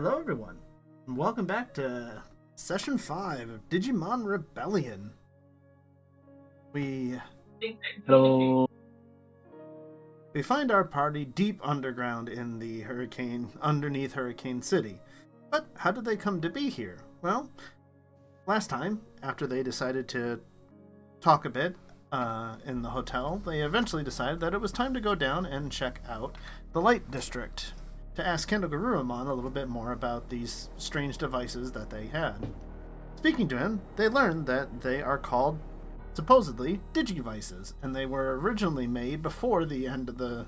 Hello everyone, and welcome back to Session 5 of Digimon Rebellion. We Hello. find our party deep underground in the underneath Hurricane City. But how did they come to be here? Well, last time, after they decided to talk a bit in the hotel, they eventually decided that it was time to go down and check out the Light District, to ask Kendogarurumon a little bit more about these strange devices that they had. Speaking to him, they learned that they are called, supposedly, Digivices, and they were originally made before the end of the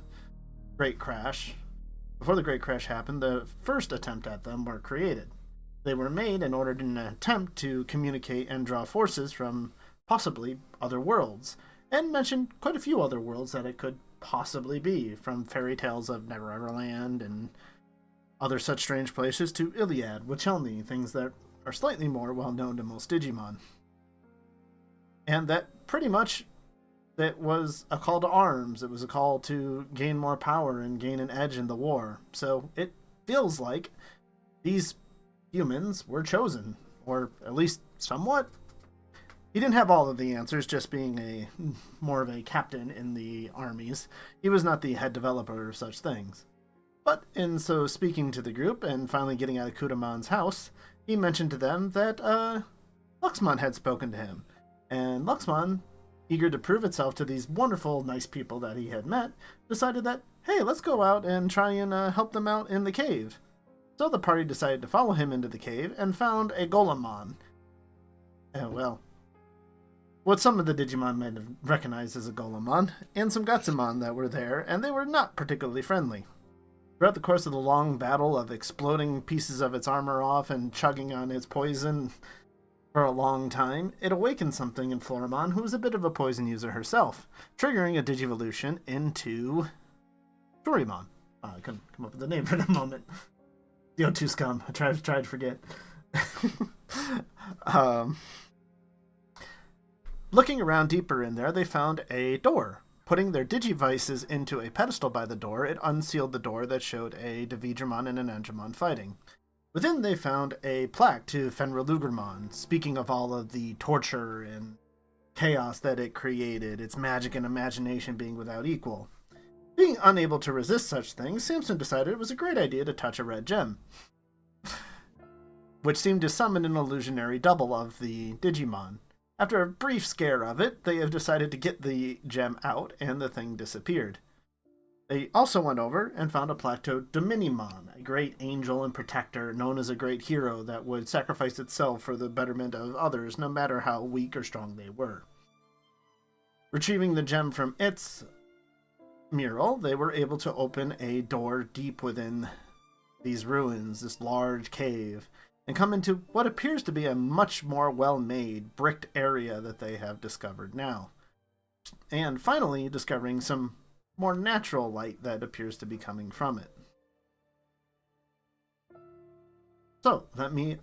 Great Crash. Before the Great Crash happened, the first attempt at them were created. They were made in order to attempt to communicate and draw forces from possibly other worlds, and mentioned quite a few other worlds that it could possibly be, from fairy tales of Never-Ever-Land and other such strange places to Iliad, Wachelny, things that are slightly more well known to most Digimon. And that pretty much that was a call to arms. It was a call to gain more power and gain an edge in the war. So it feels like these humans were chosen, or at least somewhat. He didn't have all of the answers, just being more of a captain in the armies. He was not the head developer of such things. But in so speaking to the group and finally getting out of Kudamon's house, he mentioned to them that Luxmon had spoken to him. And Luxmon, eager to prove itself to these wonderful, nice people that he had met, decided that, hey, let's go out and try and help them out in the cave. So the party decided to follow him into the cave and found a Golemon. What some of the Digimon might have recognized as a Golemon, and some Gutsumon that were there, and they were not particularly friendly. Throughout the course of the long battle of exploding pieces of its armor off and chugging on its poison for a long time, it awakened something in Floramon, who was a bit of a poison user herself, triggering a Digivolution into Shorimon. I couldn't come up with the name for the moment. The O2 scum. I tried to forget. Looking around deeper in there, they found a door. Putting their Digivices into a pedestal by the door, it unsealed the door that showed a Davidramon and an Angemon fighting. Within, they found a plaque to Fenrir, speaking of all of the torture and chaos that it created, its magic and imagination being without equal. Being unable to resist such things, Samson decided it was a great idea to touch a red gem, which seemed to summon an illusionary double of the Digimon. After a brief scare of it, they have decided to get the gem out, and the thing disappeared. They also went over and found a plaque to Dominimon, a great angel and protector known as a great hero that would sacrifice itself for the betterment of others, no matter how weak or strong they were. Retrieving the gem from its mural, they were able to open a door deep within these ruins, this large cave, and come into what appears to be a much more well-made, bricked area that they have discovered now. And finally, discovering some more natural light that appears to be coming from it. So, let me,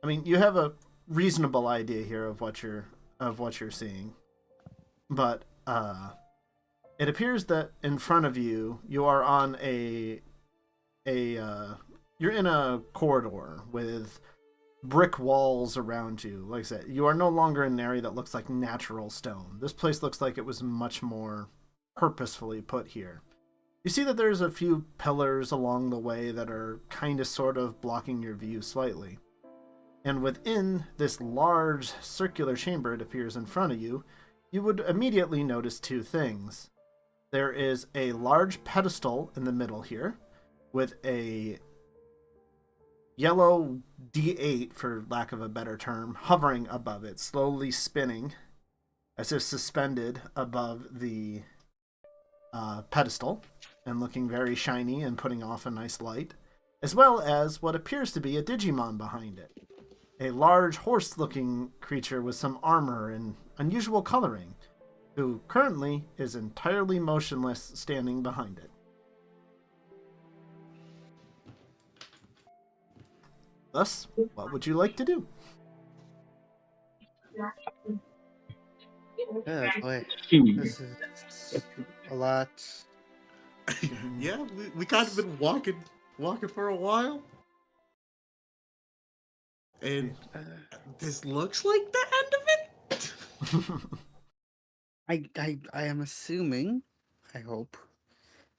you have a reasonable idea here of what you're seeing. But, it appears that in front of you, you are on you're in a corridor with brick walls around you. Like I said, you are no longer in an area that looks like natural stone. This place looks like it was much more purposefully put here. You see that there's a few pillars along the way that are kind of sort of blocking your view slightly. And within this large circular chamber it appears in front of you, you would immediately notice two things. There is a large pedestal in the middle here with a yellow D8, for lack of a better term, hovering above it, slowly spinning as if suspended above the pedestal and looking very shiny and putting off a nice light, as well as what appears to be a Digimon behind it. A large horse-looking creature with some armor and unusual coloring, who currently is entirely motionless standing behind it. Thus, what would you like to do? Yeah, boy. This is a lot. Yeah, we kind of been walking for a while. And this looks like the end of it. I am assuming. I hope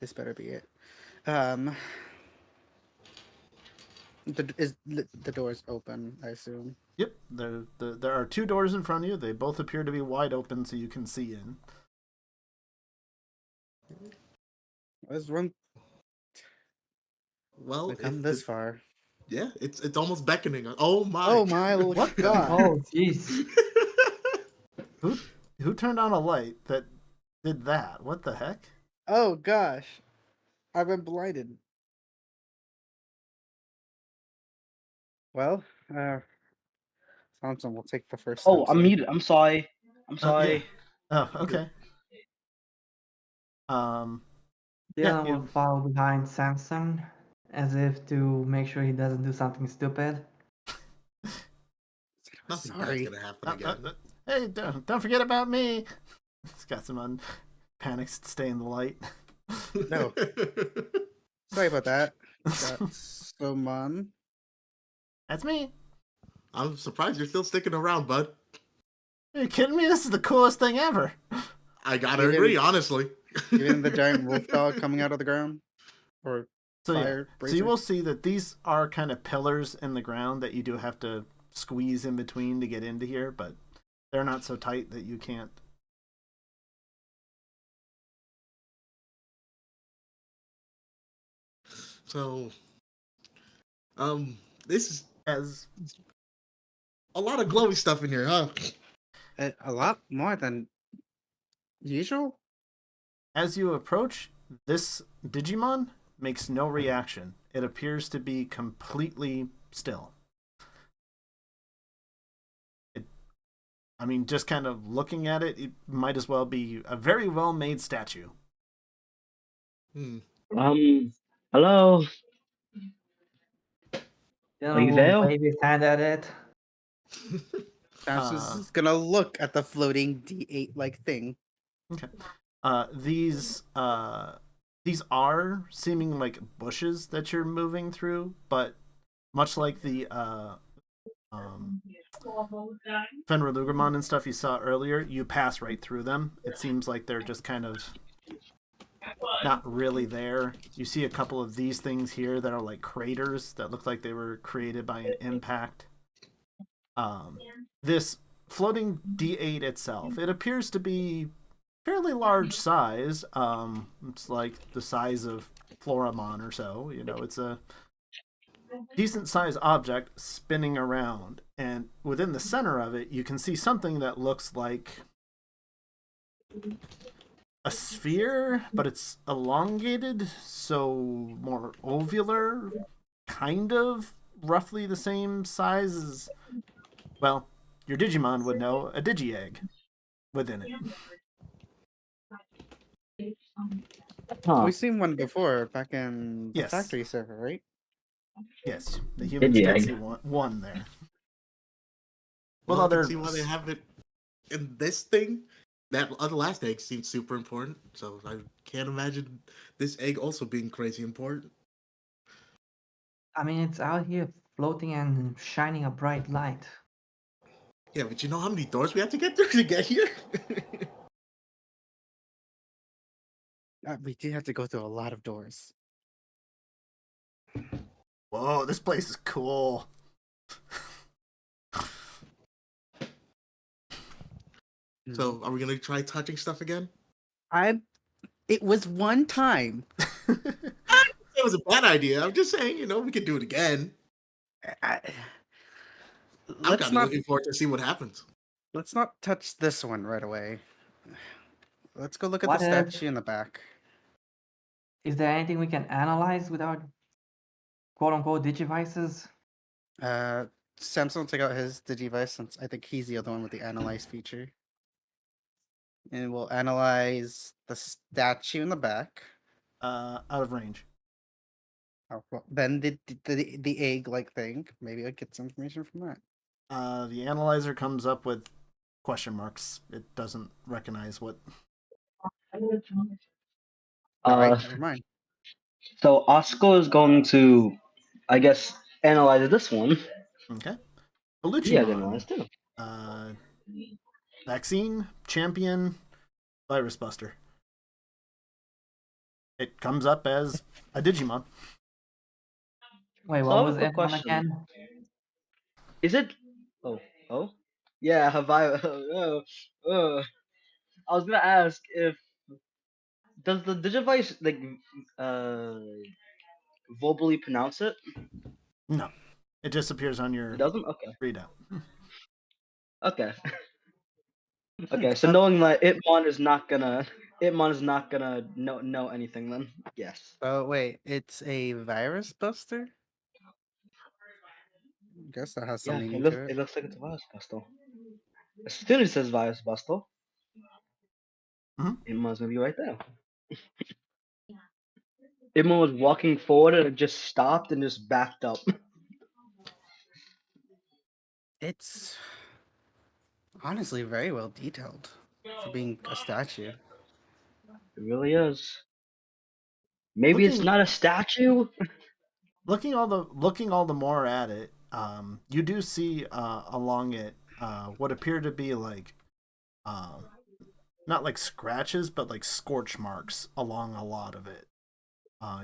this better be it. The door's open, I assume. Yep, there are two doors in front of you. They both appear to be wide open, so you can see in. There's one. Well, We come this far. Yeah, it's almost beckoning. Oh my! Oh my What God! Oh jeez. Who turned on a light that did that? What the heck? Oh gosh, I've been blinded. Well, Samson will take the first. Oh, steps I'm then. muted. I'm sorry. I'm sorry. Yeah. Oh, okay. Dylan Yeah, will follow behind Samson as if to make sure he doesn't do something stupid. Nothing Sorry. bad's gonna happen again. Hey, don't forget about me. He's got some panic stay in the light. No. Sorry about that. That's someone. That's me. I'm surprised you're still sticking around, bud. Are you kidding me? This is the coolest thing ever. I gotta agree, honestly. Even the giant wolf dog coming out of the ground, or So fire. yeah, so you will see that these are kind of pillars in the ground that you do have to squeeze in between to get into here, but they're not so tight that you can't. So, this is As a lot of glowy stuff in here, huh? A lot more than usual. as you approach, this Digimon makes no reaction. It appears to be completely still. I mean, just kind of looking at it, it might as well be a very well-made statue. Hello. Dylan will there? wave his hand at it. Samson's is gonna look at the floating D8 like thing. Okay. These are seeming like bushes that you're moving through, but much like the Fenrir and stuff you saw earlier, you pass right through them. It seems like they're just kind of not really there. You see a couple of these things here that are like craters that look like they were created by an impact. This floating D8 itself, it appears to be fairly large size. It's like the size of Floramon or so. You know, it's a decent sized object spinning around, and within the center of it, you can see something that looks like a sphere, but it's elongated, so more ovular, kind of roughly the same size as, well, your Digimon would know, a Digi-Egg within it. Huh. We've seen one before back in the Yes. factory server, right? Yes, the humans did see one there. Well, Well, I can other see why they have it in this thing. That other last egg seems super important, so I can't imagine this egg also being crazy important. I mean, it's out here floating and shining a bright light. Yeah, but you know how many doors we have to get through to get here? We do have to go through a lot of doors. Whoa, this place is cool. So, are we gonna try touching stuff again? It was one time. It was a bad idea. I'm just saying, you know, we could do it again. I'm I'm kind of looking forward to see what happens. Let's not touch this one right away. Let's go look at What the if- statue in the back. Is there anything we can analyze with our quote-unquote digivices? Samson will take out his Digivice since I think he's the other one with the analyze feature. And we'll analyze the statue in the back. Out of range. Oh, well, then the egg-like thing. Maybe I'll get some information from that. The analyzer comes up with question marks. It doesn't recognize what. Alright, never mind. So Oscar is going to, I guess, analyze this one. Okay. Yeah, I didn't know Bellucimon, this too. Vaccine, Champion, Virus Buster. It comes up as a Digimon. Wait, So what I have a was quick it one question. again? Is it? Oh, yeah. Have I? I was gonna ask if does the Digivice like uh verbally pronounce it? No, it just appears on It your doesn't. Okay. readout. Okay. Hmm, Okay. So knowing that Itmon is not gonna know anything then. Yes. Oh wait, it's a virus buster. Guess that has some Yeah. It meaning looks to it. it looks like it's a virus bustle. As soon as it says virus bustle, Mhm. Itmon's gonna be right there. Itmon was walking forward and it just stopped and just backed up. It's honestly very well detailed for being a statue. It really is. Maybe it's Looking not a statue. looking all the more at it, you do see along it what appear to be like uh, not like scratches, but like scorch marks along a lot of it.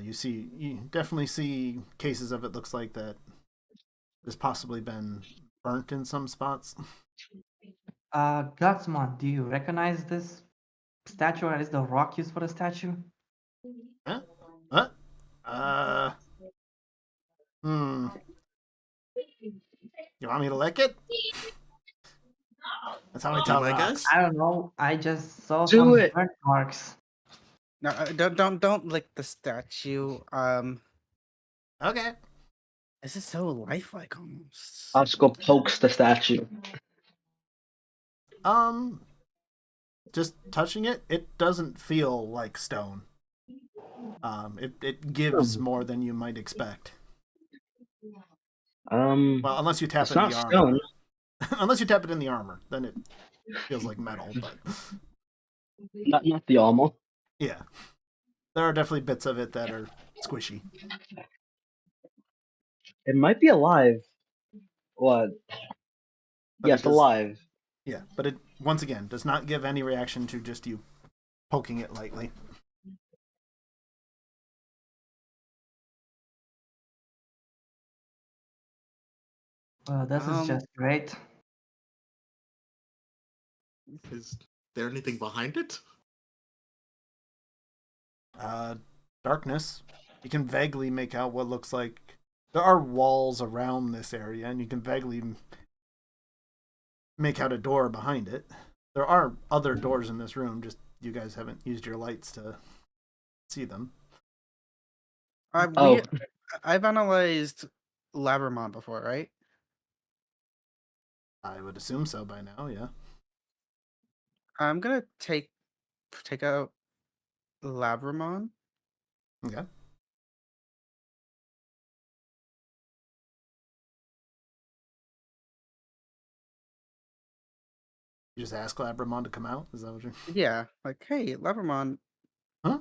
You definitely see cases of it. Looks like that has possibly been burnt in some spots. Gutsmon, do you recognize this statue, or is the rock used for the statue? Huh? What? Uh, hmm. You want me to lick it? That's how we Be tell my rocks. guest. I don't know. I just saw Do some it. burnt marks. No, don't lick the statue. Okay. This is so lifelike almost. Oscar pokes the statue. Um, just touching it, it doesn't feel like stone. It gives more than you might expect. Well, unless you tap It's it in not the stone. armor. Unless you tap it in the armor, then it feels like metal. But Not the armor. yeah, there are definitely bits of it that are squishy. It might be alive. What? But it Yes, does. alive. Yeah, but it once again does not give any reaction to just you poking it lightly. This is just great. Is there anything behind it? Darkness. You can vaguely make out what looks like there are walls around this area, and you can vaguely make out a door behind it. There are other doors in this room, just you guys haven't used your lights to see them. Oh, I've analyzed Labramon before, right? I would assume so by now, yeah. I'm gonna take out Labramon. Okay. You just ask Labramon to come out? Is that what you're... Yeah, like, hey, Labramon. Huh?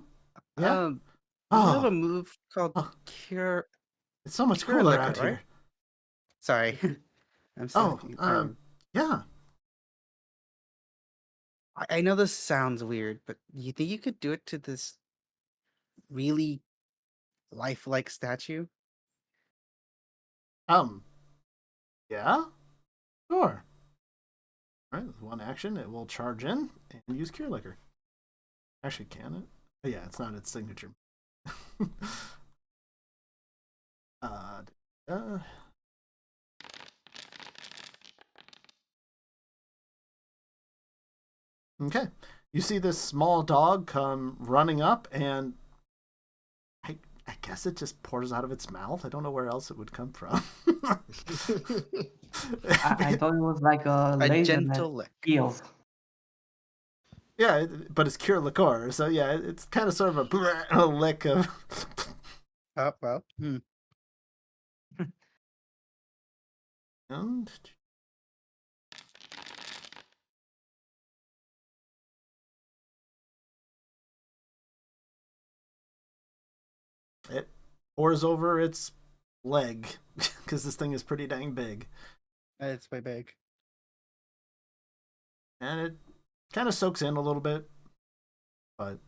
Yeah? You have a Oh, move called oh, Cure it's so much Cure cooler Liquor, out here. right? Sorry. I'm Oh, sorry. yeah. I know this sounds weird, but you think you could do it to this really lifelike statue? Yeah? Sure. Alright, with one action, it will charge in and use Cure Liquor. Actually, can it? Oh, yeah, it's not its signature. uh, uh, okay. You see this small dog come running up, and I guess it just pours out of its mouth. I don't know where else it would come from. I thought it was like a A laser that gentle lick. heals. Yeah, but it's Cure Liqueur, so yeah, it's kind of sort of a lick of. Oh, well. And it pours over its leg because this thing is pretty dang big. It's way big. And it kind of soaks in a little bit, but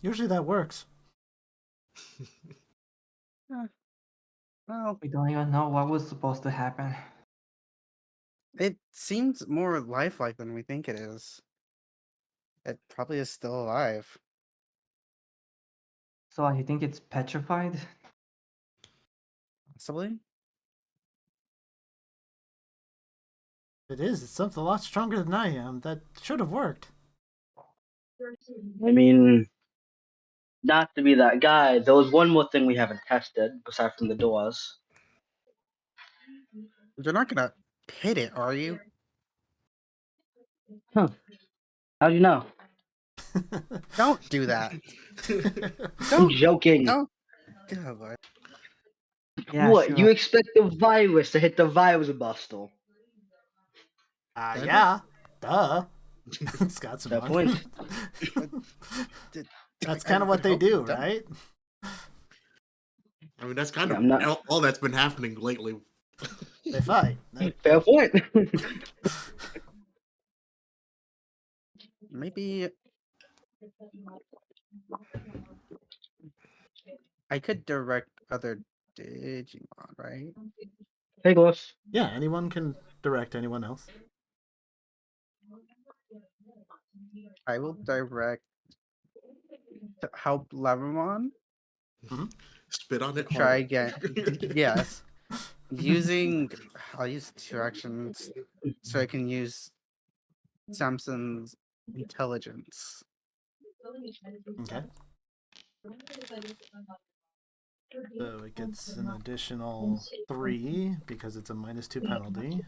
usually that works. Well, We don't even know what was supposed to happen. it seems more lifelike than we think it is. It probably is still alive. So you think it's petrified? Possibly. It is. It's something a lot stronger than I am. That should have worked. I mean, not to be that guy, there was one more thing we haven't tested, aside from the doors. You're not gonna hit it, are you? Huh. How do you know? Don't do that. I'm Don't. joking. Don't. Oh, boy. Yeah, What? sure. You expect the virus to hit the virus buster? Yeah. Duh. It's got some Fair point. That's I kind of what would they hope do, you don't. right? I mean, that's kind Yeah, of I'm not. all that's been happening lately. They fight. Fair point. Maybe I could direct other Digimon, right? Hey, Ghost. Yeah, anyone can direct anyone else. I will direct to help Levamon Spit on it try hard. again. Yes. I'll use 2 actions so I can use Samson's intelligence. Okay. So it gets an additional 3 because it's a -2 penalty.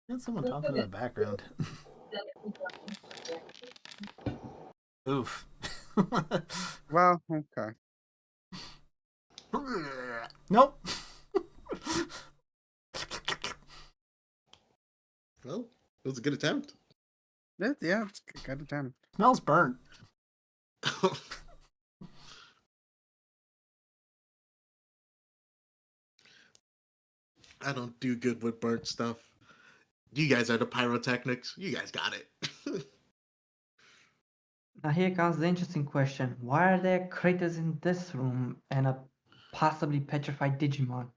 There's someone talking in the background. Oof. Well, okay. Nope. Well, it was a good attempt. Yeah, it's a good attempt. Smells burnt. I don't do good with burnt stuff. You guys are the pyrotechnics. You guys got it. Now here comes the interesting question. Why are there craters in this room and a possibly petrified Digimon?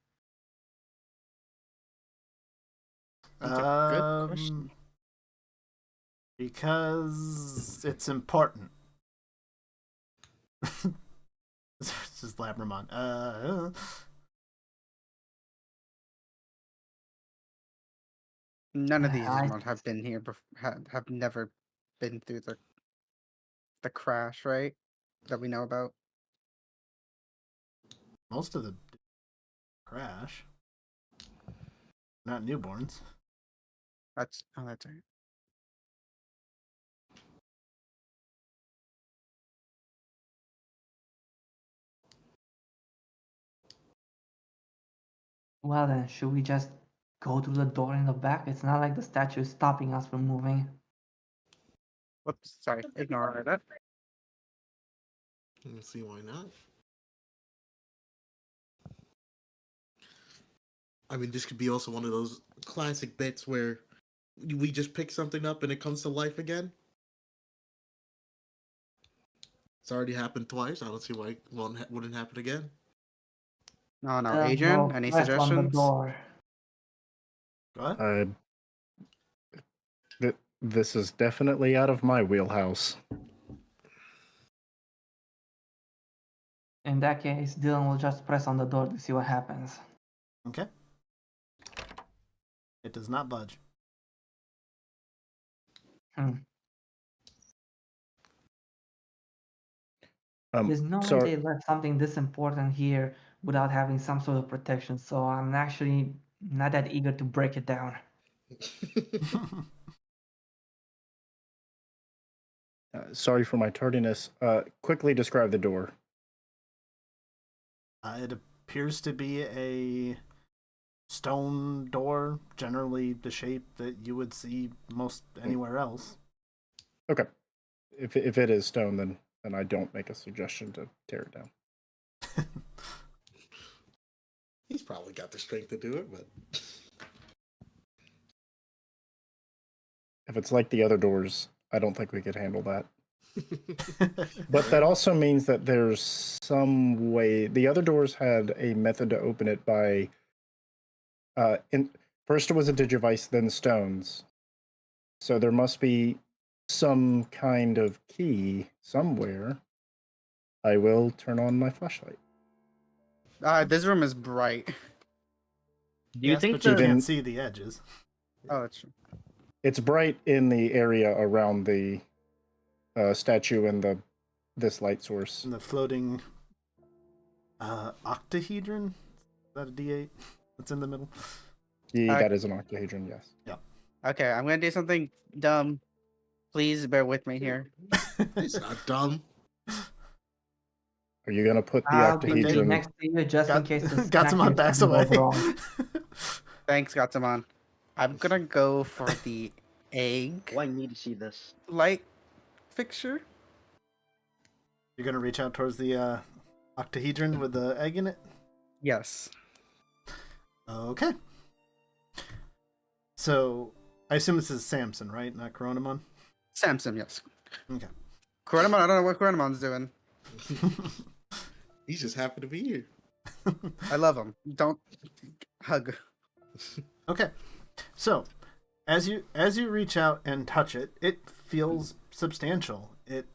That's a good question. Because it's important. This is Labramon. None of these I- Digimon have been here have never been through the crash, right? That we know about. Most of the crash. Not newborns. That's right. Well then, should we just go through the door in the back? It's not like the statue is stopping us from moving. Whoops, sorry. Ignore that. Let's see why not. I mean, this could be also one of those classic bits where we just pick something up and it comes to life again. It's already happened twice. I don't see why it wouldn't happen again. No, Then Adrian, we'll any press on the suggestions? door. What? This is definitely out of my wheelhouse. In that case, Dylan will just press on the door to see what happens. Okay. It does not budge. There's no way Sorry, they left something this important here without having some sort of protection, so I'm actually not that eager to break it down. sorry for my tardiness. Quickly describe the door. It appears to be a stone door, generally the shape that you would see most anywhere else. Okay. If it is stone, then I don't make a suggestion to tear it down. He's probably got the strength to do it, but If it's like the other doors, I don't think we could handle that. But that also means that there's some way. The other doors had a method to open it by. First it was a digivice, then stones. So there must be some kind of key somewhere. I will turn on my flashlight. This room is bright. Do you Yes, think but you the can't see the edges. Oh, it's true. It's bright in the area around the statue and this light source. And the floating octahedron? Is that a D8 that's in the middle? Yeah, that is an octahedron, yes. Okay, I'm gonna do something dumb. Please bear with me here. it's not dumb. Are you gonna put the I'll be octahedron? next to you just in case the Gatsumon snack backs is away. wrong. Thanks, Gatsumon. I'm gonna go for the egg Oh, I need to see this. light fixture. You're gonna reach out towards the octahedron with the egg in it? Yes. Okay. So, I assume this is Samson, right? Not Coronamon? Samson, yes. Okay. Coronamon, I don't know what Coronamon's doing. He's just happy to be here. I love him. Don't hug. Okay. So, as you reach out and touch it, it feels substantial. It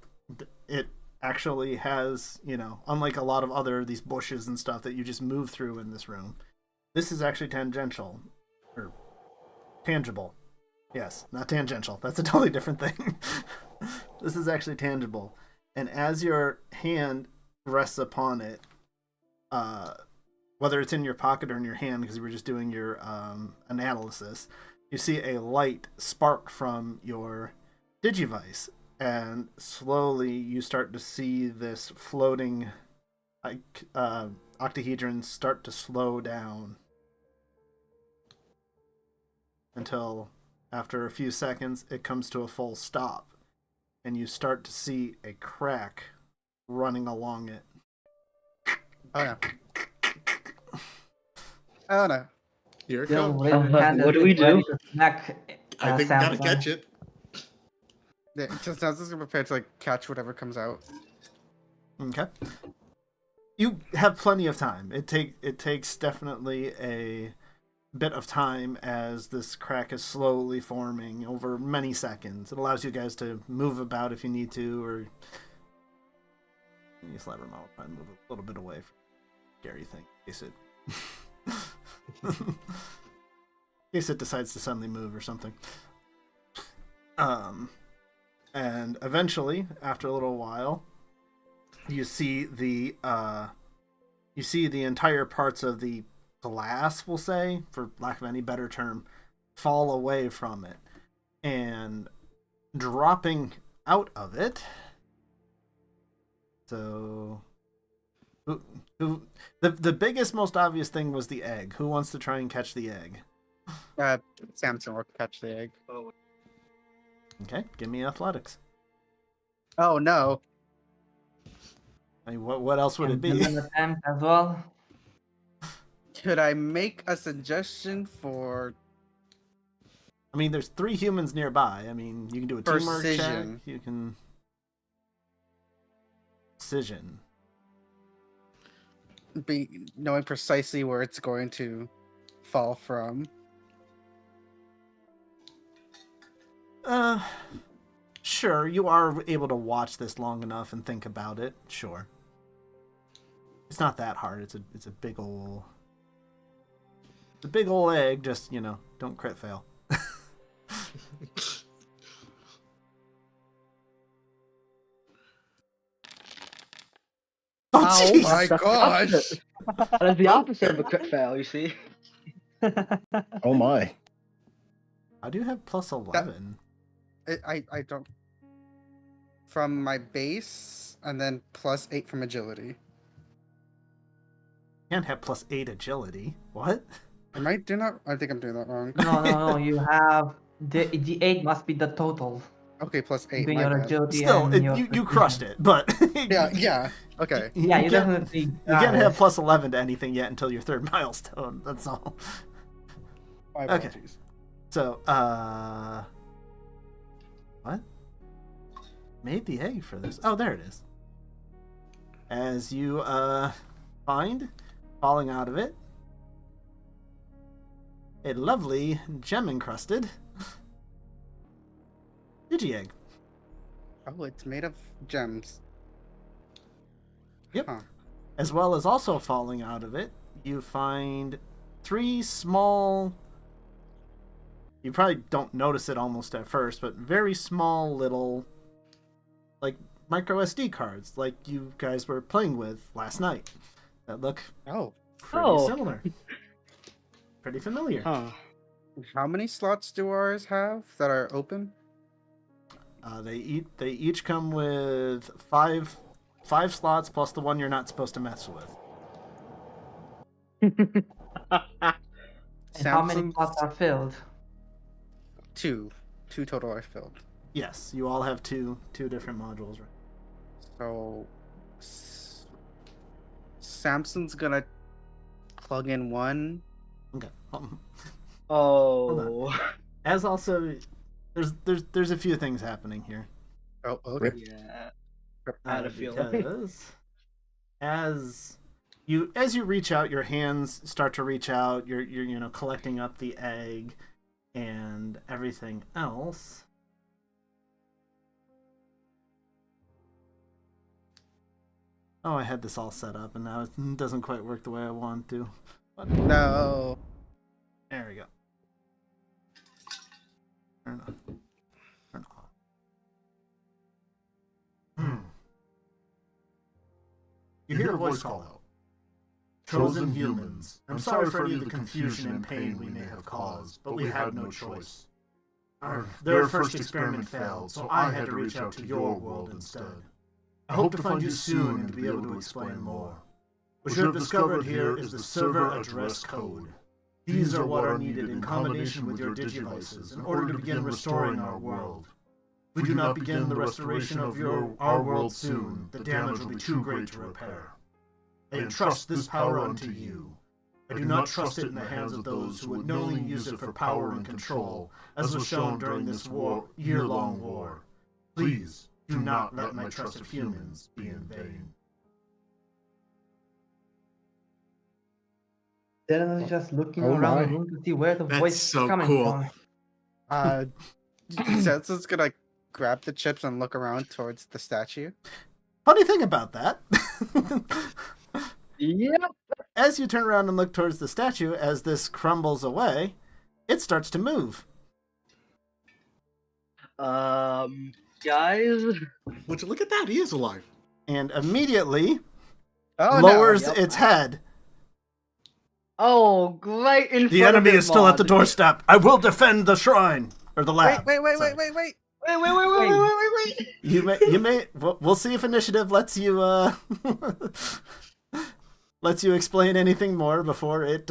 actually has, unlike a lot of other these bushes and stuff that you just move through in this room, this is actually tangential or tangible. Yes, not tangential. That's a totally different thing. This is actually tangible. And as your hand rests upon it, whether it's in your pocket or in your hand, because you were just doing your analysis, you see a light spark from your digivice, and slowly you start to see this floating octahedron start to slow down until, after a few seconds, it comes to a full stop, and you start to see a crack running along it. Oh no. Oh no. Here it Still comes. raise your hand What as do we if ready do? to smack, I think we gotta Samson. catch it. Yeah, just now, just prepared to catch whatever comes out. Okay. You have plenty of time. It takes definitely a bit of time as this crack is slowly forming over many seconds. It allows you guys to move about if you need to, or you just let them out and move a little bit away from the scary thing in case it decides to suddenly move or something. And eventually, after a little while, you see the entire parts of the glass, we'll say, for lack of any better term, fall away from it, and dropping out of it. So, the biggest, most obvious thing was the egg. Who wants to try and catch the egg? Samson will catch the egg. Okay, give me athletics. Oh no. I mean, what else would it And be? an attempt as well. Could I make a suggestion for I mean, there's 3 humans nearby. I mean, you can do a teamwork check. precision? You can precision. Knowing precisely where it's going to fall from. Sure, you are able to watch this long enough and think about it. Sure. It's not that hard. It's a big ol' egg, just, don't crit fail. Oh, Oh jeez! my gosh! That is the opposite of a crit fail, you see. Oh my. How do you have plus 11? I don't. From my base, and then +8 from agility. You can't have plus 8 agility. What? Am I doing that? I think I'm doing that wrong. No. You have the 8 must be the total Okay, plus 8. between My your bad. agility Still, and your you crushed precision. it, but Yeah. Okay. Yeah, you can't- definitely. You got can't have it. plus 11 to anything yet until your third milestone. That's all. My Okay. apologies. So, what? Made the egg for this? Oh, there it is. As you, find, falling out of it, a lovely gem-encrusted Digi-egg. Oh, it's made of gems. Yep. Huh. As well as also falling out of it, you find 3 small... You probably don't notice it almost at first, but very small little, like, micro SD cards, like you guys were playing with last night. That look Oh. pretty similar. Pretty familiar. Huh. How many slots do ours have that are open? They each come with five slots plus the one you're not supposed to mess with. And how many Samson's slots are filled? 2. 2 total are filled. Yes, you all have two different modules, right? So Samson's gonna plug in 1. Okay. Oh. As also, there's a few things happening here. Oh, okay. Yeah. I had a feeling. Because as you reach out, your hands start to reach out. You're collecting up the egg and everything else. Oh, I had this all set up, and now it doesn't quite work the way I want to. But No. there we go. Turn on. Turn on. You hear a voice call out. Chosen humans, I'm sorry for any of the confusion and pain we may have caused, but we had no choice. Their first experiment failed, so I had to reach out to your world instead. I hope to find you soon and to be able to explain more. What you have discovered here is the server address code. These are what are needed in combination with your digivices in order to begin restoring our world. If we do not begin the restoration of our world soon, the damage will be too great to repair. I entrust this power unto you. I do not trust it in the hands of those who would knowingly use it for power and control, as was shown during this year-long war. Please, do not let my trust of humans be in vain. Dylan is just looking Oh around the my. room to see where the That's voice so is coming cool. from. Samson's gonna grab the chips and look around towards the statue. Funny thing about that. Yep. As you turn around and look towards the statue, as this crumbles away, it starts to move. Guys. Would you look at that? He is alive. And immediately Oh, lowers Yep. its head. Oh, great! In The front enemy of it, is still at the Mod. doorstep. I will defend the shrine. Or the no! lab. Wait! Sorry. Wait! Wait. You may we'll see if initiative lets you lets you explain anything more before it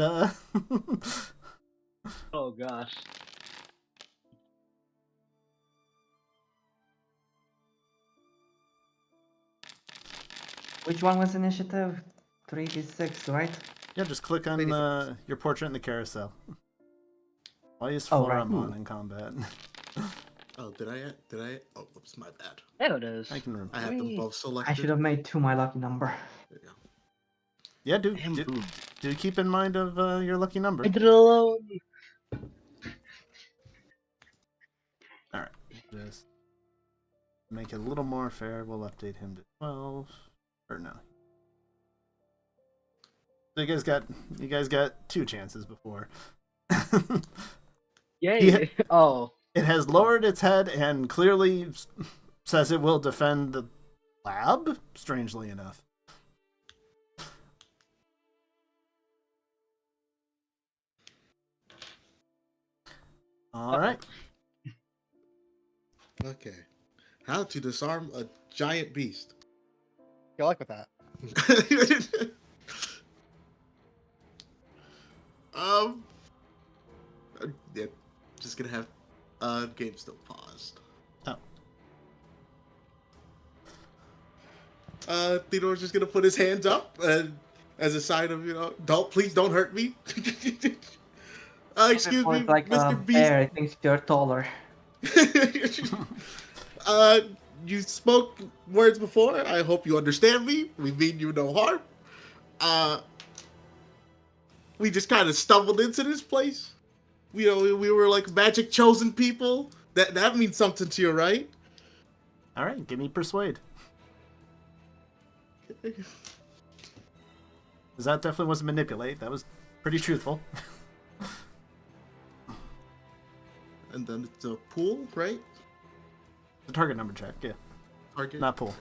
Oh gosh. Which one was initiative? 3d6, right? Yeah, just click on 86. your portrait in the carousel. Why is Oh, right. Floramon in combat? Oh, did I? Oh, oops, my bad. There it is. I can remember. I have them both selected. I should have made 2 my lucky number. There you go. Yeah, do keep in mind of your lucky number. I did it alone. All right, just make it a little more fair. We'll update him to 12, or no. So you guys got 2 chances before. Yay! Yeah. Oh. It has lowered its head and clearly says it will defend the lab. Strangely enough. All right. Okay. How to disarm a giant beast. Good luck with that. gonna have game still paused. Theodore's just gonna put his hands up as a sign of, please don't hurt me. Excuse me, It's like Mr. Beast. bear. It thinks you're taller. You spoke words before. I hope you understand me. We mean you no harm. We just kind of stumbled into this place. We were like magic chosen people. That means something to you, right? All right, give me persuade. Because that definitely wasn't manipulate. That was pretty truthful. And then it's a pool, right? The target number check, yeah. Target. Not pool.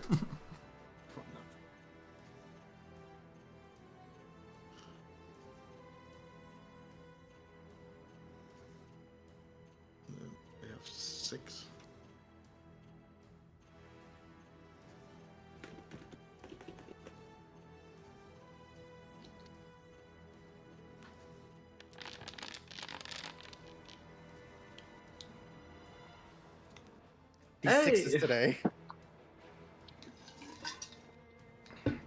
They have 6. These sixes Hey! today.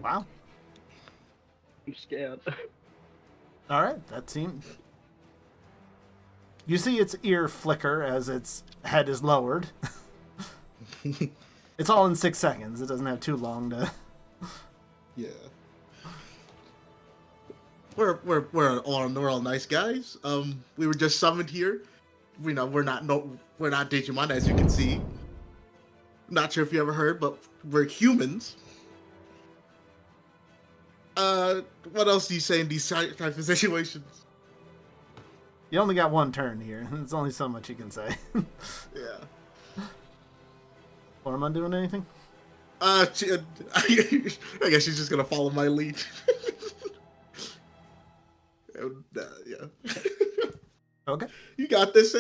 Wow. I'm scared. All right, that seemed. You see its ear flicker as its head is lowered. It's all in 6 seconds. It doesn't have too long to. Yeah. We're all nice guys. We were just summoned here. We're not Digimon, as you can see. Not sure if you ever heard, but we're humans. What else do you say in these type of situations? You only got one turn here. There's only so much you can say. Yeah. Ormond doing anything? I guess she's just gonna follow my lead. And, yeah. Okay. You got this.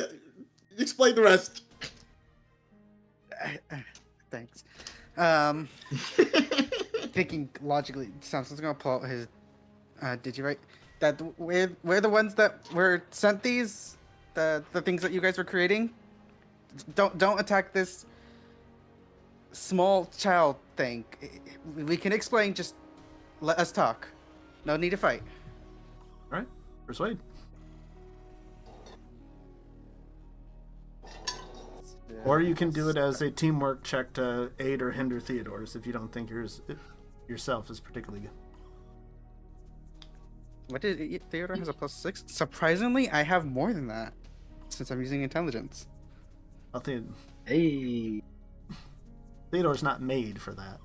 Explain the rest. Thanks. Thinking logically, Samson's gonna pull out his. Did you write that we're the ones that were sent these the things that you guys were creating? Don't attack this small child thing. We can explain. Just let us talk. No need to fight. All right. Persuade. Or you can do it as a teamwork check to aid or hinder Theodore's if you don't think yourself is particularly good. What did Theodore has a +6? Surprisingly, I have more than that since I'm using intelligence. Hey. Theodore's not made for that.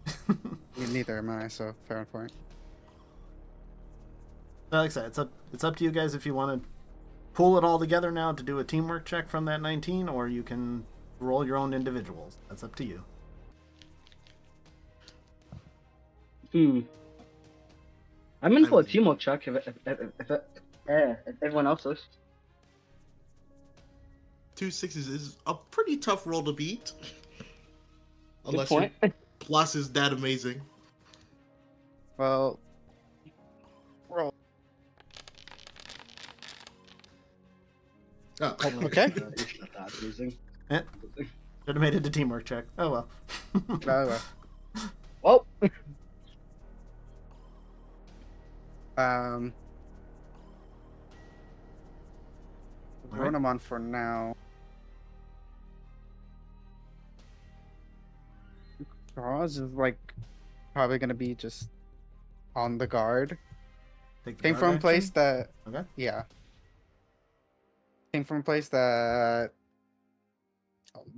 Neither am I, so fair and point. Like I said, it's up to you guys if you want to pull it all together now to do a teamwork check from that 19, or you can roll your own individuals. That's up to you. I'm in for a teamwork check if everyone else is. 2 6s is a pretty tough roll to beat. Unless point. your plus is that amazing. Well, roll. Oh. Okay. That's losing. Should have made it a teamwork check. Oh well. Well. Well, Run them on for now. Roz is probably gonna be just on the guard. Came from a place that Okay. yeah. Came from a place that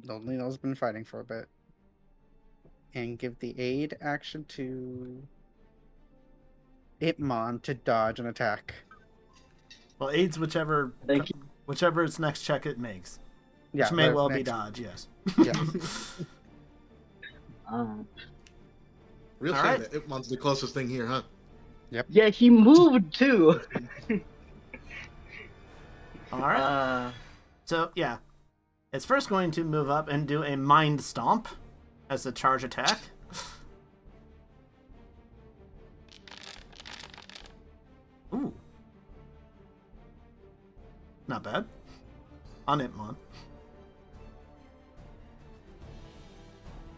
only knows been fighting for a bit. And give the aid action to Itmon to dodge an attack. Well, aids whichever its next check it makes. Yeah, Which may well be next- dodge, yes. Yeah. Real All shame right. that Ipmon's the closest thing here, huh? Yeah, he moved too. All right. So, yeah. It's first going to move up and do a Mind Stomp as a charge attack. Ooh. Not bad. On Itmon.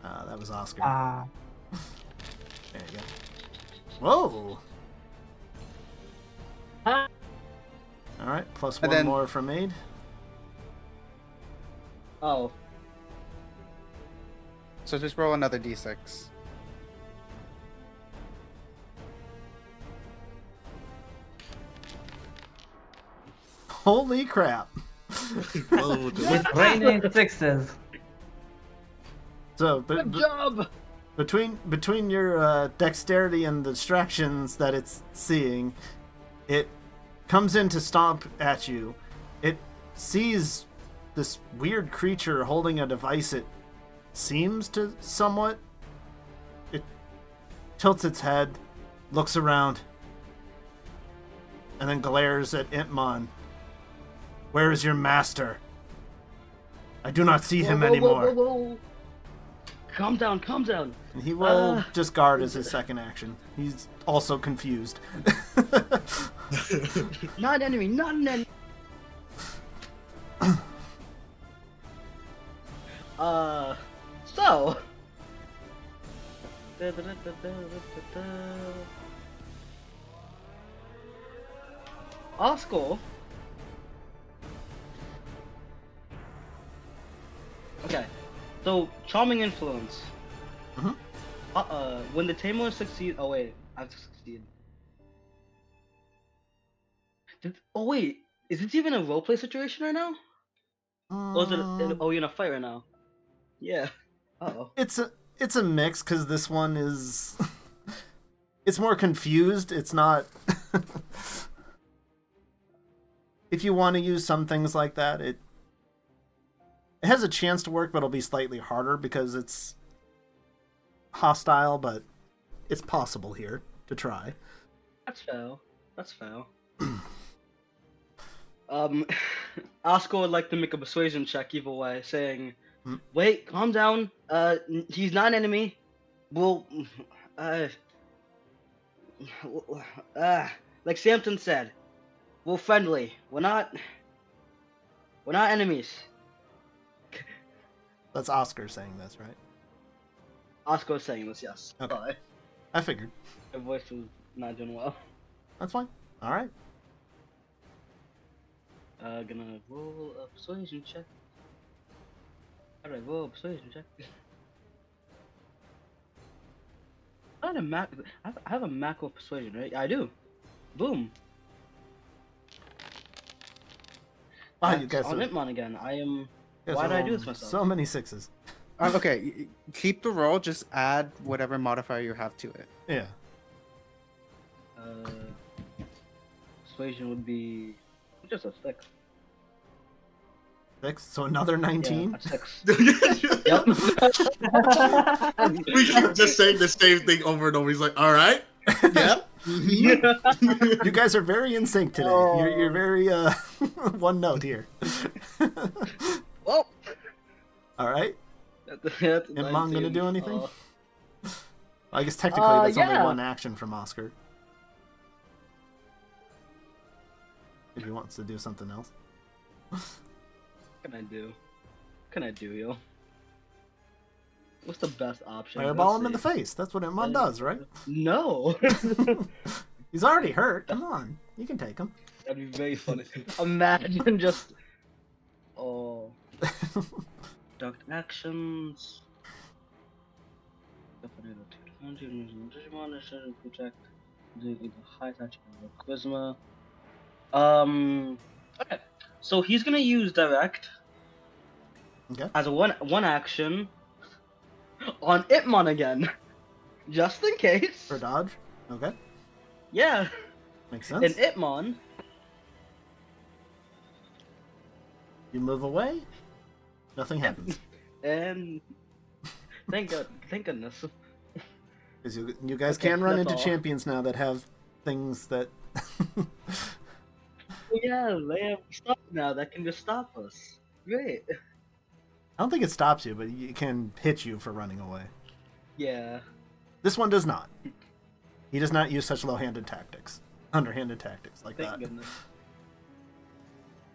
That was Oscar. There you go. Whoa! Alright, plus And one then- more from Aid. Oh, So just roll another d6. Holy crap! Whoa, It's raining sixes. So, good job. between your dexterity and the distractions that it's seeing, it comes in to stomp at you. It sees this weird creature holding a device. It seems to somewhat. It tilts its head, looks around, and then glares at Itmon. Where is your master? I do not see him anymore. Whoa. Calm down, calm down. And he will just guard as his second action. He's also confused. Not an enemy, not an enemy. So. Oscar. Okay, so charming influence. Mhm. When the tamer succeeds. Oh wait, I have to succeed. Oh wait, is this even a roleplay situation right now? Or is it? Oh, you're in a fight right now. Yeah. Uh-oh. It's a mix because this one is it's more confused. It's not. If you want to use some things like that, it has a chance to work, but it'll be slightly harder because it's hostile. But it's possible here to try. That's fair. That's fair. Oscar would like to make a persuasion check either way, saying, "Wait, calm down. He's not an enemy. Well, like Samson said, we're friendly. We're not enemies." That's Oscar saying this, right? Oscar was saying this, yes. Okay. Sorry. I figured. My voice was not doing well. That's fine. All right. Gonna roll a persuasion check. How do I roll a persuasion check? I have a macro persuasion, right? I do. Boom. Wow, you guys on are- Itmon again. I am. Yes, Why did I do this myself? So many sixes. Okay, keep the roll. Just add whatever modifier you have to it. Yeah. Persuasion would be just a 6. 6. So another 19. Yeah, a 6. Yep. Yep. We keep just saying the same thing over and over. He's like, all right. Yep. Mhm. You guys are very in sync today. Oh. You're very one note here. Well. All right. That's Am Mom gonna 19. do anything? I guess technically that's only yeah. one action from Oscar. If he wants to do something else. What can I do? What can I do, yo? What's the best option? Fireball Let's him in the see. face. That's what Imon does, right? No. He's already hurt. Come on. You can take him. That'd be very funny. Imagine just. Oh. Duct actions. Digimon protect. The high touch charisma. Okay. So he's gonna use direct. Okay. As a one action. On Itmon again. Just in case. For dodge. Okay. Yeah. Makes And sense. Itmon. You move away. Nothing happens. And thank goodness. Because you guys Okay, can run that's into all. champions now that have things that. Yeah, they have stuff now that can just stop us. Great. I don't think it stops you, but it can hit you for running away. Yeah. This one does not. He does not use such underhanded tactics like Thank that. goodness.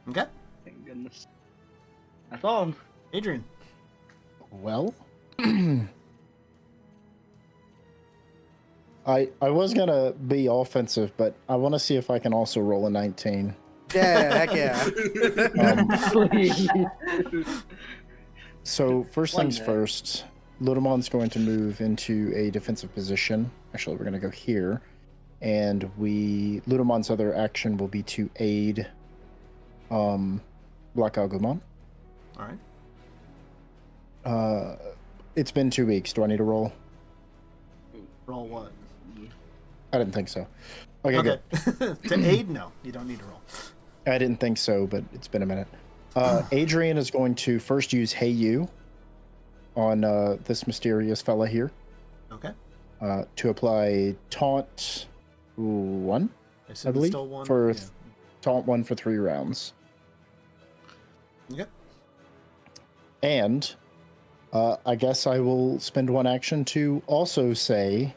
Okay. Thank goodness. That's all. Adrian. Well, I was gonna be offensive, but I want to see if I can also roll a 19. Yeah, heck yeah. Please. So first One things day. first, Ludomon's going to move into a defensive position. Actually, we're going to go here, and Ludomon's other action will be to aid Black Agumon. All right. It's been 2 weeks. Do I need to roll? Roll what? I didn't think so. Okay, Okay. good. To aid, no, you don't need to roll. I didn't think so, but it's been a minute. Adrian is going to first use Hey You on this mysterious fella here Okay. to apply Taunt 1, I I believe, still one. for Yeah. Taunt 1 for 3 rounds. Okay. And I guess I will spend one action to also say,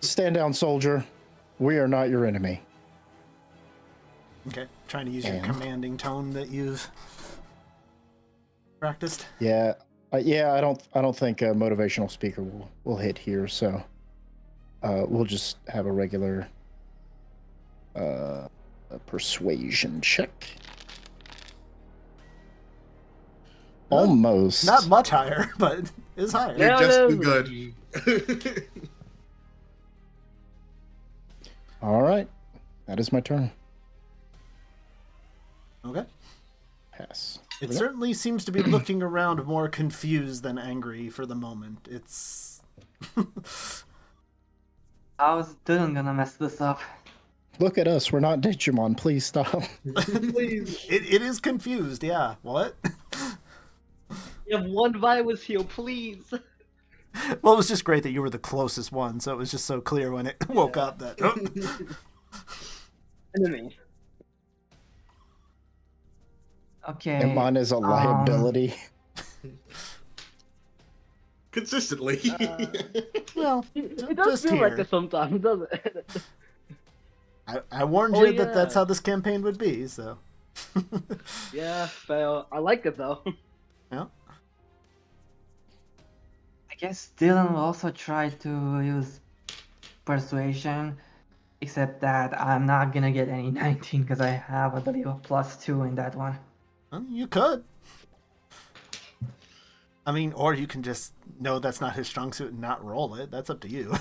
stand down, soldier. We are not your enemy. Okay. Trying to use your And- commanding tone that you've practiced. Yeah, I don't think a motivational speaker will hit here. So we'll just have a regular a persuasion check. Almost. Not much higher, but it's higher. You're Yeah, just it too is. good. All right, that is my turn. Okay. Pass. It certainly seems to be looking around more confused than angry for the moment. It's. How's Dylan gonna mess this up? Look at us. We're not Digimon. Please stop. Please. It is confused, yeah. What? If one virus here, please. Well, it was just great that you were the closest one, so it was just so clear when it woke up that. Oh. Enemy. Okay. And mine is a liability. Consistently. Well, It does just feel like here. this sometimes, doesn't it? I warned Oh, you that that's yeah. how this campaign would be, so. Yeah, fail. I like it though. Yeah. I guess Dylan will also try to use persuasion, except that I'm not gonna get any 19 because I have, I believe, a +2 in that one. Well, you could. I mean, or you can just know that's not his strong suit and not roll it. That's up to you.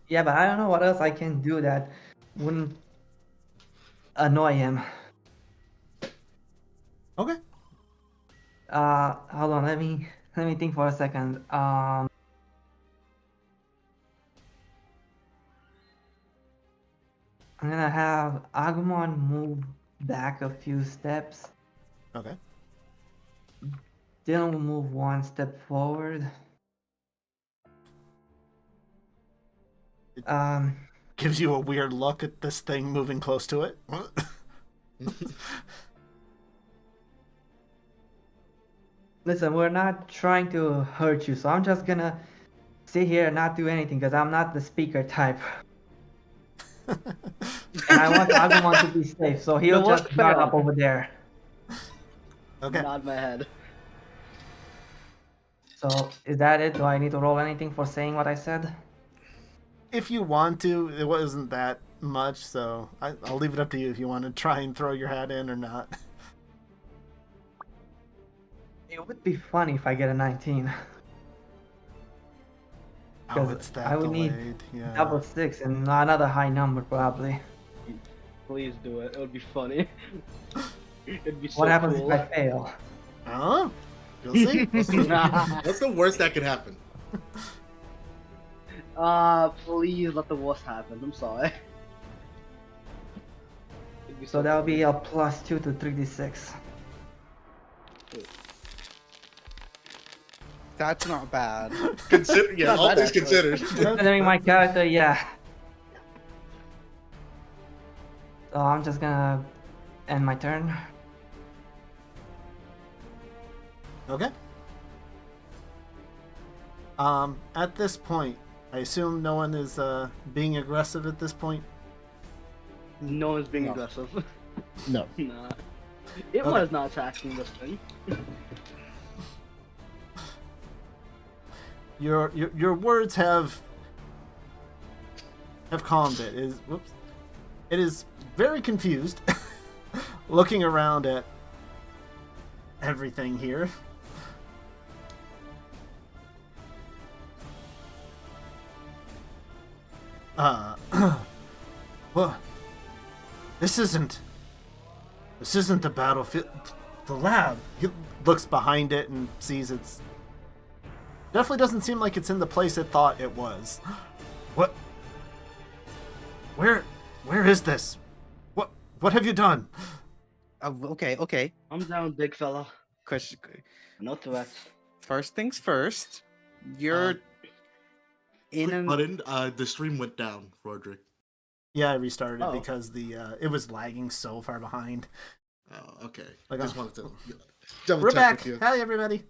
Yeah, but I don't know what else I can do that wouldn't annoy him. Okay. Hold on, let me think for a second. I'm gonna have Agumon move back a few steps. Okay. Dylan will move 1 step forward. Gives you a weird look at this thing moving close to it. Listen, we're not trying to hurt you, so I'm just gonna sit here and not do anything because I'm not the speaker type. And I want Agumon to be safe, so he'll You know what? just guard Fair. up over there. Okay. Nod my head. So, is that it? Do I need to roll anything for saying what I said? If you want to, it wasn't that much, so I'll leave it up to you if you want to try and throw your hat in or not. It would be funny if I get a 19. Oh, 'Cause it's that I would need delayed. Yeah. Double 6 and another high number, probably. Please do it. It would be funny. It'd be so What happens cool. if I fail? Oh, you'll see. What's the worst that could happen? Please let the worst happen. I'm sorry. It'd be So that'll be a +2 to 3d6. That's not bad. Consider, yeah, Not all bad, things actually. considered. Considering my character, yeah. So I'm just gonna end my turn. Okay. At this point, I assume no one is being aggressive at this point. No one's being No. aggressive. No. Nah. It Okay. was not attacking this thing. Your words have calmed it. It is very confused, looking around at everything here. Well, this isn't the battlefield. The lab. He looks behind it and sees it's definitely doesn't seem like it's in the place it thought it was. What? Where is this? What have you done? Okay. I'm down, big fella. Question. No threats. First things first. You're in Quick an. button. The stream went down, Rordrik. Yeah, I restarted it Oh. because it was lagging so far behind. Oh, okay. Like, Just oh. wanted to double We're check back. with you. Hi, everybody.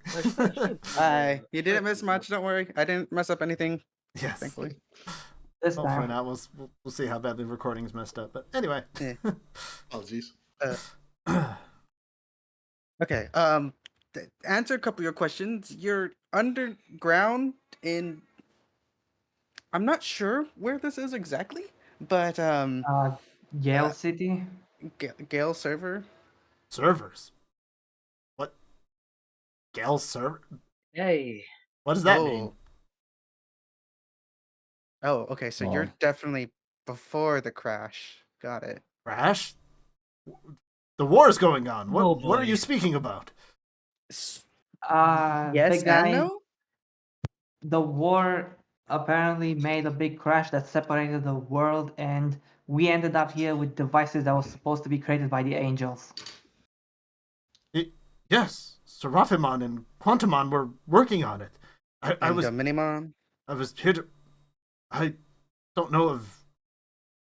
Hi. You didn't miss much. Don't worry. I didn't mess up anything. Yes. Thankfully. This Hopefully time. not. We'll see how bad the recording's messed up. But anyway. Apologies. Okay. Answer a couple of your questions. You're underground in. I'm not sure where this is exactly, but Gale City. Gale Server. Servers. What? Gale Server? Hey. What does that mean? Oh, okay. So you're Oh. definitely before the crash. Got it. Crash? The war is going on. Oh, What are boy. you speaking about? Yes Big guy. and no. The war apparently made a big crash that separated the world, and we ended up here with devices that was supposed to be created by the angels. Yes, Seraphimon and Quantumon were working on it. I was Minimon. here to. I don't know of.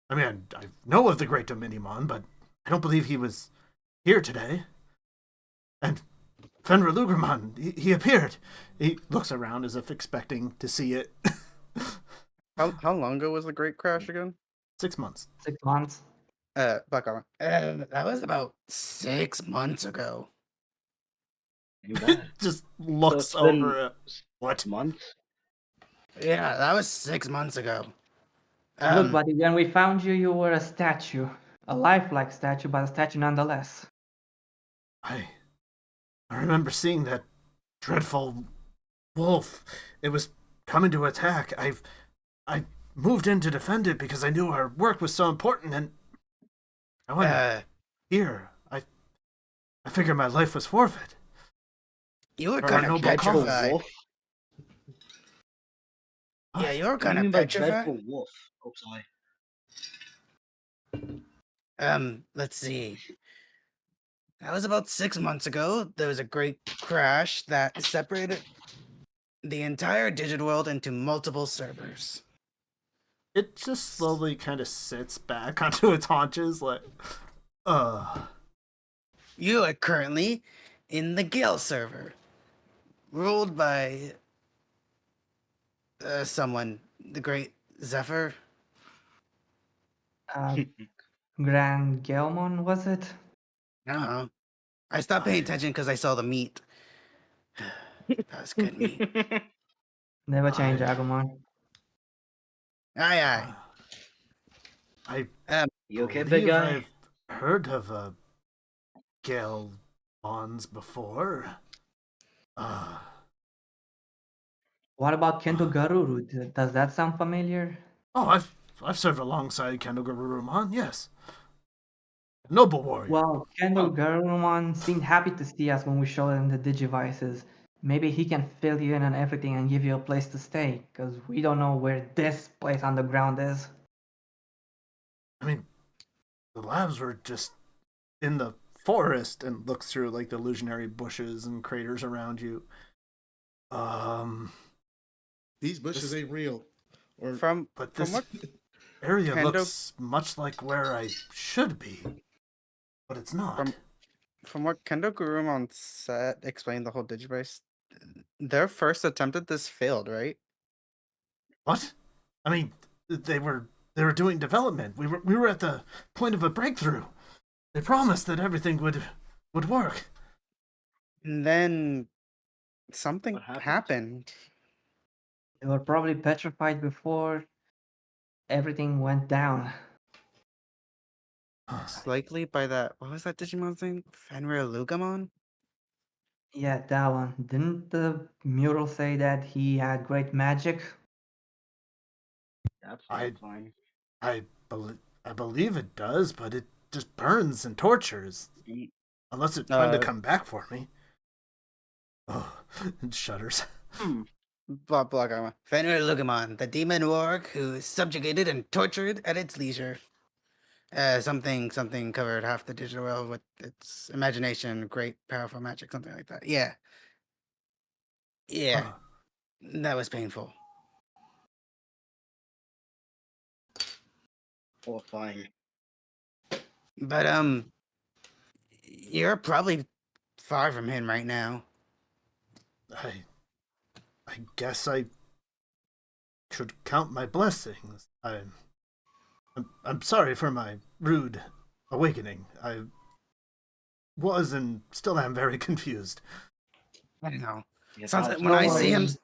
I mean, I know of the Great Dominimon, but I don't believe he was here today. And Fenrir Lugramon, he appeared. He looks around as if expecting to see it. How long ago was the Great Crash again? 6 months. 6 months. Black Armor. That was about 6 months ago. Ain't bad. Just looks So it's been over at what? Months. Yeah, that was 6 months ago. Look, buddy, when we found you, you were a statue. A lifelike statue, but a statue nonetheless. I remember seeing that dreadful wolf. It was coming to attack. I moved in to defend it because I knew our work was so important, and I went here. I figured my life was forfeit. You were For our kind of noble cause. petrified. Wolf. Yeah, you were What do kind you of mean by petrified. dreadful wolf? Oh, sorry. Let's see. That was about 6 months ago. There was a great crash that separated the entire digital world into multiple servers. It just slowly kind of sits back onto its haunches, like, You are currently in the Gale server, ruled by someone, the Great Zephyr. Grand Galemon, was it? I don't know. I stopped paying attention because I saw the meat. That was good meat. Never change, I- Agumon. Aye, aye. I You okay, believe big guy? I've heard of Gale bonds before. What about Kendo Garuru? Does that sound familiar? Oh, I've served alongside Kendo Garurumon, yes. Noble warrior. Well, Kendo Garurumon seemed happy to see us when we showed him the Digivices. Maybe he can fill you in on everything and give you a place to stay, because we don't know where this place on the ground is. I mean, the labs were just in the forest, and looks through like the illusionary bushes and craters around you. These bushes This- ain't real. Or From But from this what area Kendo- looks much like where I should be, but it's not. from what Kendo Gurumon said, explained the whole Digivice. Their first attempt at this failed, right? What? I mean, they were doing development. We were at the point of a breakthrough. They promised that everything would would work. And then something What happened? happened. They were probably petrified before everything went down. Most likely by that. What was that Digimon's name? Fenrir Lugamon? Yeah, that one. Didn't the mural say that he had great magic? Absolutely fine. I believe it does, but it just burns and tortures. Mm. Unless it planned to Uh, come back for me. Oh, it shudders. Hmm. Blah blah blah. Fenrir Lugamon, the demon warg who is subjugated and tortured at its leisure. Something covered half the digital world with its imagination, great powerful magic, something like that. Yeah. Yeah. Oh, That was painful. Horrifying. But you're probably far from him right now. I guess I should count my blessings. I'm sorry for my rude awakening. I was and still am very confused. I don't know. Yeah, Sometimes that's when I no see him, worries.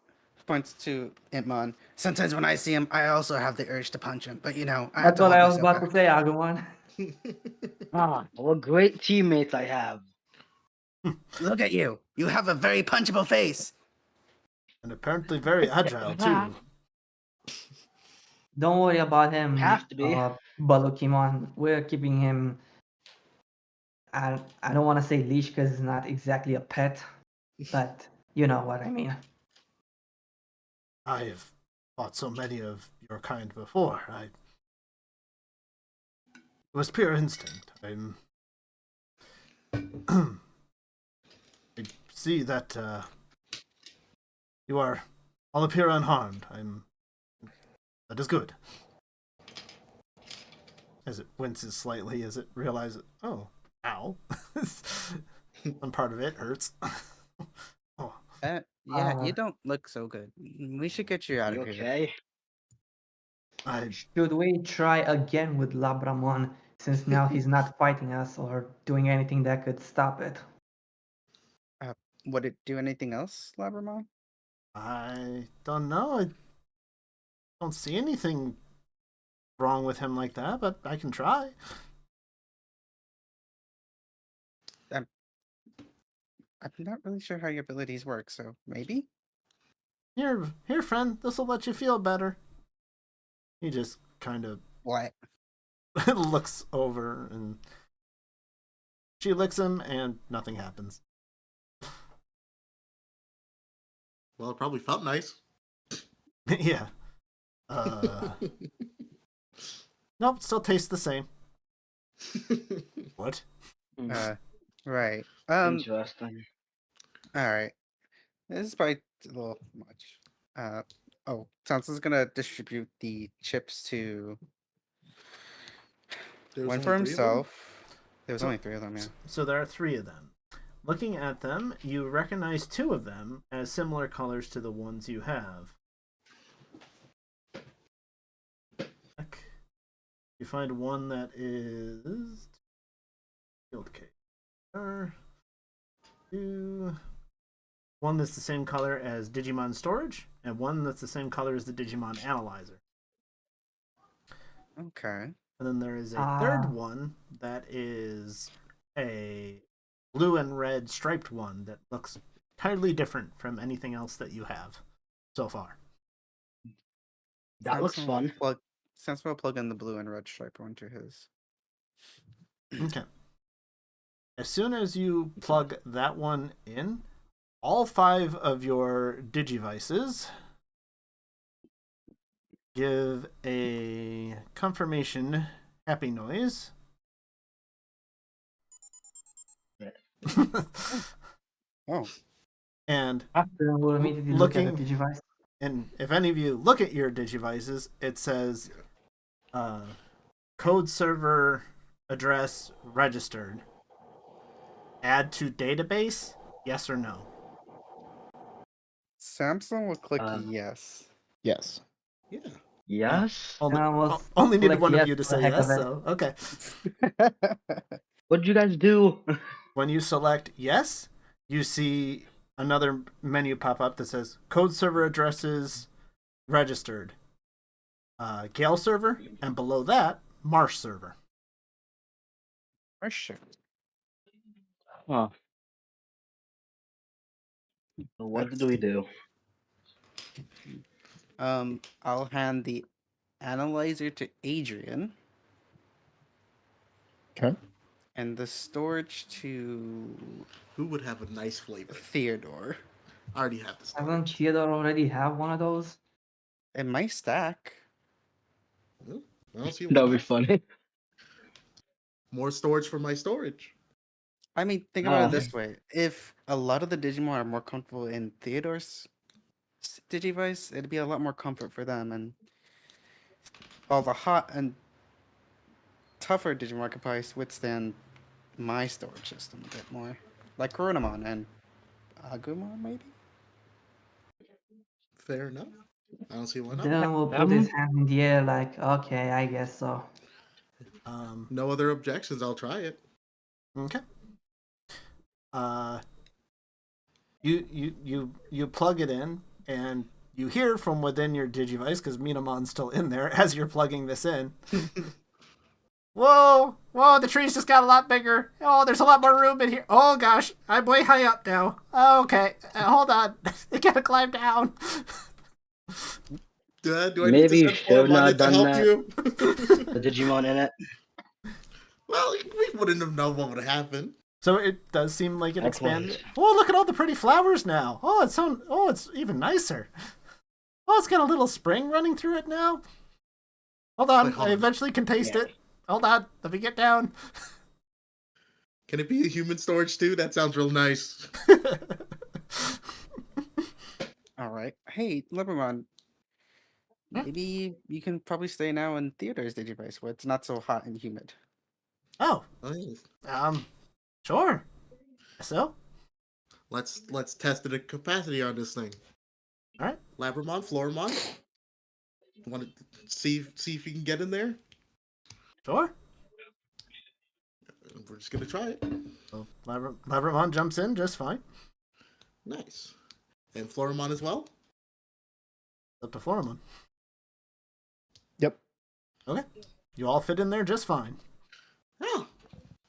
points to Imon. Sometimes when I see him, I also have the urge to punch him. But you know, I have That's to what hold I was myself about to back. say, Agumon. what great teammates I have. Look at you. You have a very punchable face. And apparently very agile, too. Don't worry about him, Have to be. Balukimon. We're keeping him. I don't want to say leash because it's not exactly a pet, but you know what I mean. I have fought so many of your kind before. It was pure instinct. I see that you are all appear unharmed. That is good. As it winces slightly, as it realizes, oh, ow. One part of it hurts. Oh, Yeah, you don't look so good. We should get you out You of here. okay? Should we try again with Labramon since now he's not fighting us or doing anything that could stop it? Would it do anything else, Labramon? I don't know. I don't see anything wrong with him like that, but I can try. I'm not really sure how your abilities work, so maybe? Here, friend. This will let you feel better. He just kind of What? looks over, and she licks him, and nothing happens. Well, it probably felt nice. Yeah. Nope. Still tastes the same. What? Right. Interesting. Alright. This is probably a little much. Samson's gonna distribute the chips to There was one only for 3 of them? himself. There was So- only 3 of them, yeah. So there are 3 of them. Looking at them, you recognize 2 of them as similar colors to the ones you have. You find one that is field cake. 2. One that's the same color as Digimon Storage, and one that's the same color as the Digimon Analyzer. Okay. And then there is a third one that is a blue and red striped one that looks entirely different from anything else that you have so far. That looks fun. Samson will plug in the blue and red stripe one to his. Okay. As soon as you plug that one in, all 5 of your Digivices give a confirmation happy noise. Oh. And After we'll immediately look at the looking- Digivice. and if any of you look at your Digivices, it says code server address registered. Add to database, yes or no? Samson will click yes. Yes. Yeah. Yes. Only needed click one yes of you to for the say heck of yes, it. so okay. yes. What'd you guys do? When you select yes, you see another menu pop up that says code server addresses registered. Gale Server, and below that, Marsh Server. For sure. Huh. So what do we do? I'll hand the analyzer to Adrian Okay. and the storage to Who would have a nice flavor? Theodore. I already have the Doesn't storage. Theodore already have one of those? In my stack. Well, I don't see That would be why. funny. More storage for my storage. I mean, think about it Ah. this way. If a lot of the Digimon are more comfortable in Theodore's Digivice, it'd be a lot more comfort for them. And all the hot and tougher Digimon could probably withstand my storage system a bit more. Like Coronamon and Agumon, maybe? Fair enough. I don't see why not. Dylan will put his hand in the air like, okay, I guess so. No other objections. I'll try it. Okay. You plug it in, and you hear from within your Digivice, because Minamon's still in there as you're plugging this in. Whoa! Whoa, the trees just got a lot bigger. Oh, there's a lot more room in here. Oh, gosh. I'm way high up now. Okay. Hold on. I gotta climb down. Do I Maybe you need to should send not Flormon done to help that. you? The Digimon in it. Well, we wouldn't have known what would happen. So it does seem like it Okay. expanded. Oh, look at all the pretty flowers now. Oh, it's even nicer. Oh, it's got a little spring running through it now. Hold on, Wait, hold I on. eventually can taste Yeah. it. Hold on, let me get down. Can it be a human storage too? That sounds real nice. All right. Hey, Libermon. Maybe you can probably stay now in Theodore's Digivice where it's not so hot and humid. Oh, Oh, yeah. sure. So, Let's test the capacity on this thing. all right. Labramon, Floramon. Want to see if you can get in there? Sure. We're just gonna try it. So, Labramon jumps in just fine. Nice. And Floramon as well. Up to Floramon. Yep. Okay. You all fit in there just fine. Oh,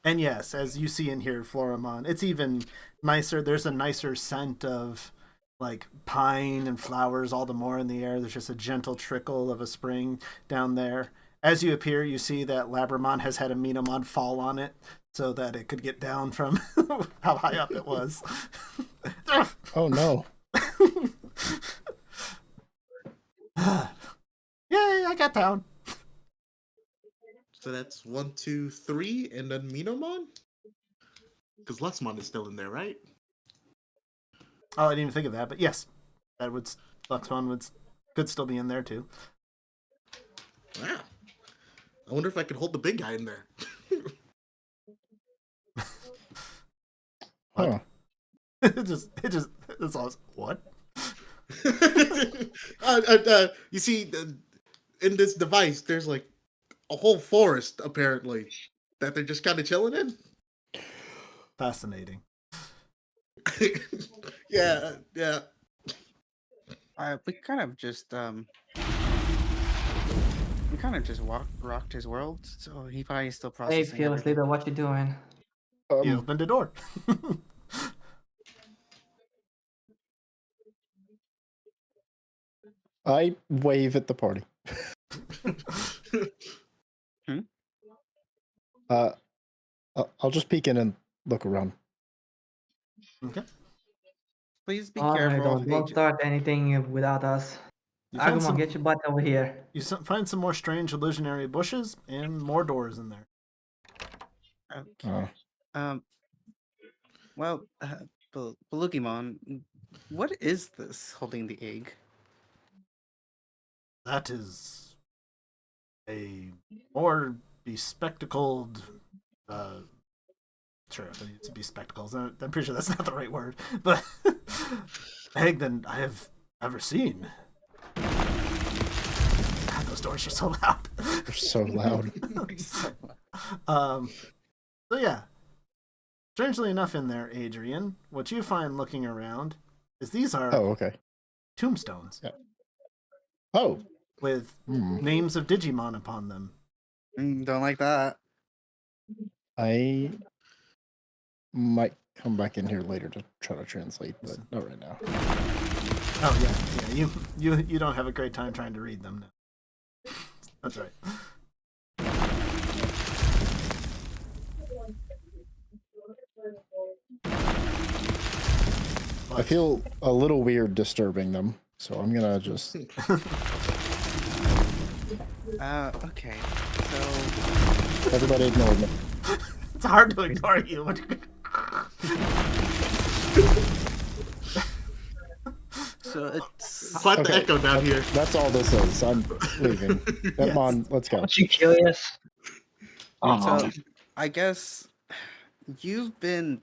And yes, as you see in here, Floramon, it's even nicer. There's a nicer scent of like pine and flowers all the more in the air. There's just a gentle trickle of a spring down there. As you appear, you see that Labramon has had a Minamon fall on it so that it could get down from how high up it was. Oh no. Yay, I got down. so that's 1, 2, 3, and then Minomon. Because Luxmon is still in there, right? Oh, I didn't even think of that, but yes, that would Luxmon could still be in there too. Wow. I wonder if I could hold the big guy in there. Huh. It's all what? You see, in this device, there's like a whole forest apparently that they're just kind of chilling in. Fascinating. Yeah. We kind of just rocked his world, so he probably still Hey, processing. Fearless everything. Leader, what you doing? You opened a door. I wave at the party. I'll just peek in and look around. Okay. Please be Alright, careful. don't Agent. start anything without us. You find, Agumon, get your butt over here. find some more strange illusionary bushes and more doors in there. Okay. Oh. Well, Belugimon, what is this holding the egg? That is a more bespectacled. Sure, it's bespectacles. I'm pretty sure that's not the right word, but egg than I have ever seen. God, those doors are so loud. They're so loud. So yeah, Strangely enough, in there, Adrian, what you find looking around is these are Oh, okay. tombstones Yeah. Oh. with Hmm. names of Digimon upon them. Don't like that. I might come back in here later to try to translate, but not right now. Oh yeah. You don't have a great time trying to read them now. That's right. I feel a little weird disturbing them, so I'm gonna just. Okay. So Everybody ignore me. It's hard to ignore you. so it's Quite the Okay. echo down here. That's all this is. I'm leaving. Yes. Mon, let's go. Aren't you curious? so I guess you've been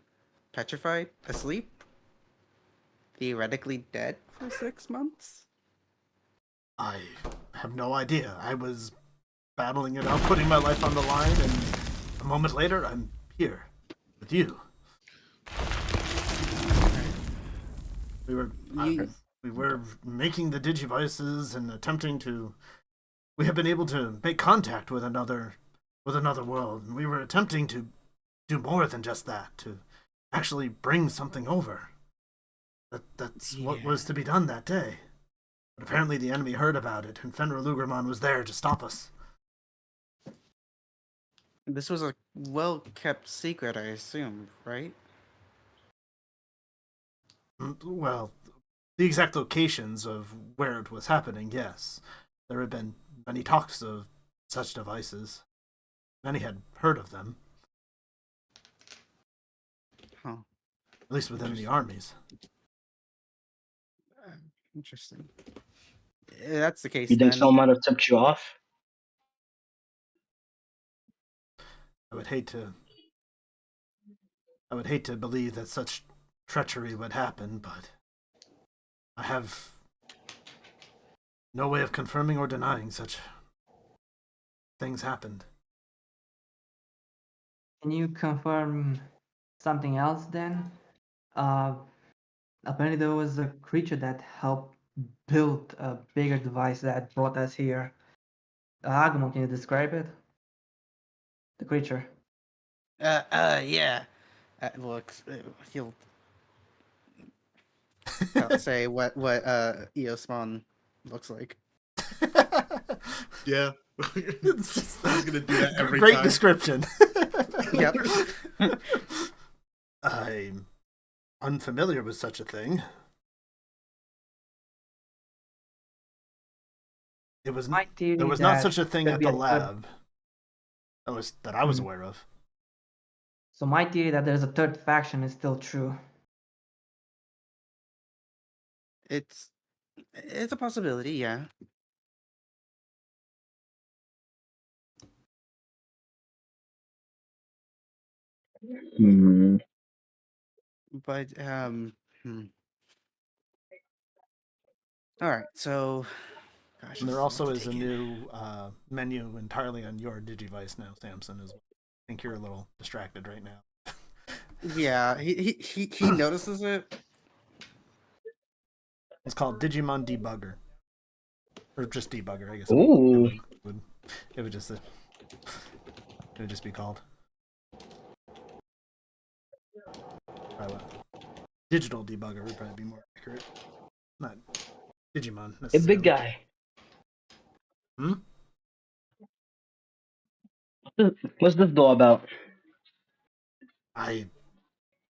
petrified, asleep, theoretically dead for 6 months. I have no idea. I was battling it out, putting my life on the line, and a moment later, I'm here with you. We were we were making the Digivices and attempting to. We have been able to make contact with another world, and we were attempting to do more than just that, to actually bring something over. That's what was to be done that day. But apparently the enemy heard about it, and Fenrir Lugramon was there to stop us. This was a well-kept secret, I assume, right? Well, the exact locations of where it was happening, yes. There had been many talks of such devices. Many had heard of them, Huh. at least within the armies. Interesting. If that's the case, You think then someone might have tipped you off? I would hate to believe that such treachery would happen, but I have no way of confirming or denying such things happened. Can you confirm something else then? Apparently there was a creature that helped build a bigger device that brought us here. Agumon, can you describe it? The creature. yeah. Looks. He'll say what Eosmon looks like. Yeah. I was gonna do that every Great time. description. Yep. I'm unfamiliar with such a thing. There was not such a thing at the lab. That I was aware of. So my theory that there's a third faction is still true. It's a possibility, yeah. Hmm. But All right, so. Gosh, And there there's also lot to is a take in. new menu entirely on your Digivice now, Samson. As well. I think you're a little distracted right now. Yeah, he notices it. It's called Digimon Debugger, or just Debugger, I guess. Ooh. It would just be called. Probably what? Digital Debugger would probably be more accurate. Not Digimon A necessarily. big guy. Hmm? What's this door about?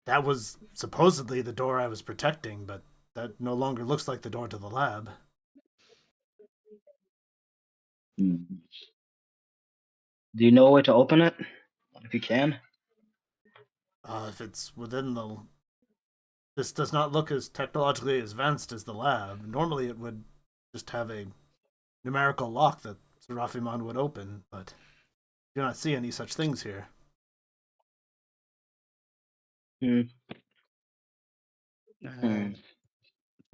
That was supposedly the door I was protecting, but that no longer looks like the door to the lab. Do you know where to open it? If you can. If it's within the... This does not look as technologically advanced as the lab. Normally it would just have a numerical lock that Serafimon would open, but I do not see any such things here. I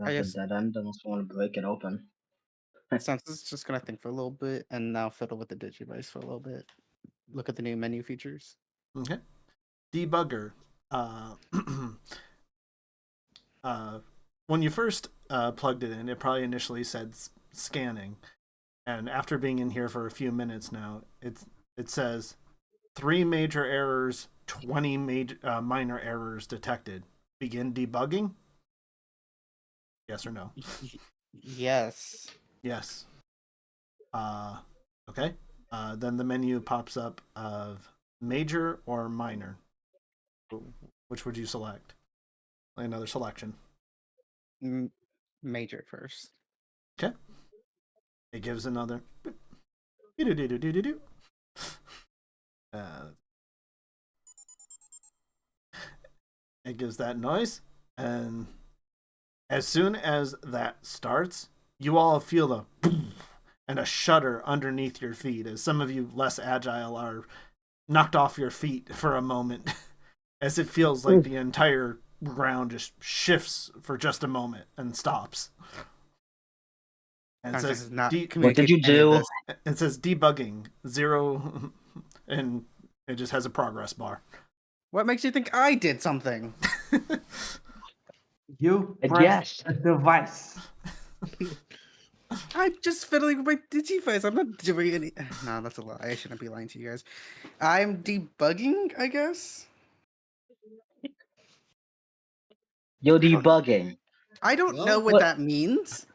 guess Dead end unless you want to break it open. Sans is just gonna think for a little bit and now fiddle with the Digivice for a little bit. Look at the new menu features. Okay. Debugger. uh, when you first plugged it in, it probably initially said scanning, and after being in here for a few minutes now, it says 3 major errors, 20 minor errors detected. Begin debugging. Yes or no? Yes. Yes. Okay. Then the menu pops up of major or minor. Which would you select? Another selection. Major first. Okay. It gives another. It gives that noise, and as soon as that starts, you all feel a and a shudder underneath your feet as some of you less agile are knocked off your feet for a moment as it feels like the entire ground just shifts for just a moment and stops. And it says, what did you do? It says debugging 0, and it just has a progress bar. What makes you think I did something? You Yes. pressed the device. I'm just fiddling with my Digivice. I'm not doing any. No, that's a lie. I shouldn't be lying to you guys. I'm debugging, I guess. You're debugging. I don't Well, know what that means.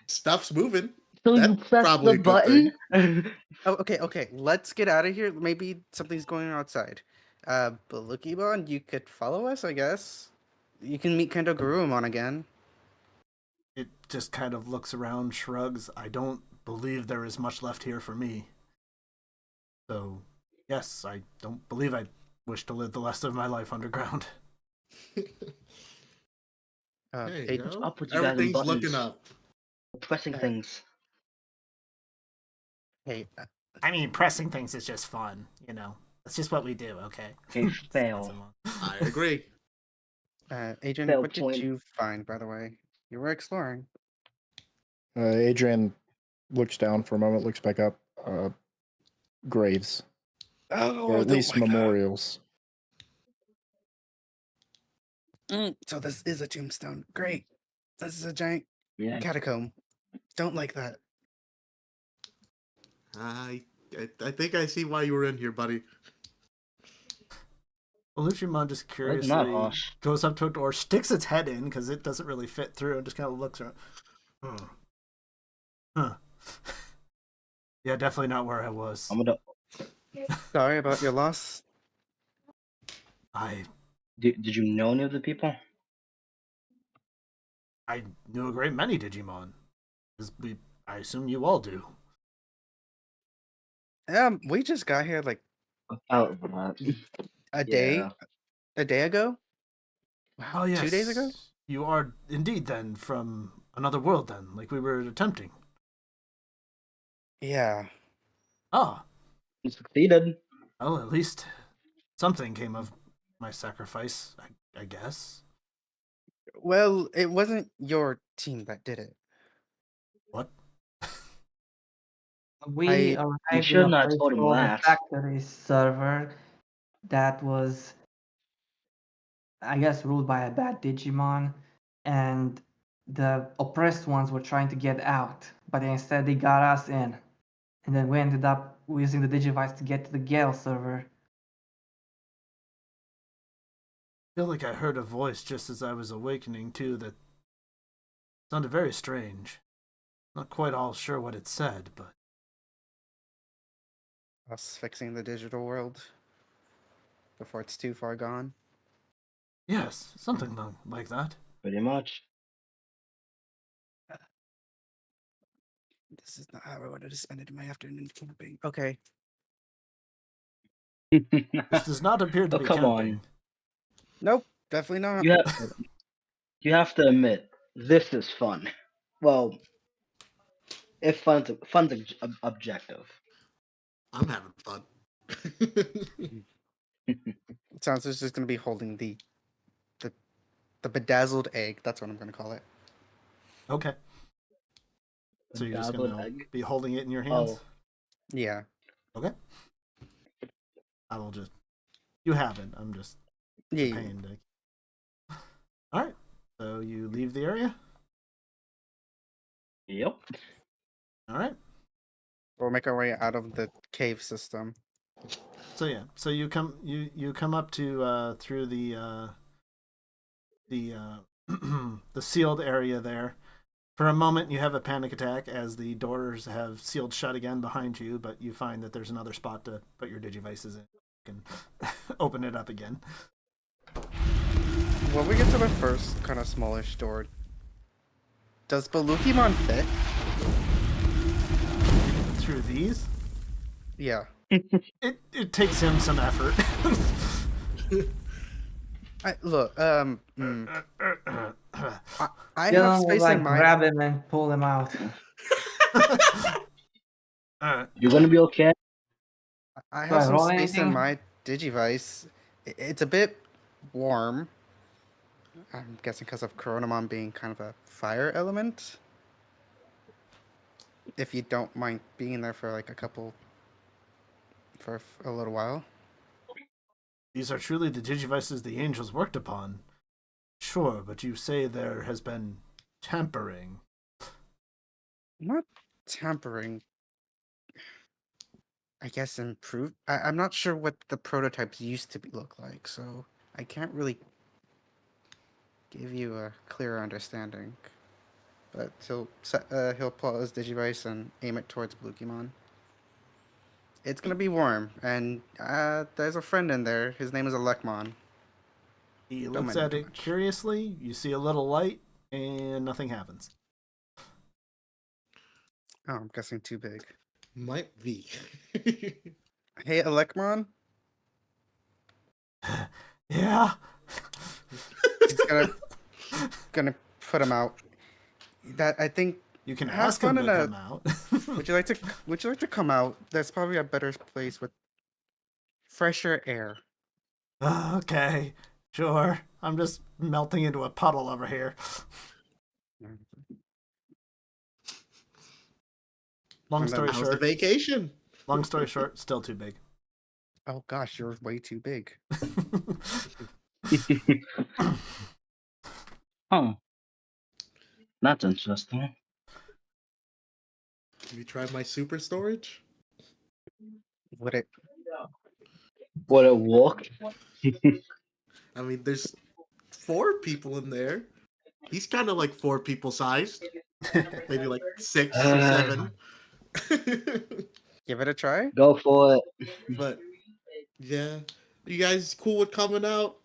Stuff's moving. So That's you press probably the a good thing. button? Oh, okay. Let's get out of here. Maybe something's going on outside. Balukibon, you could follow us, I guess. You can meet Kendo Garurumon again. It just kind of looks around, shrugs. I don't believe there is much left here for me. So, yes, I don't believe I wish to live the rest of my life underground. Hey, Hey, yo, up with you guys and everything's buttons? looking up. Pressing things. hey, I mean, pressing things is just fun, you know. That's just what we do, okay? Okay, fail. I agree. Adrian, Fail what point. did you find, by the way? You were exploring. Adrian looks down for a moment, looks back up. Graves, Oh, or I at don't least like that. memorials. So this is a tombstone. Great. This is a giant Yeah. catacomb. Don't like that. I think I see why you were in here, buddy. Illusionmon just That's curiously not harsh. goes up to a door, sticks its head in because it doesn't really fit through, and just kind of looks around. Huh. Yeah, definitely not where I was. I'm gonna. Sorry about your loss. Did you know any of the people? I knew a great many Digimon. I assume you all do. We just got here like Oh, a day yeah. ago. Wow, Oh yes, 2 days ago. You are indeed then from another world then, like we were attempting. Yeah. Ah, You succeeded. well, at least something came of my sacrifice, I guess. Well, it wasn't your team that did it. What? We I- You arrived in should a not have place told him called the last. factory server that was, I guess, ruled by a bad Digimon, and the oppressed ones were trying to get out, but instead they got us in. And then we ended up using the Digivice to get to the Gale server. I feel like I heard a voice just as I was awakening too that sounded very strange. Not quite all sure what it said, but Us fixing the digital world before it's too far gone. yes, something like that. Pretty much. This is not how I wanted to spend it in my afternoon camping. Okay. This does not appear to Oh, be come camping. on. Nope, definitely not. You have to admit, this is fun. Well, if fun's objective. I'm having fun. It sounds like it's just gonna be holding the bedazzled egg. That's what I'm gonna call it. Okay. So you're just Bedazzled gonna egg? be holding it in your hands? Oh. Yeah. Okay. I will just. You have it. I'm just. Yeah, the yeah. pain to... All right. So you leave the area. Yep. All right. We'll make our way out of the cave system. So yeah. So you come up to through the the sealed area there. For a moment, you have a panic attack as the doors have sealed shut again behind you, but you find that there's another spot to put your digivices in. You can open it up again. When we get to the first kind of smallish door, does Balukimon fit? Through these, Yeah. it takes him some effort. Look, I You have know, space like in my. grab him and pull him out. You're gonna be okay. I Do I have some roll space in anything? my Digivice. It's a bit warm. I'm guessing because of Coronamon being kind of a fire element. If you don't mind being there for like for a little while. These are truly the digivices the angels worked upon. Sure, but you say there has been tampering. Not tampering. I guess improved. I'm not sure what the prototypes used to look like, so I can't really give you a clear understanding. But he'll pull out his Digivice and aim it towards Blukimon. It's gonna be warm, and there's a friend in there. His name is Alekmon. He Don't looks mind him at too it much. curiously. You see a little light, and nothing happens. Oh, I'm guessing too big. Might be. Hey, Alekmon. Yeah. He's gonna put him out. That I think. You can Have ask him fun to in a- come out. Would you like to come out? There's probably a better place with fresher air. Okay, sure. I'm just melting into a puddle over here. Long And then- story How's the short, vacation? long story short, still too big. Oh gosh, you're way too big. Huh. That's interesting. Have you tried my super storage? Would it? Would it work? I mean, there's 4 people in there. He's kind of like 4 people sized, maybe like 6 or 7. Give it a try. Go for it. But yeah, you guys cool with coming out?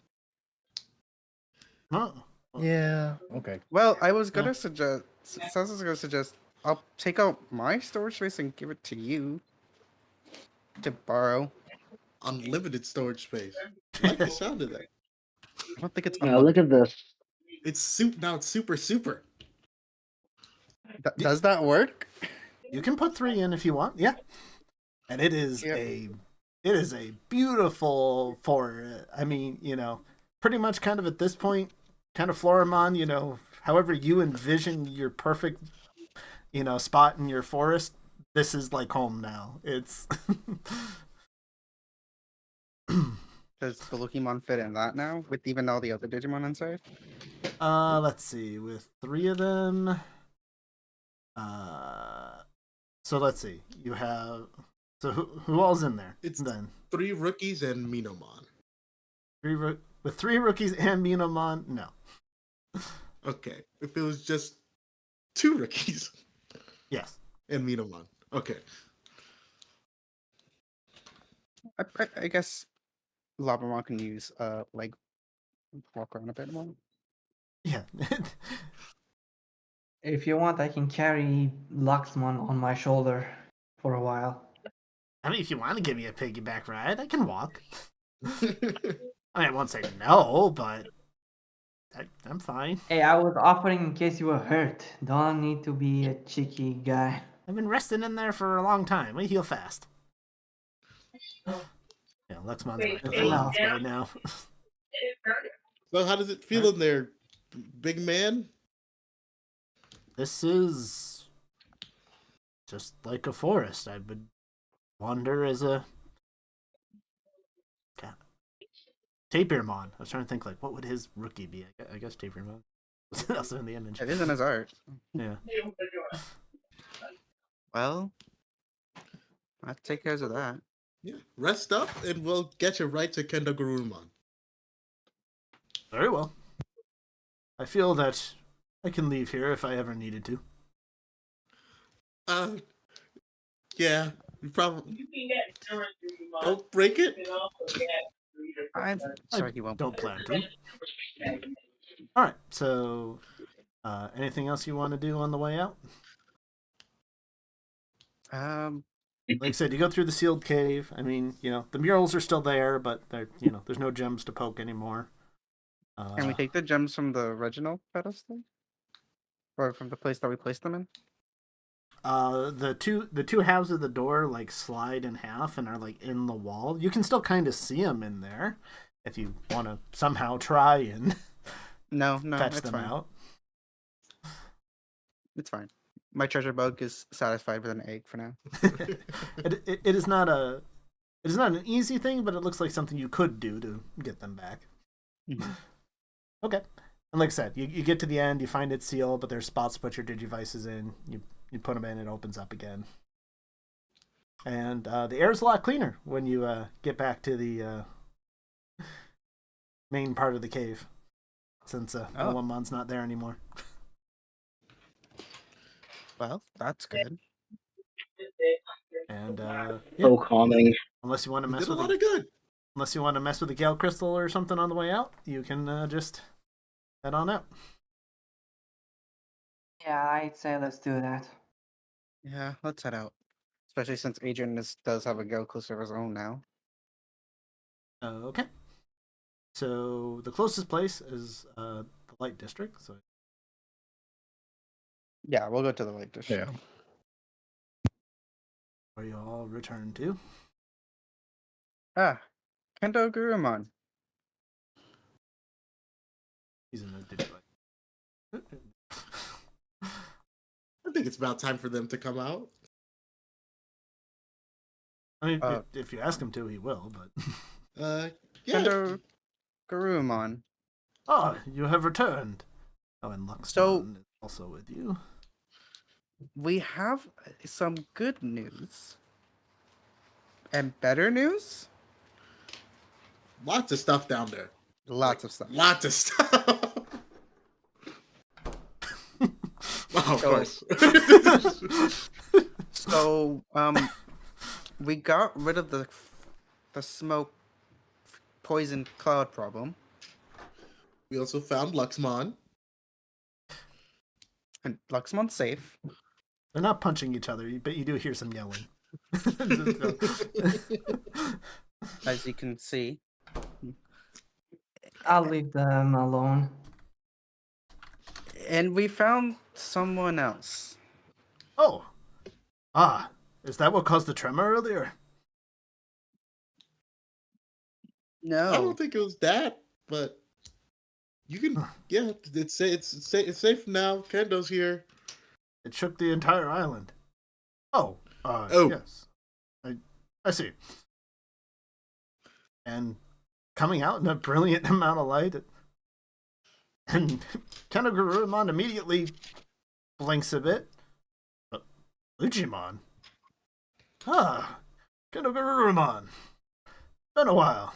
Oh, Yeah. Okay. Well, I was gonna suggest. Saz was gonna suggest. I'll take out my storage space and give it to you to borrow. Unlimited storage space. I like the sound of that. I don't think it's Now look unlimited. at this. It's now it's super. Does that work? you can put 3 in if you want. Yeah, and it is Yep. a beautiful I mean, pretty much kind of at this point, kind of Florimon. However you envision your perfect, spot in your forest. This is like home now. It's. Does Balukimon fit in that now, with even all the other Digimon inside? Let's see. With 3 of them, so let's see. You have who all's in there? It's Then 3 rookies and Minomon. with 3 rookies and Minomon, no. Okay, if it was just 2 rookies Yes. and Minomon. Okay. I guess Labramon can use leg walk around a bit more. Yeah. If you want, I can carry Luxmon on my shoulder for a while. I mean, if you want to give me a piggyback ride, I can walk. I mean, I won't say no, but I'm fine. Hey, I was offering in case you were hurt. Don't need to be a cheeky guy. I've been resting in there for a long time. We heal fast. Yeah, Luxmon's like the No. guy now. So how does it feel in there, big man? This is just like a forest. I would wander as a Tapirmon. I was trying to think, like, what would his rookie be? I guess Tapirmon was also in the image. It is in his art. Yeah. Well, I'll take care of that. Yeah. Rest up, and we'll get you right to Kendo Garurumon. Very well. I feel that I can leave here if I ever needed to. Yeah. You probably don't break it. I'm sorry, he won't. Don't plan to. All right. So, anything else you want to do on the way out? Like I said, you go through the sealed cave. I mean, the murals are still there, but there's no gems to poke anymore. can we take the gems from the original pedestal, or from the place that we placed them in? The two halves of the door like slide in half and are like in the wall. You can still kind of see them in there if you want to somehow try and No, fetch it's them fine. out. It's fine. My treasure bug is satisfied with an egg for now. It is not an easy thing, but it looks like something you could do to get them back. Mhm. Okay. And like I said, you get to the end, you find it sealed, but there's spots to put your digivices in. You put them in, it opens up again. And the air is a lot cleaner when you get back to the main part of the cave, since Goemon's not there anymore. Well, that's good. And So calming. unless you want to You mess did a with lot of good. unless you want to mess with the Gale Crystal or something on the way out, you can just head on out. Yeah, I'd say let's do that. Yeah, let's head out. Especially since Adrian does have a Gale Server of his own now. Okay. So the closest place is the Light District. So Yeah, we'll go to the Lake District. Yeah. where you all return to. Kendo Gurumon. He's in the digivice. I think it's about time for them to come out. I mean, if you ask him to, he will. But Yeah. Kendo Gurumon. you have returned. Oh, and Luxman So- is also with you. We have some good news. And better news? Lots of stuff down there. Lots of stuff. Lots of stuff. Wow, of So- course. So, we got rid of the smoke poison cloud problem. We also found Luxmon. And Luxmon's safe. They're not punching each other, but you do hear some yelling. As you can see. I'll leave them alone. And we found someone else. Oh. Is that what caused the tremor earlier? No. I don't think it was that, but you can. Yeah, it's safe now. Kendo's here. It shook the entire island. Oh. Yes. I see. And coming out in a brilliant amount of light, and Kenogurumon immediately blinks a bit. Digimon. Kenogurumon. Been a while.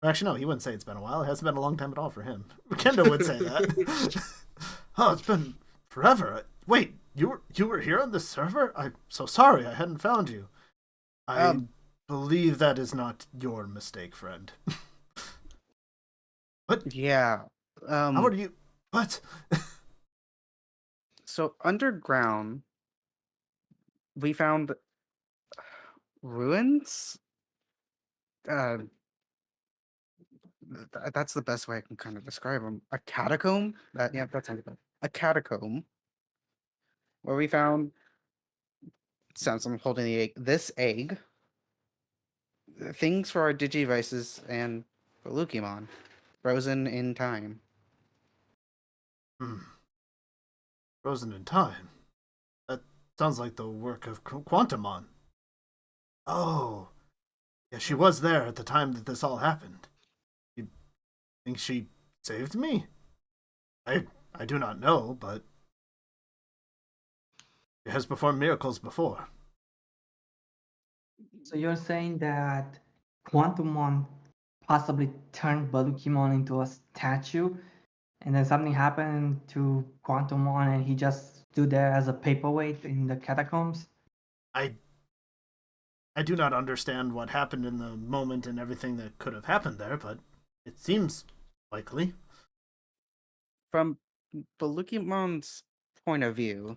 Actually, no, he wouldn't say it's been a while. It hasn't been a long time at all for him. Kendo would say that. It's been forever. Wait, you were here on this server? I'm so sorry, I hadn't found you. I believe that is not your mistake, friend. What? Yeah. How are you? What? So underground, we found ruins. That's the best way I can kind of describe them. A catacomb. That sounds good. A catacomb where we found. Sounds I'm holding the egg. This egg. Things for our digivices and for Lukimon, frozen in time. Frozen in time? That sounds like the work of Quantumon. Oh. Yeah, she was there at the time that this all happened. think she saved me? I do not know, but she has performed miracles before. So you're saying that Quantumon possibly turned Balukimon into a statue, and then something happened to Quantumon, and he just stood there as a paperweight in the catacombs? I do not understand what happened in the moment and everything that could have happened there, but it seems likely. From Balukimon's point of view,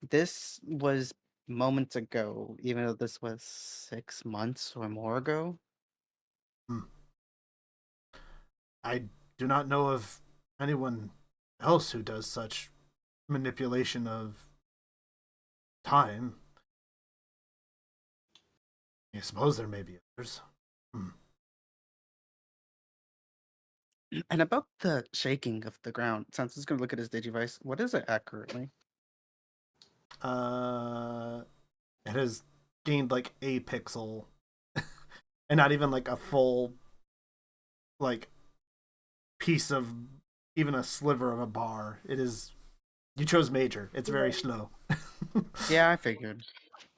this was moments ago, even though this was 6 months or more ago. I do not know of anyone else who does such manipulation of time. I suppose there may be others. And about the shaking of the ground, since he's going to look at his Digivice, what is it accurately? It has gained like a pixel, and not even like a full, like, piece of even a sliver of a bar. It is. You chose major. It's very slow. Yeah, I figured.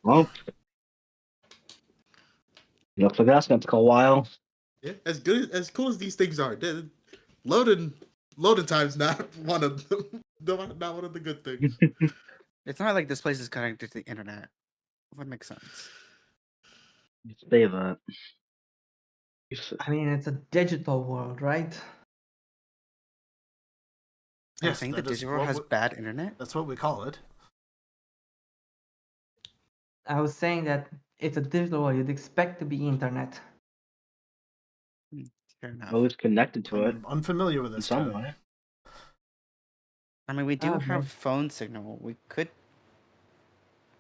Well, looks like that's gonna take a while. Yeah, as cool as these things are, loading time's not one of them. Not one of the good things. It's not like this place is connected to the internet. Would make sense. Say that. I mean, it's a digital world, right? Are you Yes, saying the that is digital what has we- bad internet? That's what we call it. I was saying that it's a digital world. You'd expect to be internet. Fair enough. Always connected to it I'm unfamiliar with in this some term. way. I mean, we do Okay. have phone signal. We could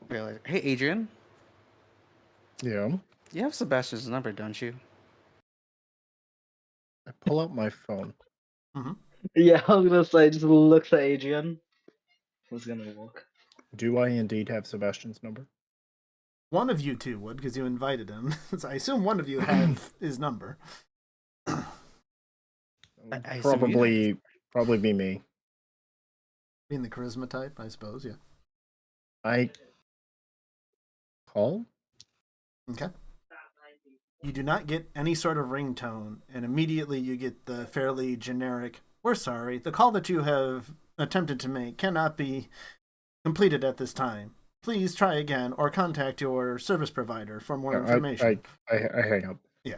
realize. Hey, Adrian, Yeah. you have Sebastian's number, don't you? I pull out my phone. Yeah, I was gonna say, just looks at Adrian. What's gonna work? Do I indeed have Sebastian's number? One of you two would, because you invited him. So I assume one of you have his number. I assume you Probably be me. Being the charisma type, I suppose, yeah. I call? Okay. You do not get any sort of ringtone, and immediately you get the fairly generic, "We're sorry, the call that you have attempted to make cannot be completed at this time. Please try again or contact your service provider for more information." I hang up. Yeah.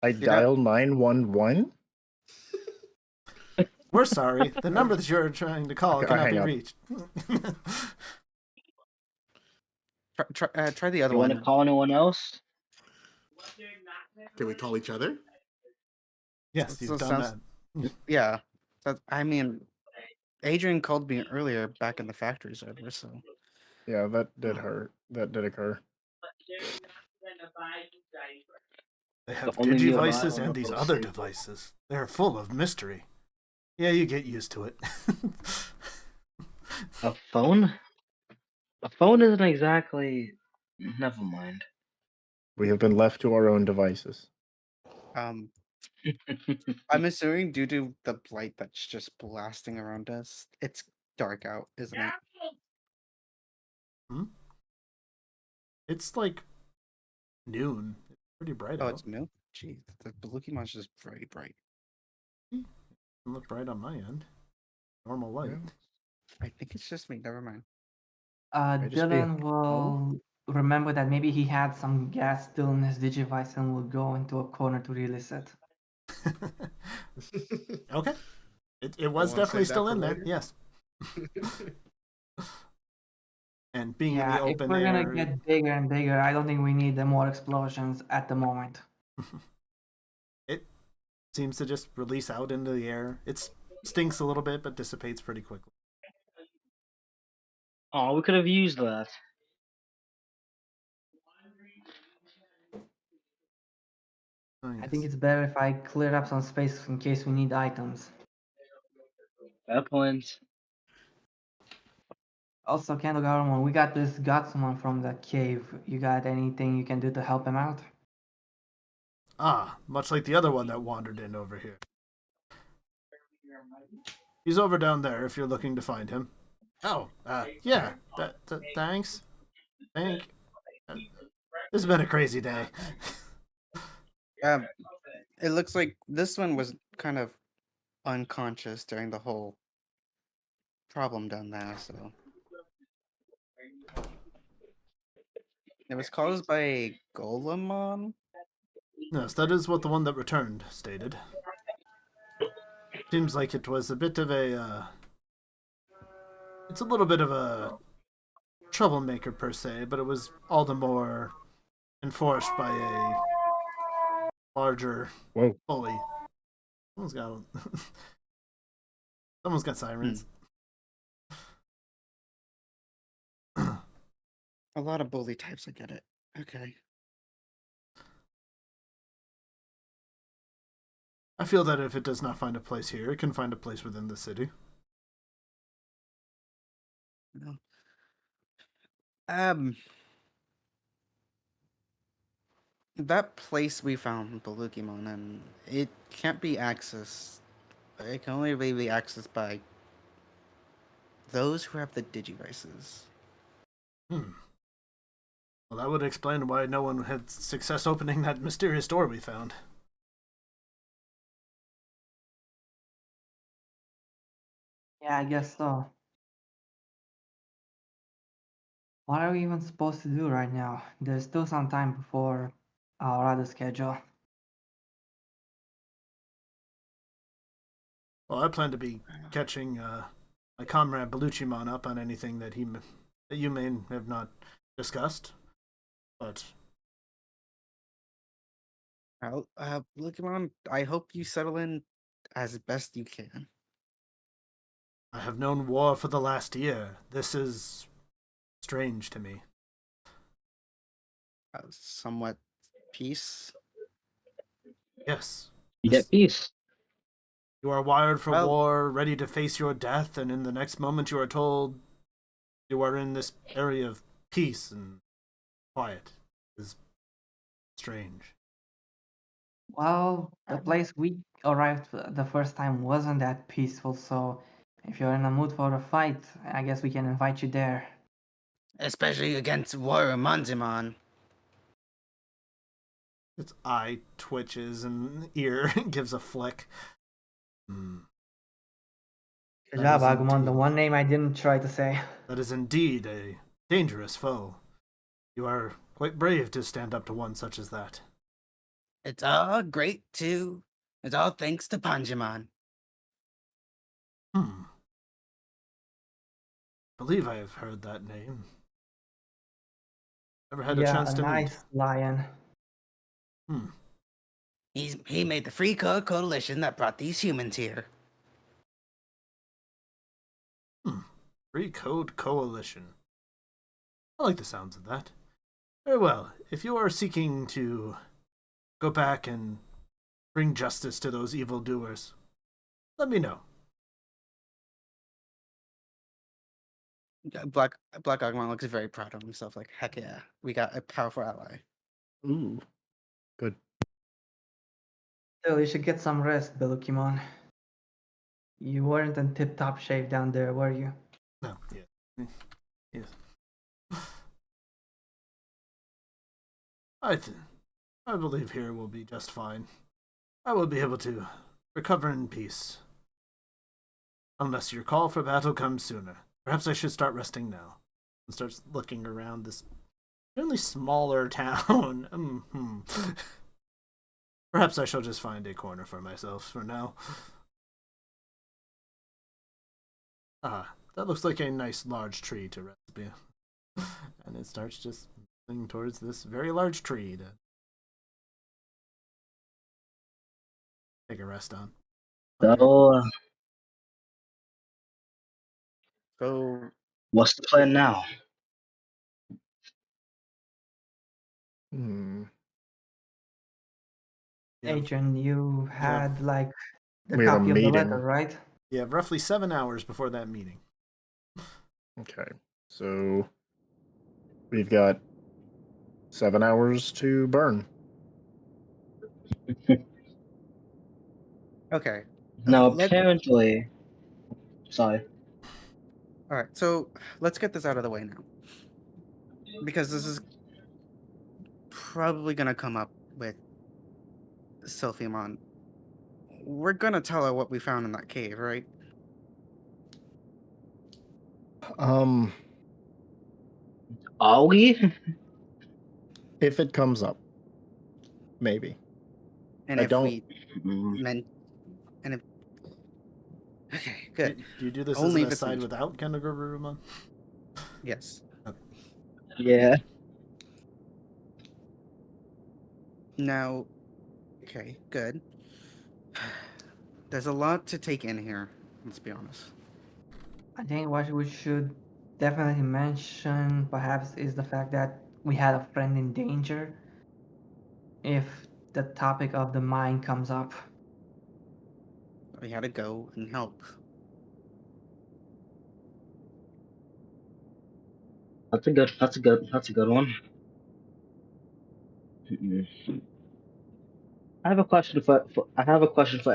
I dial 911. "We're sorry, the number that you're trying to call cannot be hang up. reached." try the other You want one. to call anyone else? Can we call each other? Yes, So you've done sounds- that. Yeah. I mean, Adrian called me earlier back in the factory server, so. Yeah, that did hurt. That did occur. They have only nearby digivices or and these close other safe. devices. They're full of mystery. Yeah, you get used to it. A phone? A phone isn't exactly. Never mind. We have been left to our own devices. I'm assuming due to the light that's just blasting around us, it's dark out, isn't it? It's like noon. It's pretty bright Oh, out. it's milk? Jeez, the Balukimon's just very bright. It look bright on my end. Normal light. Yeah. I think it's just me. Never mind. I just be- Dylan will remember that maybe he had some gas still in his Digivice and will go into a corner to release it. Okay. It was wanna definitely save that still for in there, later? yes. And being in Yeah, the if open we're air. gonna get bigger and bigger, I don't think we need the more explosions at the moment. It seems to just release out into the air. It stinks a little bit, but dissipates pretty quickly. Oh, we could have used that. Oh, I yes. think it's better if I clear up some space in case we need items. Fair point. Also, Candle Garmon, we got this Godsman from the cave. You got anything you can do to help him out? Ah, much like the other one that wandered in over here. He's over down there if you're looking to find him. Oh, yeah. Thanks. Thank. Uh, this has been a crazy day. It looks like this one was kind of unconscious during the whole problem down there, so it was caused by a Golemon? Yes, that is what the one that returned stated. Seems like it was a bit of a, it's a little bit of a troublemaker per se, but it was all the more enforced by a larger Whoa. bully. Someone's got, someone's got sirens. A lot of bully types, I get it. Okay. I feel that if it does not find a place here, it can find a place within the city. No. Um, that place we found Belukimon in, it can't be accessed. It can only really be accessed by those who have the Digivices. Hmm. Well, that would explain why no one had success opening that mysterious door we found. Yeah, I guess so. What are we even supposed to do right now? There's still some time before our other schedule. Well, I plan to be catching my comrade Beluchimon up on anything that that you may have not discussed, but Well, Belukimon, I hope you settle in as best you can. I have known war for the last year. This is strange to me. Somewhat peace. Yes, You get peace. you are wired for Well- war, ready to face your death, and in the next moment you are told you are in this area of peace and quiet. It is strange. Well, the place we arrived the first time wasn't that peaceful, so if you're in a mood for a fight, I guess we can invite you there. Especially against Warrior Manzimon. Its eye twitches and ear gives a flick. Good That job, is Agumon. The indeed- one name I didn't try to say. That is indeed a dangerous foe. You are quite brave to stand up to one such as that. It's all great too. It's all thanks to Panjimon. Hmm. Believe I have heard that name. Never had a Yeah, chance a to nice lion. meet. Hmm. He made the Free Code Coalition that brought these humans here. Free Code Coalition. I like the sounds of that. Very well. If you are seeking to go back and bring justice to those evildoers, let me know. Black Agumon looks very proud of himself. Like, heck yeah, we got a powerful ally. Ooh. Good. Still, you should get some rest, Belukimon. You weren't in tip-top shape down there, were you? No, yeah. Yes. I believe here will be just fine. I will be able to recover in peace. Unless your call for battle comes sooner. Perhaps I should start resting now. And starts looking around this really smaller town. Perhaps I shall just find a corner for myself for now. Ah, that looks like a nice large tree to rest be. And it starts just moving towards this very large tree to take a rest on. So, So what's the plan now? Hmm. Yeah. Adrian, you had like the We have a copy of the meeting. letter, right? You have roughly 7 hours before that meeting. Okay. So we've got 7 hours to burn. Okay. Now, Let apparently, sorry. All right. So let's get this out of the way now, because this is probably gonna come up with Sylphiamon. We're gonna tell her what we found in that cave, right? Um, Are we? if it comes up, maybe. And I if don't. we meant, and if okay, Do, good. do you do this Only as if an it's aside mentioned. without Kenogurumon? Yes. Yeah. Now, okay, good. There's a lot to take in here. Let's be honest. I think what we should definitely mention perhaps is the fact that we had a friend in danger if the topic of the mine comes up. We had to go and help. That's a good one. Mm-mm. I have a question for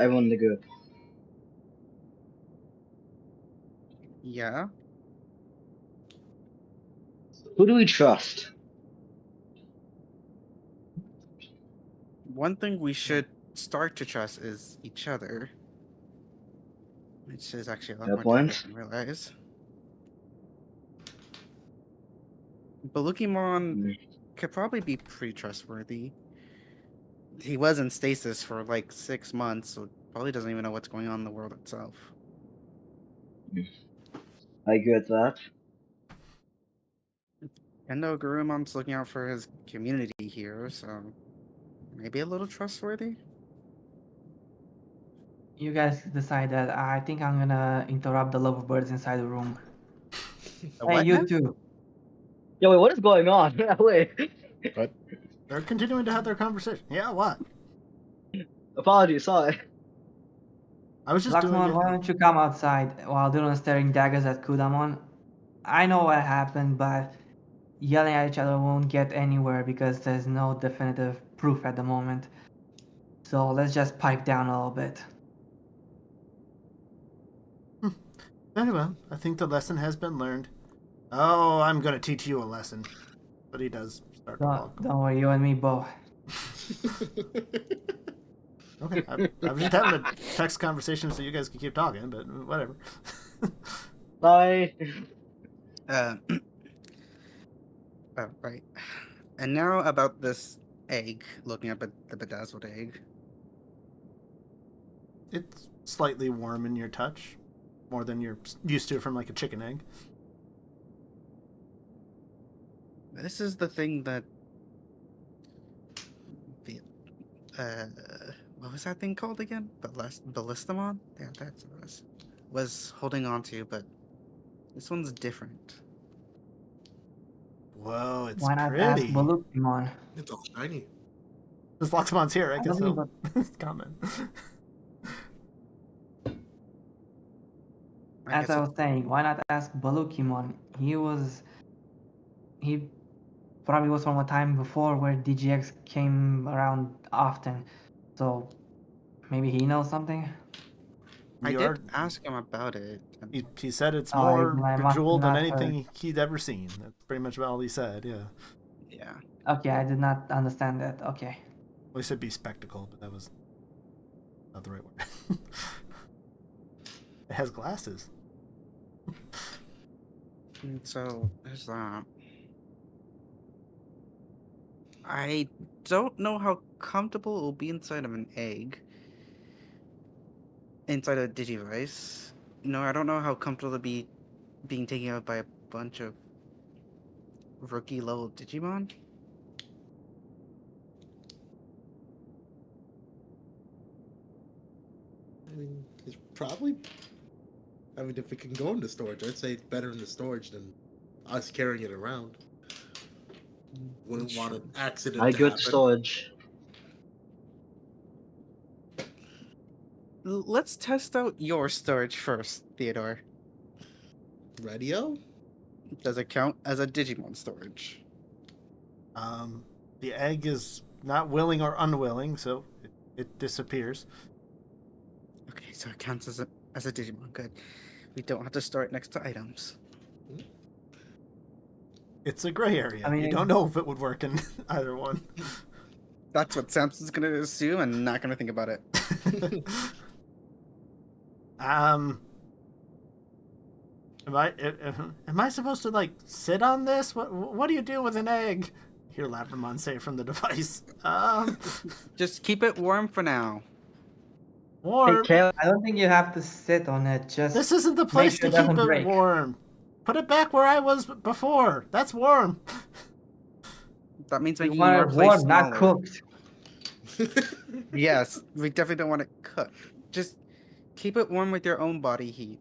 everyone in the group. Yeah. Who do we trust? One thing we should start to trust is each other, which is actually a lot Fair more difficult point. than I realize. Balukimon Mm. could probably be pretty trustworthy. He was in stasis for like 6 months, so probably doesn't even know what's going on in the world itself. I agree with that. Endo Gurumon's looking out for his community here, so maybe a little trustworthy. You guys decide that. I think I'm gonna interrupt the lovebirds inside the room. Hey, What you now? too. Yo, wait, what is going on? Wait. But They're continuing to have their conversation. Yeah, what? Apologies, sorry. I was just doing Laxmon, it. why don't you come outside while Dylan staring daggers at Kudamon? I know what happened, but yelling at each other won't get anywhere because there's no definitive proof at the moment. So let's just pipe down a little bit. Very well. I think the lesson has been learned. Oh, I'm going to teach you a lesson. But he does start to walk. Don't worry, you and me both. Okay, I was just having a text conversation so you guys could keep talking, but whatever. Bye. Right. And now about this egg, looking up at the bedazzled egg. It's slightly warm in your touch, more than you're used to from like a chicken egg. This is the thing that the what was that thing called again? Ballistamon? Yeah, that's what it was holding on to, but this one's different. Whoa, it's Why not ask pretty. Balukimon? It's all shiny. This Luxmon's here, I guess believe he'll comment. As I was saying, why not ask Balukimon? He probably was from a time before where DGX came around often, so maybe he knows something. I You did are, ask him about it. he said it's Oh, more I must have bejeweled than not anything he'd ever seen. That's pretty much all he said, yeah. Yeah. Okay, I did not understand that. Okay. Well, he said bespectacled, but that was not the right word. It has glasses. And so there's that. I don't know how comfortable it will be inside of an egg. Inside a Digivice. No, I don't know how comfortable it'll be being taken out by a bunch of rookie level Digimon. I mean, it's probably. I mean, if it can go into storage, I'd say it's better in the storage than us carrying it around. Wouldn't want an accident I to agree with happen. storage. Let's test out your storage first, Theodore. Radio? Does it count as a Digimon storage? The egg is not willing or unwilling, so it disappears. Okay, so it counts as a Digimon. Good. We don't have to store it next to items. It's a gray area. I mean- you don't know if it would work in either one. That's what Samson's gonna assume and not gonna think about it. Am I supposed to like sit on this? What do you do with an egg? Hear Labramon say from the device. Just keep it warm for now. Warm. Kale, I don't think you have to sit on it. Just This isn't the make place sure to it keep doesn't it break. warm. Put it back where I was before. That's warm. That means You making want your it place warm, not smaller. cooked. Yes, we definitely don't want it cooked. Just keep it warm with your own body heat.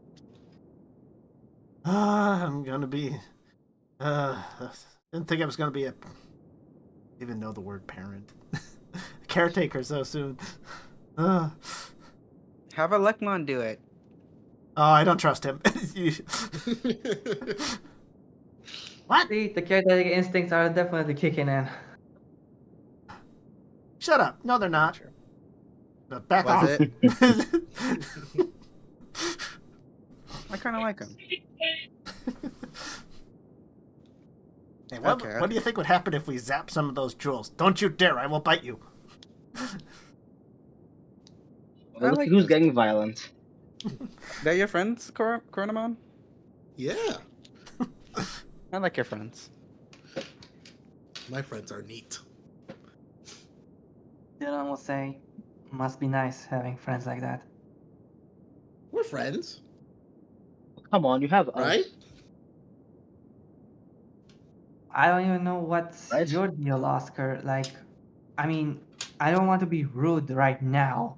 I'm gonna be. Didn't think I was gonna be even know the word parent. Caretaker so soon. Oh, Have a Lekmon do it. I don't trust him. What? See, the caretaker instincts are definitely kicking in. Shut up. No, they're not. No, back Was off. it? I kind of like him. Hey, what do you think would happen if we zap some of those jewels? Don't you dare! I will bite you. Well, like who's this. getting violent? They're your friends, Coronamon? Yeah, I like your friends. my friends are neat. Dylan will say, must be nice having friends like that. We're friends, Come on, you have us. right? I don't even know what's Right. your deal, Oscar. Like, I mean, I don't want to be rude right now,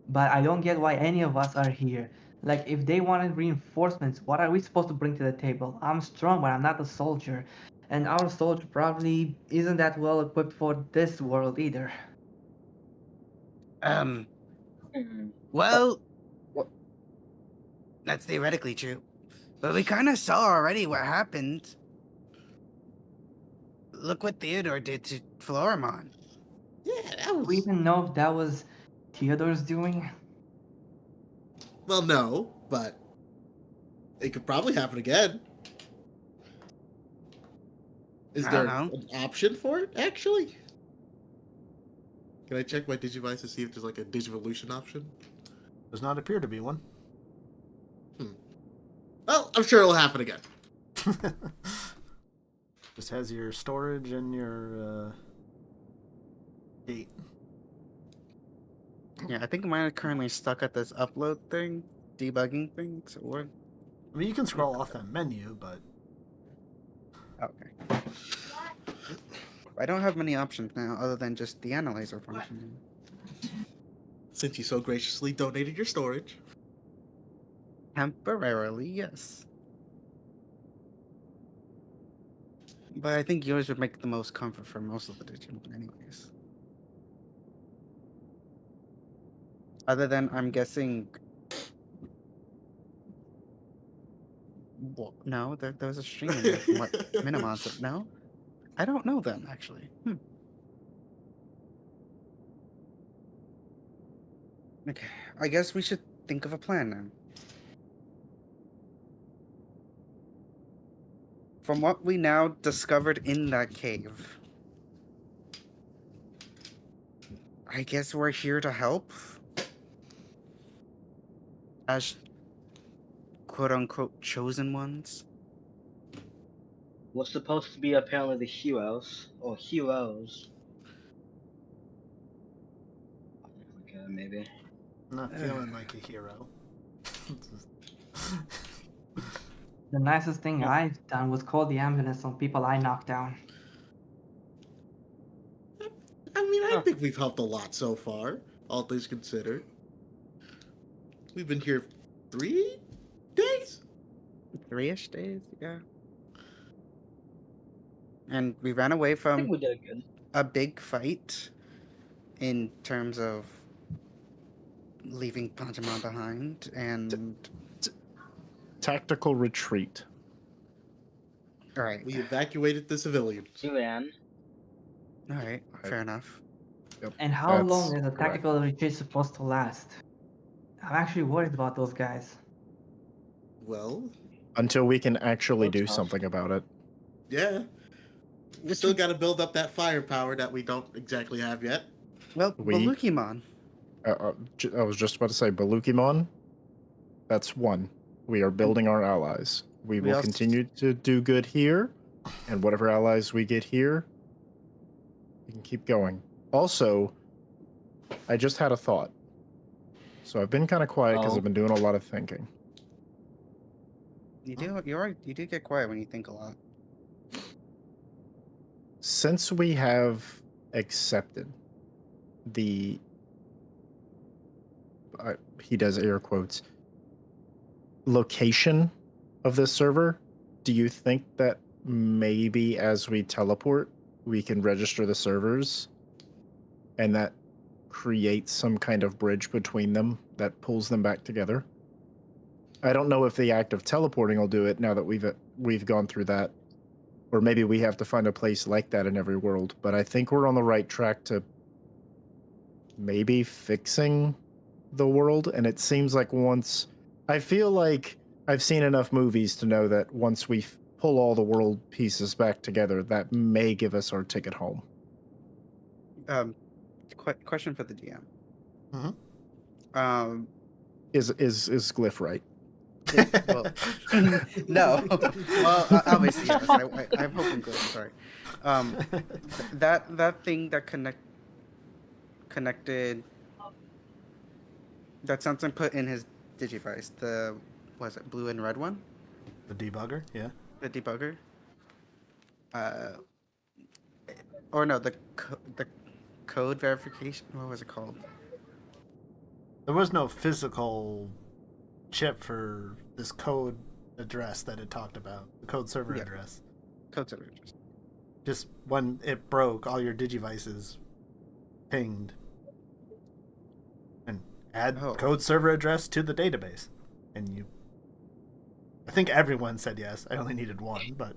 but I don't get why any of us are here. Like, if they wanted reinforcements, what are we supposed to bring to the table? I'm strong, but I'm not a soldier. And our soldier probably isn't that well equipped for this world either. Well, that's theoretically true. But we kind of saw already what happened. Look what Theodore did to Florimon. Yeah, that Do we was. even know if that was Theodore's doing? Well, no, but it could probably happen again. Is I there don't know. an option for it, actually? Can I check my Digivice to see if there's like a Digivolution option? Does not appear to be one. Well, I'm sure it'll happen again. Just has your storage and your gate. Yeah, I think mine are currently stuck at this upload thing, debugging thing. So we're I mean, you can scroll off that menu, but okay. I don't have many options now other than just the analyzer function. Since you so graciously donated your storage. Temporarily, yes. But I think yours would make the most comfort for most of the Digimon anyways. Other than, I'm guessing... Well, no, there was a string in there from what Minimon said. No? I don't know them, actually. Okay, I guess we should think of a plan now. From what we now discovered in that cave, I guess we're here to help. As quote-unquote chosen ones. What's supposed to be apparently the heroes or heroes. Okay, maybe. I'm not feeling like a hero. The nicest thing I've done was call the ambulance on people I knocked down. I mean, I Huh. think we've helped a lot so far, all things considered. We've been here 3 days? 3-ish days, yeah. And we ran away I think from we did good. a big fight in terms of leaving Pantamon behind and... Tactical retreat. Alright, We evacuated the civilians. We ran. alright, fair enough. Yep, And how long that's is a correct. tactical retreat supposed to last? I'm actually worried about those guys. Well, Until we can actually That's do tough. something about it. yeah. We still got to build up that firepower that we don't exactly have yet. Well, We- Balukimon. I was just about to say, Balukimon, that's one. We are building our allies. We We will also- continue to do good here, and whatever allies we get here, we can keep going. Also, I just had a thought. So I've been kind of quiet because Oh. I've been doing a lot of thinking. You do get quiet when you think a lot. Since we have accepted the he does air quotes location of this server, do you think that maybe as we teleport we can register the servers and that creates some kind of bridge between them that pulls them back together? I don't know if the act of teleporting will do it now that we've gone through that, or maybe we have to find a place like that in every world, but I think we're on the right track to maybe fixing the world. And it seems like once, I feel like I've seen enough movies to know that once we pull all the world pieces back together, that may give us our ticket home. Question for the DM. Mhm. Is Glyph right? well, no. Well, obviously yes. I'm hoping good. Sorry. That thing that connected. That something put in his digivice. The was it blue and red one? The debugger, yeah. The debugger. Or no, the code verification. What was it called? There was no physical chip for this code address that it talked about, the code server Yeah. address. Code server. Just when it broke, all your digivices pinged. And add Oh. code server address to the database. And I think everyone said yes. I only needed one, but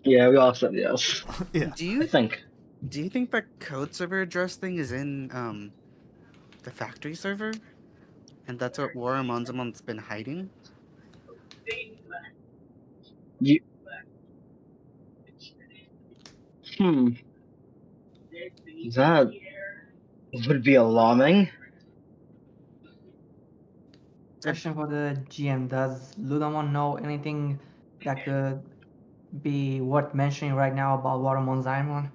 Yeah, we all said yes. yeah. Do I you think. that code server address thing is in the factory server, and that's what Waramonzamon's been hiding? You. Hmm. That would be alarming. Question for the GM: does Ludamon know anything that could be worth mentioning right now about Watermon Zaimon?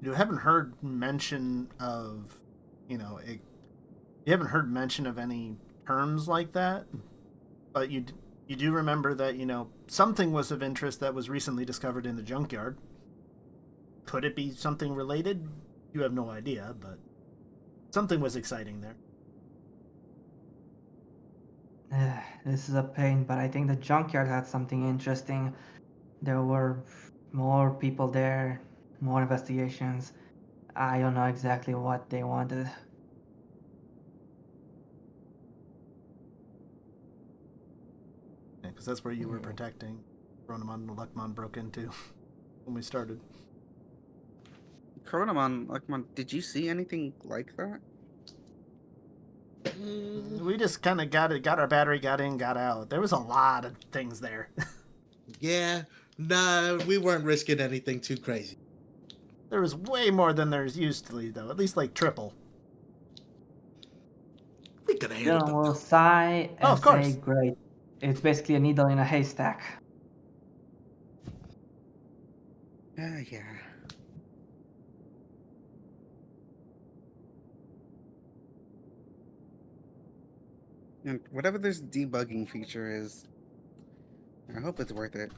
You haven't heard mention of, you haven't heard mention of any terms like that, but you do remember that, something was of interest that was recently discovered in the junkyard. Could it be something related? You have no idea, but something was exciting there. This is a pain, but I think the junkyard had something interesting. There were more people there, more investigations. I don't know exactly what they wanted. Because that's where you were protecting. Ronomon and Luckmon broke into when we started. Coronamon, did you see anything like that? We just kind of got our battery, got in, got out. There was a lot of things there. Yeah, nah, we weren't risking anything too crazy. There was way more than there's usually, though. At least like triple. We could have Dylan handled will them. sigh and of course. say, "Great. It's basically a needle in a haystack." Yeah. And whatever this debugging feature is, I hope it's worth it.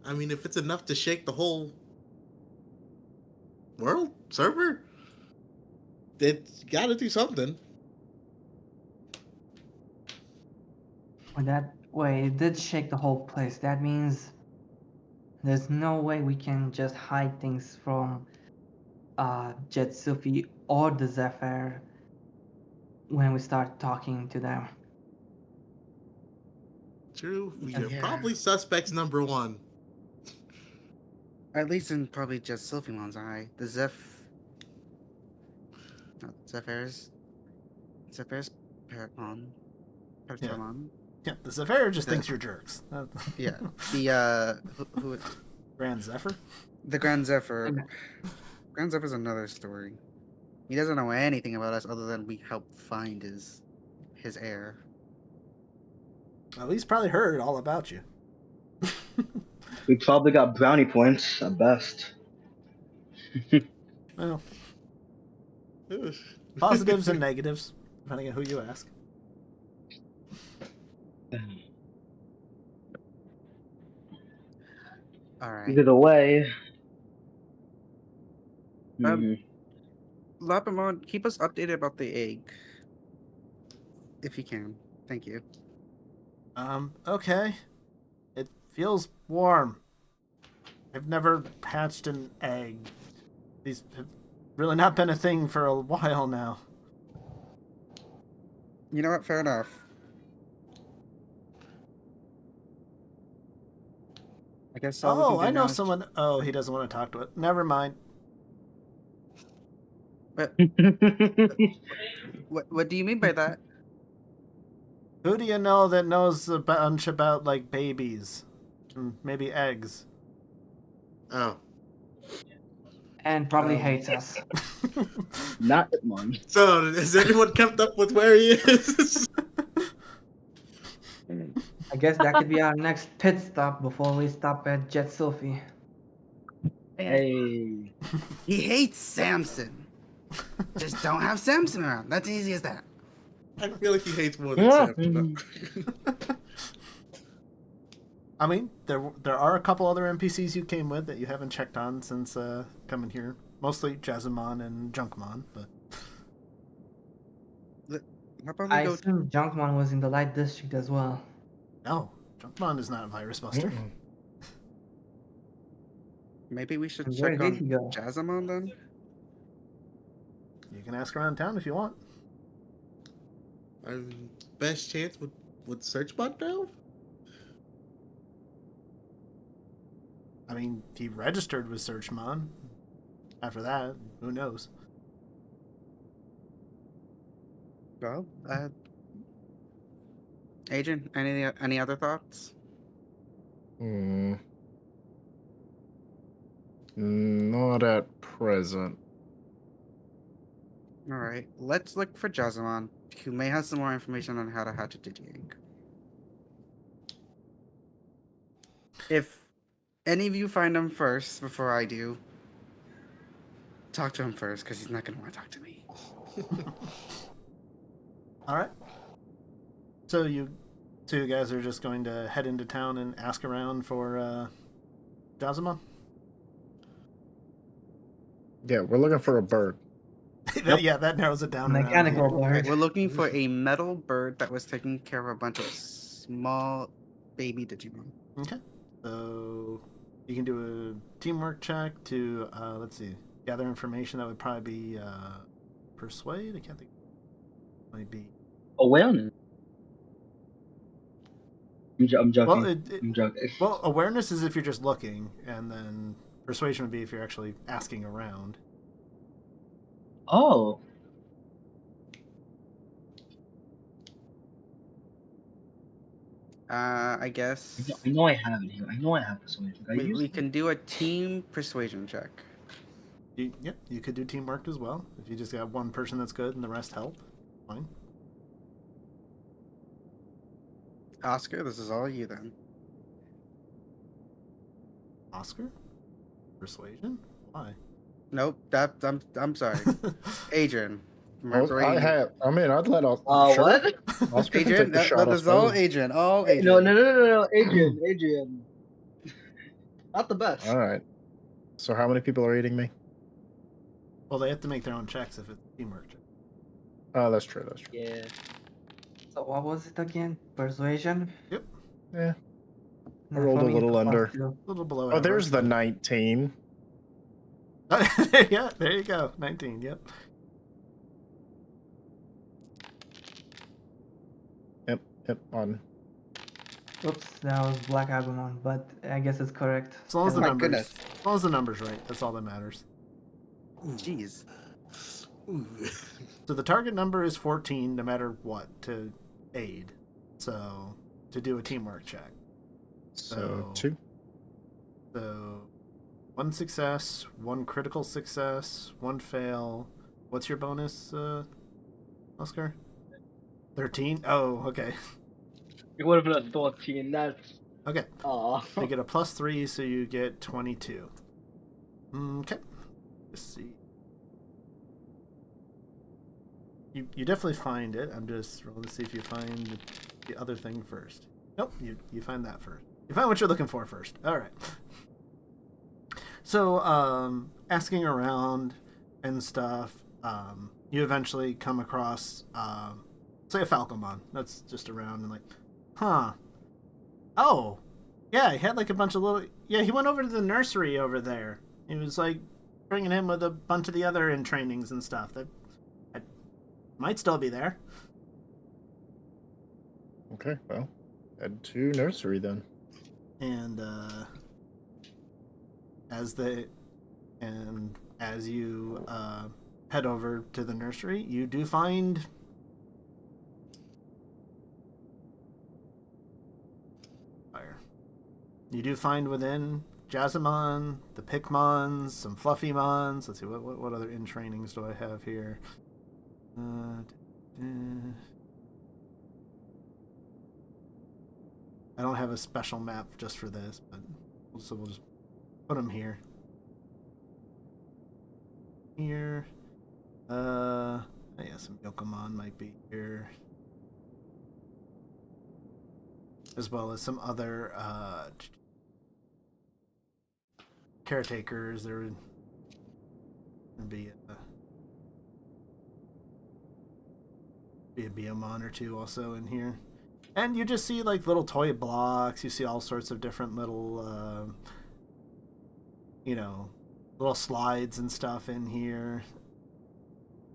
I mean, if it's enough to shake the whole world server, it's got to do something. It did shake the whole place. That means there's no way we can just hide things from Jetsufi or the Zephyr when we start talking to them. True, we Yeah. are probably suspects number one. At least in probably just Sylphimon's eye. The not Zephyr's Paramon. Yeah. Paramon. Yeah, the Zephyr just The- thinks you're jerks. Yeah. The who Grand Zephyr? the Grand Zephyr. Grand Zephyr's another story. He doesn't know anything about us other than we helped find his heir. Well, he's probably heard all about you. We probably got brownie points at best. Well, positives and negatives, depending on who you ask. All right. Either way. Um, Lapamon, keep us updated about the egg. If you can. Thank you. Okay. It feels warm. I've never hatched an egg. These have really not been a thing for a while now. You know what? Fair enough. I guess all we can Oh, do I now know is- someone. Oh, he doesn't want to talk to it. Never mind. What do you mean by that? Who do you know that knows a bunch about, like, babies? And maybe eggs? Oh. And probably hates us. Not Hitmon. So, has anyone kept up with where he is? I guess that could be our next pit stop before we stop at Jet Sophie. Hey. He hates Samson. Just don't have Samson around. That's easy as that. I feel like he hates more than Yeah. Sam. I mean, there are a couple other NPCs you came with that you haven't checked on since coming here. Mostly Jazamon and Junkmon, but How about I we go? assume Junkmon was in the Light District as well. no, Junkmon is not a virus buster. Maybe we should Where check did on he go? Jazamon then. You can ask around town if you want. Best chance would search bot now? I mean, he registered with Searchmon. After that, who knows? Well, Adrian, any other thoughts? Not at present. All right, let's look for Jazamon, who may have some more information on how to hatch a Digi-Egg. If any of you find him first before I do, talk to him first, because he's not going to want to talk to me. All right. So you two guys are just going to head into town and ask around for Jazamon? Yeah, we're looking for a bird. Yeah, that narrows it down. around Mechanical here. bird. We're looking for a metal bird that was taking care of a bunch of small baby Digimon. Okay. So you can do a teamwork check to, let's see, gather information. That would probably be persuade. I can't think. Might be. Awareness. I'm joking. Well, I'm joking. well, awareness is if you're just looking, and then persuasion would be if you're actually asking around. Oh. I guess I know I have it here. I know I have persuasion. I use we it. can do a team persuasion check. Yep, you could do teamwork as well. If you just got one person that's good and the rest help, fine. Oscar, this is all you then. Oscar? Persuasion? Why? Nope, I'm sorry. Adrian. My I'd brain. let Oscar. What? Oscar can Adrian, take the shot, I that is all suppose. Adrian. All No, Adrian. no, Adrian. Not the best. All right. So how many people are eating me? Well, they have to make their own checks if it's teamwork check. Oh, that's true. That's true. Yeah. So what was it again? Persuasion? Yeah. No, rolled for a me, little it's under. +2. A little below Oh, there's the average. 19. Yeah, there you go. 19, yep. Yep. On. Oops, that was Black Agumon, but I guess it's correct. As long as the My numbers, goodness. as long as the numbers right, that's all that matters. Jeez. Ooh. So the target number is 14, no matter what, to aid. So to do a teamwork check. So So- 2. So 1 success, 1 critical success, 1 fail. What's your bonus, Oscar? 13? Oh, okay. It would have been a 14. That's. Okay. Aw. You get a +3, so you get 22. Okay. Let's see. You definitely find it. I'm just rolling to see if you find the other thing first. Nope, you find that first. You find what you're looking for first. All right. So, asking around and stuff, you eventually come across, say, a Falcomon that's just around and like, huh. Oh, yeah, he had like a bunch of little... Yeah, he went over to the nursery over there. He was like bringing him with a bunch of the other in trainings and stuff that might still be there. Okay, well, head to nursery then. And as you head over to the nursery, you do find fire. You do find within Jazzamon, the Pikmons, some Fluffymons. Let's see, what other in trainings do I have here? I don't have a special map just for this, but so we'll just put them here. Here. Yeah, some Yokomon might be here. As well as some other caretakers. There would be a Biomon or two also in here. And you just see like little toy blocks. You see all sorts of different little, little slides and stuff in here.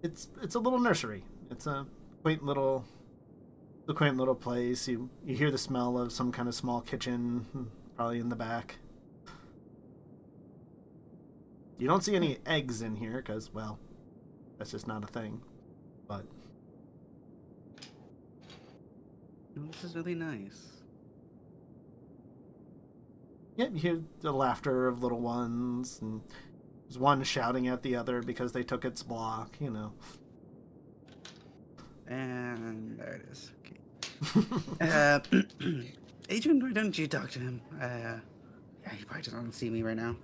It's a little nursery. It's a quaint little place. You hear the smell of some kind of small kitchen, probably in the back. You don't see any eggs in here because, well, that's just not a thing. But This is really nice. yeah, you hear the laughter of little ones, and there's one shouting at the other because they took its block, And there it is. Okay. Adrian, why don't you talk to him? Yeah, he probably doesn't see me right now.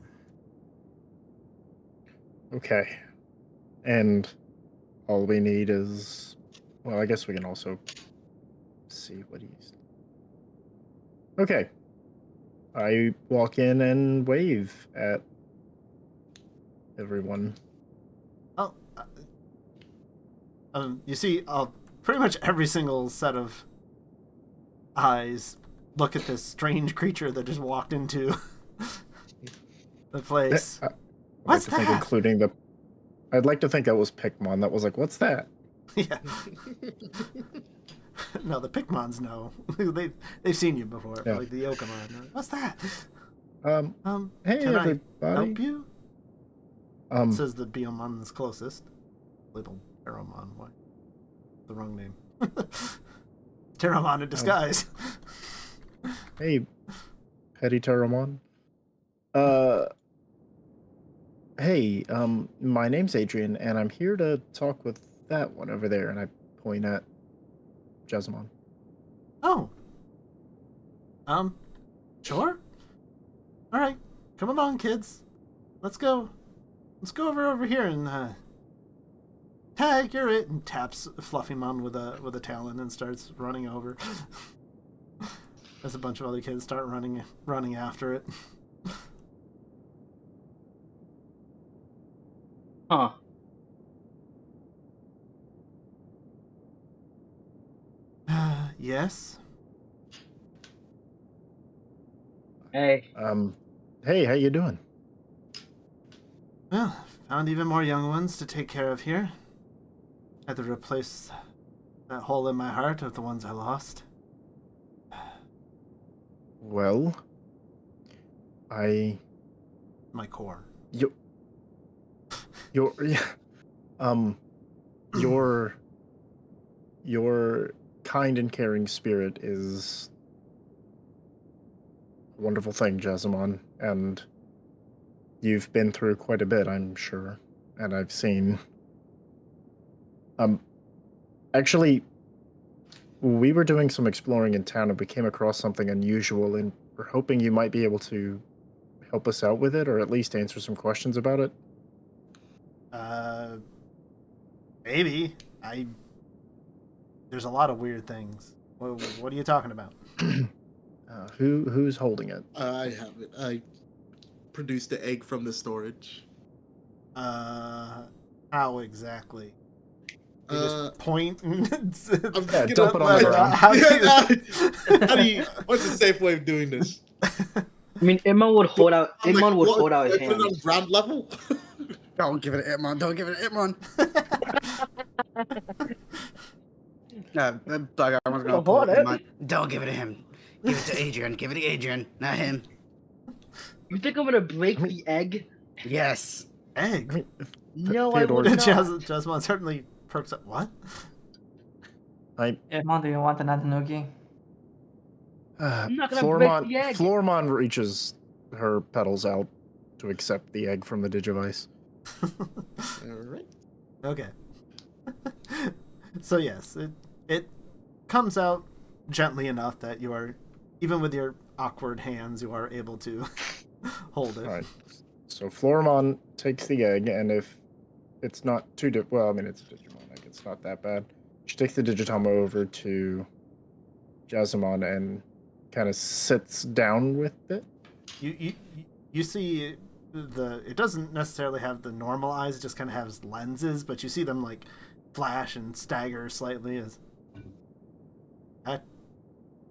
Okay. And all we need is... Well, I guess we can also see what he's... Okay. I walk in and wave at everyone. Oh, you see, pretty much every single set of eyes look at this strange creature that just walked into the place. What's I'd like to think that? including the... I'd like to think that was Pikmon. That was like, what's that? Yeah. No, the Pikmons know. They've seen you before. Yeah. Like the Yokomon. What's that? Hey, Can I everybody. help you? Um, Says the Biomon that's closest. Little Terramon. Why? The wrong name. Terramon in disguise. Hey, Petty Terramon. Hey, my name's Adrian, and I'm here to talk with that one over there, and I point at Jazzamon. Oh. Sure. All right, come along, kids. Let's go. Let's go over here and tag. You're it, and taps Fluffymon with a talon and starts running over. As a bunch of other kids start running after it. Huh. Yes. Hey. Hey, how you doing? Well, found even more young ones to take care of here. Had to replace that hole in my heart of the ones I lost. Well, I My core. you your your your kind and caring spirit is a wonderful thing, Jasamon, and you've been through quite a bit, I'm sure, and I've seen. Actually, we were doing some exploring in town and we came across something unusual, and we're hoping you might be able to help us out with it, or at least answer some questions about it. Maybe. There's a lot of weird things. What are you talking about? Who's holding it? I have it. I produced the egg from the storage. How exactly? You just point and Yeah, dump it on the ground. What's the safe way of doing this? I mean, Imran would hold out. Imran would hold out his Put it on hands. ground level. Don't give it to Itmon. Don't give it to Itmon. Bug Armor's gonna pull Hold it. Itmon. Don't give it to him. Give it to Adrian. Give it to Adrian, not him. You think I'm gonna break the egg? Yes. Egg. No, I Theodore, would not. Jasmine certainly perks up. What? Edmond, do you want another noogie? I'm not gonna break the egg. Floormon reaches her petals out to accept the egg from the Digivice. All right. Okay. So yes, it comes out gently enough that you are, even with your awkward hands, you are able to hold it. All right. So Floormon takes the egg, and if it's not too well, I mean, it's a Digimon egg. It's not that bad. She takes the Digitomo over to Jasamon and kind of sits down with it. You see it doesn't necessarily have the normal eyes, it just kind of has lenses, but you see them like flash and stagger slightly as that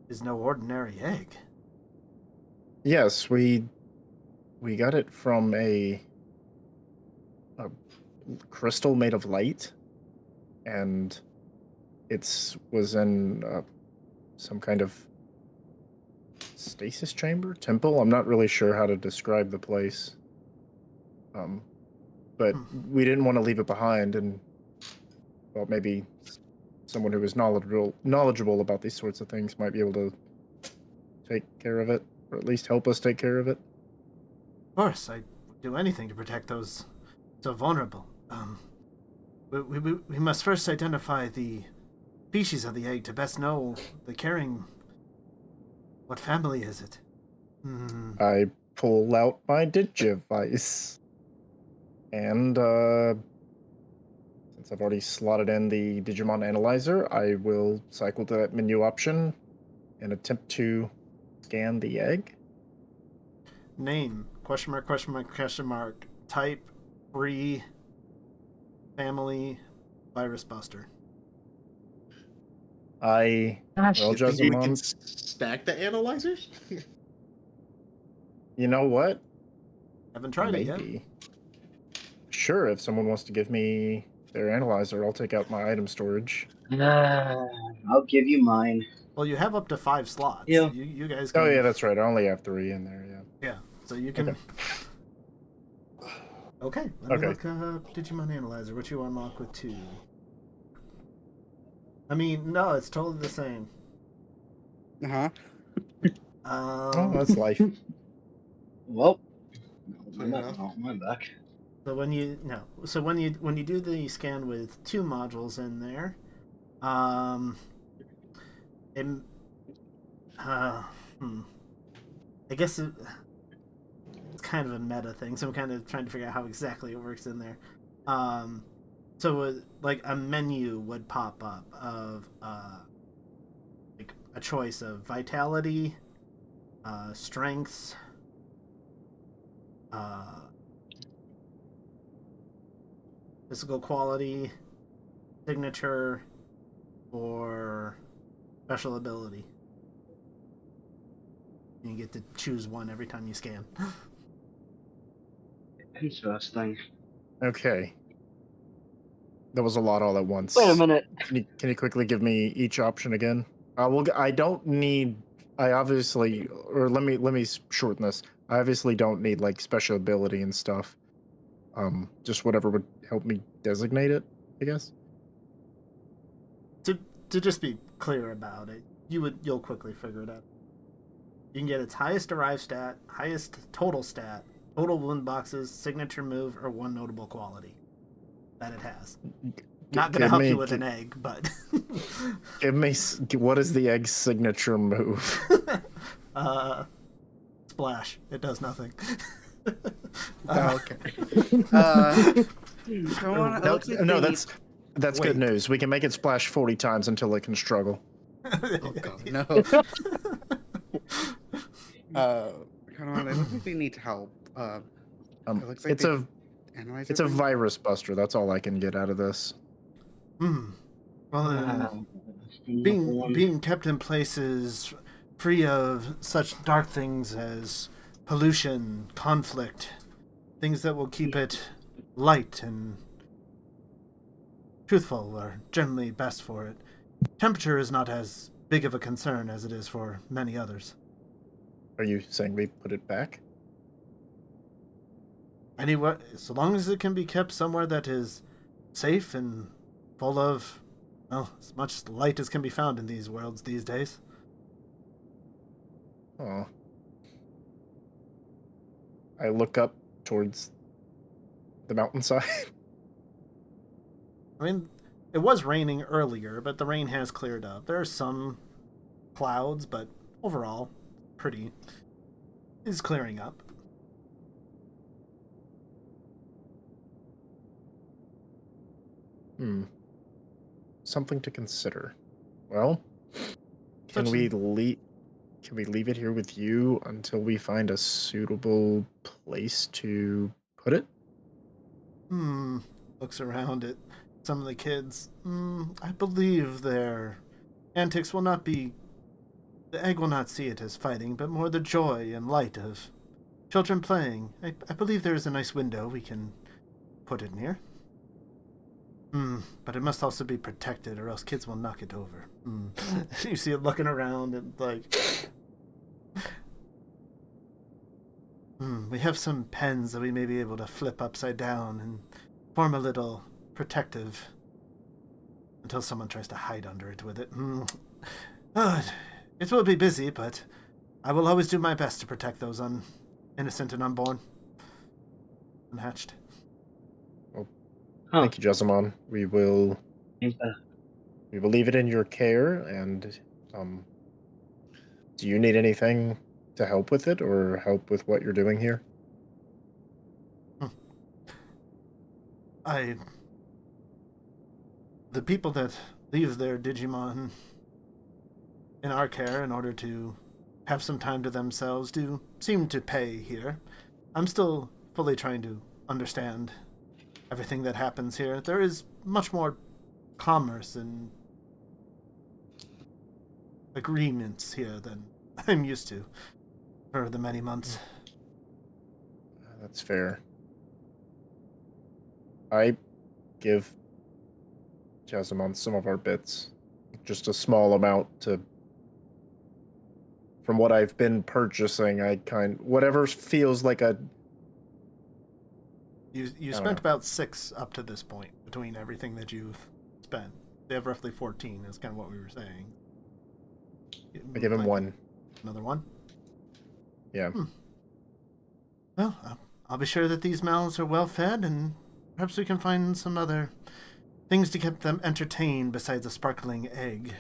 is no ordinary egg. Yes, we got it from a crystal made of light, and it was in some kind of stasis chamber, temple. I'm not really sure how to describe the place. But we didn't want to leave it behind, and well, maybe someone who is knowledgeable about these sorts of things might be able to take care of it, or at least help us take care of it. Of course, I'd do anything to protect those so vulnerable. We must first identify the species of the egg to best know the carrying. What family is it? I pull out my Digivice, and since I've already slotted in the Digimon Analyzer, I will cycle to that menu option and attempt to scan the egg. Name, question mark, question mark, question mark, type, free, family, virus buster. Well, You think we can Jasamon, stack the analyzers? you know what? Haven't tried it yet. Maybe. Sure, if someone wants to give me their analyzer, I'll take out my item storage. I'll give you mine. Well, you have up to 5 slots. Yeah. You guys can... Oh yeah, that's right. I only have 3 in there. Yeah. Yeah, so you can... Okay, let me look up Digimon Analyzer. What you unlock with 2? I mean, no, it's totally the same. Uh-huh. Oh, that's life. Well, Yeah. my back. So when you do the scan with 2 modules in there, I guess it's kind of a meta thing, so I'm kind of trying to figure out how exactly it works in there. So like a menu would pop up of like a choice of vitality, strengths, physical quality, signature, or special ability. You get to choose one every time you scan. Interesting. Okay. That was a lot all at once. Wait a minute. Can you quickly give me each option again? I don't need I obviously, or let me shorten this. I obviously don't need like special ability and stuff. Just whatever would help me designate it, I guess. To just be clear about it, you'll quickly figure it out. You can get its highest arrive stat, highest total stat, total wound boxes, signature move, or one notable quality that it has. Not gonna help you with an egg, but give me what is the egg's signature move? Splash. It does nothing. Okay. No, that's good news. We can make it splash 40 times until it can struggle. Oh god, no. Come on, it looks like they need help. It looks like it's a virus buster. That's all I can get out of this. Well, being kept in places free of such dark things as pollution, conflict, things that will keep it light and truthful are generally best for it. Temperature is not as big of a concern as it is for many others. Are you saying we put it back? Anywhere, so long as it can be kept somewhere that is safe and full of, well, as much light as can be found in these worlds these days. Oh. I look up towards the mountainside. I mean, it was raining earlier, but the rain has cleared up. There are some clouds, but overall, is clearing up. Something to consider. Well, can we leave it here with you until we find a suitable place to put it? Looks around at some of the kids. I believe their antics will not be... The egg will not see it as fighting, but more the joy and light of children playing. I believe there is a nice window we can put it near. But it must also be protected, or else kids will knock it over. You see it looking around and like... we have some pens that we may be able to flip upside down and form a little protective until someone tries to hide under it with it. It will be busy, but I will always do my best to protect those innocent and unborn. Unhatched. Thank you, Jessamon. We will leave it in your care, and do you need anything to help with it, or help with what you're doing here? The people that leave their Digimon in our care in order to have some time to themselves do seem to pay here. I'm still fully trying to understand everything that happens here. There is much more commerce and agreements here than I'm used to for the many months. That's fair. I give Jessamon some of our bits. Just a small amount to... From what I've been purchasing, whatever feels like a... You spent about 6 up to this point between everything that you've spent. They have roughly 14 is kind of what we were saying. I give him 1. Another 1? Yeah. Well, I'll be sure that these mouths are well fed, and perhaps we can find some other things to keep them entertained besides a sparkling egg.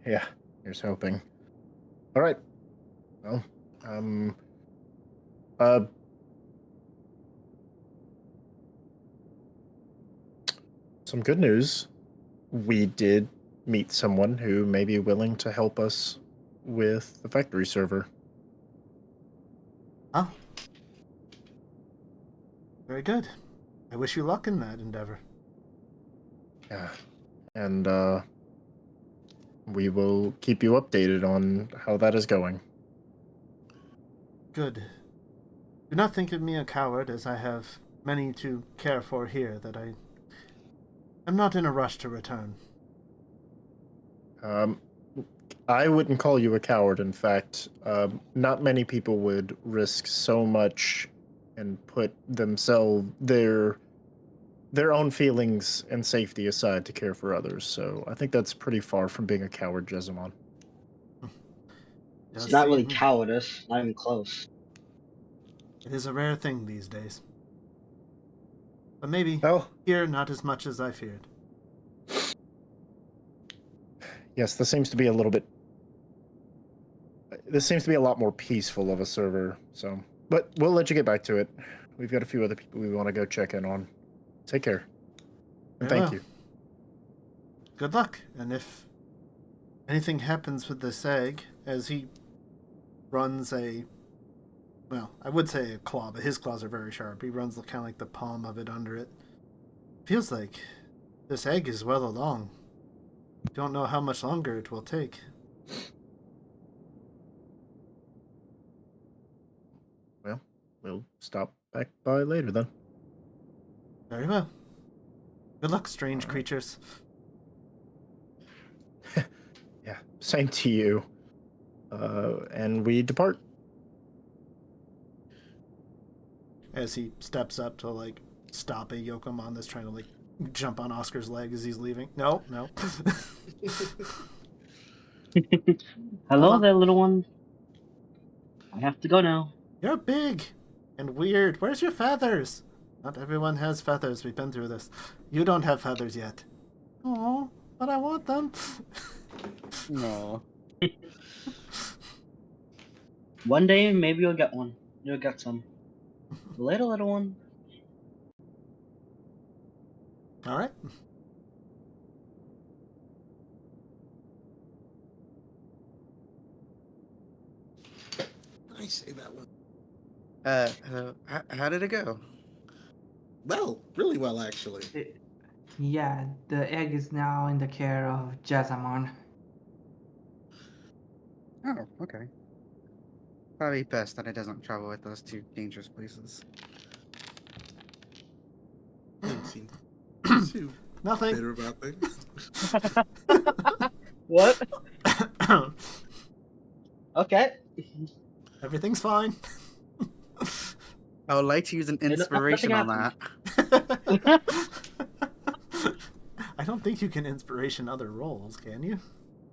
Yeah, here's hoping. All right. Well, some good news. We did meet someone who may be willing to help us with the factory server. Oh. Very good. I wish you luck in that endeavor. Yeah. And we will keep you updated on how that is going. Good. Do not think of me a coward, as I have many to care for here that I'm not in a rush to return. I wouldn't call you a coward. In fact, not many people would risk so much and put their own feelings and safety aside to care for others. So I think that's pretty far from being a coward, Jessamon. It's Does not really seem- cowardice, not even close. It is a rare thing these days. But maybe Well, here not as much as I feared. yes, this seems to be a lot more peaceful of a server. So, but we'll let you get back to it. We've got a few other people we want to go check in on. Take care. And Very thank well. you. Good luck, and if anything happens with this egg, as he runs I would say a claw, but his claws are very sharp. He runs kind of like the palm of it under it. Feels like this egg is well along. Don't know how much longer it will take. Well, we'll stop back by later then. Very well. Good luck, strange creatures. Yeah, same to you. And we depart. As he steps up to stop a Yokomon that's trying to jump on Oscar's leg as he's leaving. No. Hello on. there, little one. I have to go now. You're big and weird. Where's your feathers? Not everyone has feathers. We've been through this. You don't have feathers yet. Oh, but I want them. No. One day, maybe you'll get one. You'll get some. Later, little one. All right. I say that one. How did it go? Well, really well, actually. Yeah, the egg is now in the care of Jessamon. Oh, okay. Probably best that it doesn't travel with us to dangerous places. Didn't seem too Nothing. bitter about things. What? Okay. Everything's fine. I would like to use an nothing inspiration on that. I don't think you can inspiration other roles, can you?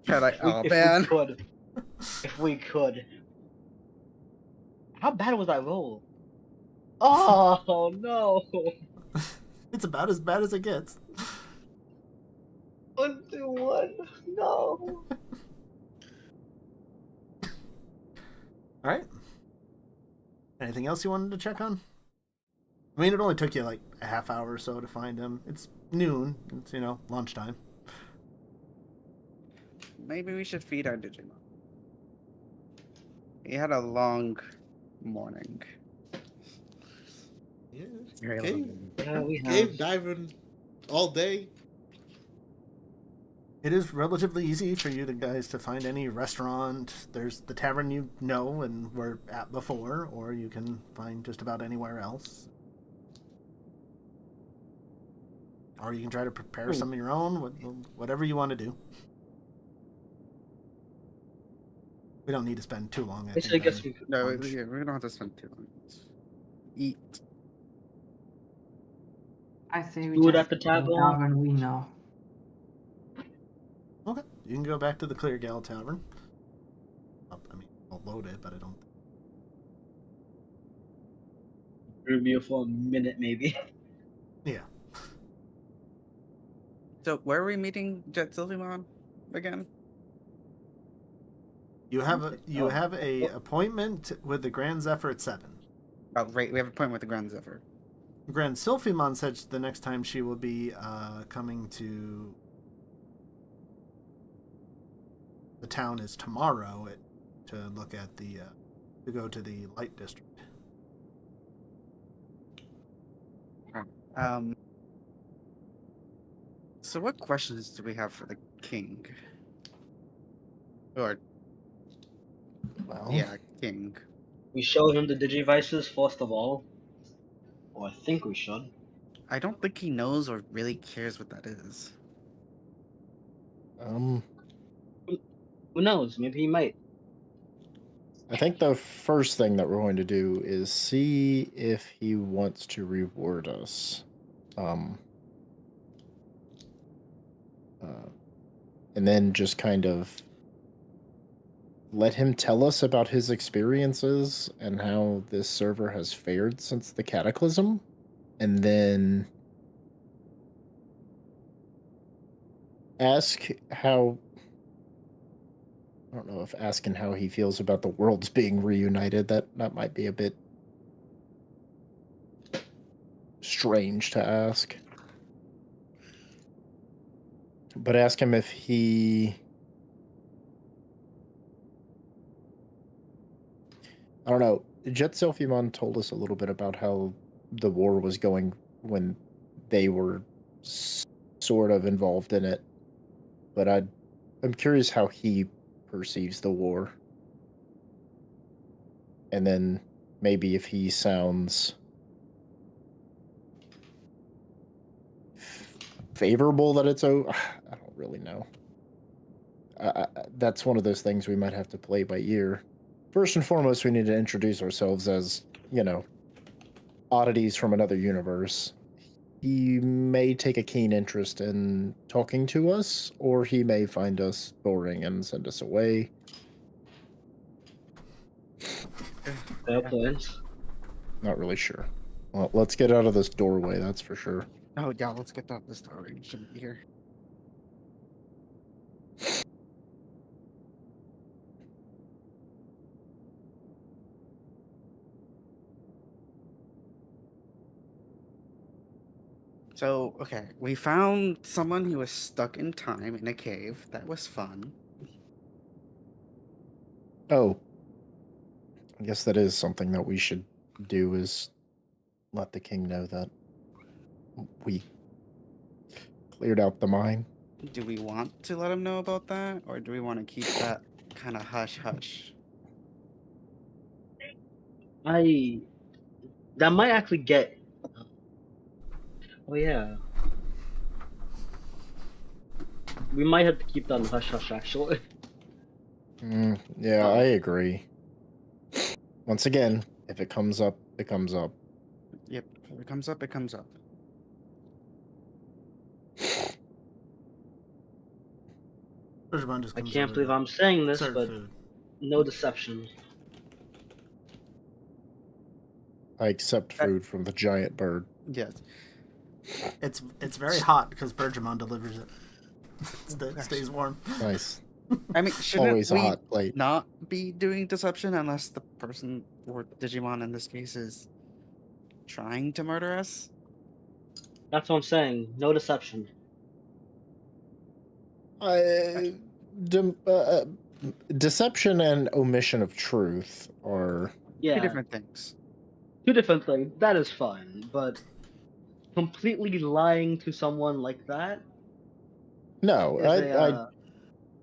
Can I? Oh If man. we could. If we could. How bad was that roll? Oh no! It's about as bad as it gets. 1, 2, 1. No. All right. Anything else you wanted to check on? I mean, it only took you a half hour or so to find him. It's noon. It's, lunchtime. Maybe we should feed our Digimon. He had a long morning. Yeah. Very Okay. long. Yeah, we Cave have. diving all day. It is relatively easy for you guys to find any restaurant. There's the tavern you know and were at before, or you can find just about anywhere else. Or you can try to prepare some of your own, whatever you want to do. We don't need to spend too long. I guess we could. No, lunch. we don't have to spend too long. Eat. I say we Food just at the go tavern. tavern we know. Okay, you can go back to the Clear Gale Tavern. I'll load it, but I don't. Review for a minute, maybe. Yeah. So where are we meeting Jet Sylvimon again? You have a appointment with the Grand Zephyr at 7. Oh, right. We have an appointment with the Grand Zephyr. Grand Sylphimon said the next time she will be coming to the town is tomorrow to look at to go to the Light District. So what questions do we have for the king? Or Well, yeah, king. We show him the Digivices first of all. Or I think we should. I don't think he knows or really cares what that is. Who knows? Maybe he might. I think the first thing that we're going to do is see if he wants to reward us. And then just kind of let him tell us about his experiences and how this server has fared since the Cataclysm. And then ask how... I don't know if asking how he feels about the worlds being reunited, that might be a bit strange to ask. But ask him if he... I don't know. Jet Selfimon told us a little bit about how the war was going when they were sort of involved in it. But I'm curious how he perceives the war. And then maybe if he sounds favorable that it's I don't really know. That's one of those things we might have to play by ear. First and foremost, we need to introduce ourselves as, oddities from another universe. He may take a keen interest in talking to us, or he may find us boring and send us away. Fair plans. Not really sure. Well, let's get out of this doorway, that's for sure. Oh yeah, let's get out this door. We shouldn't be here. So, okay, we found someone who was stuck in time in a cave. That was fun. Oh. I guess that is something that we should do, is let the king know that we cleared out the mine. Do we want to let him know about that, or do we want to keep that kind of hush-hush? That might actually get. Oh yeah. We might have to keep that on the hush hush actually. Yeah, I agree. Once again, if it comes up, it comes up. Yep, if it comes up, it comes up. Digimon just I comes can't over believe to I'm saying this, serve but food. no deception. I accept food from the giant bird. Yes. It's very hot because Bergamon delivers it. It stays warm. Nice. I mean, shouldn't Always a we hot plate. not be doing deception unless the person, or Digimon in this case, is trying to murder us? That's what I'm saying. No deception. Deception and omission of truth are... Two Yeah, different things. two different things. That is fine, but completely lying to someone like that No, is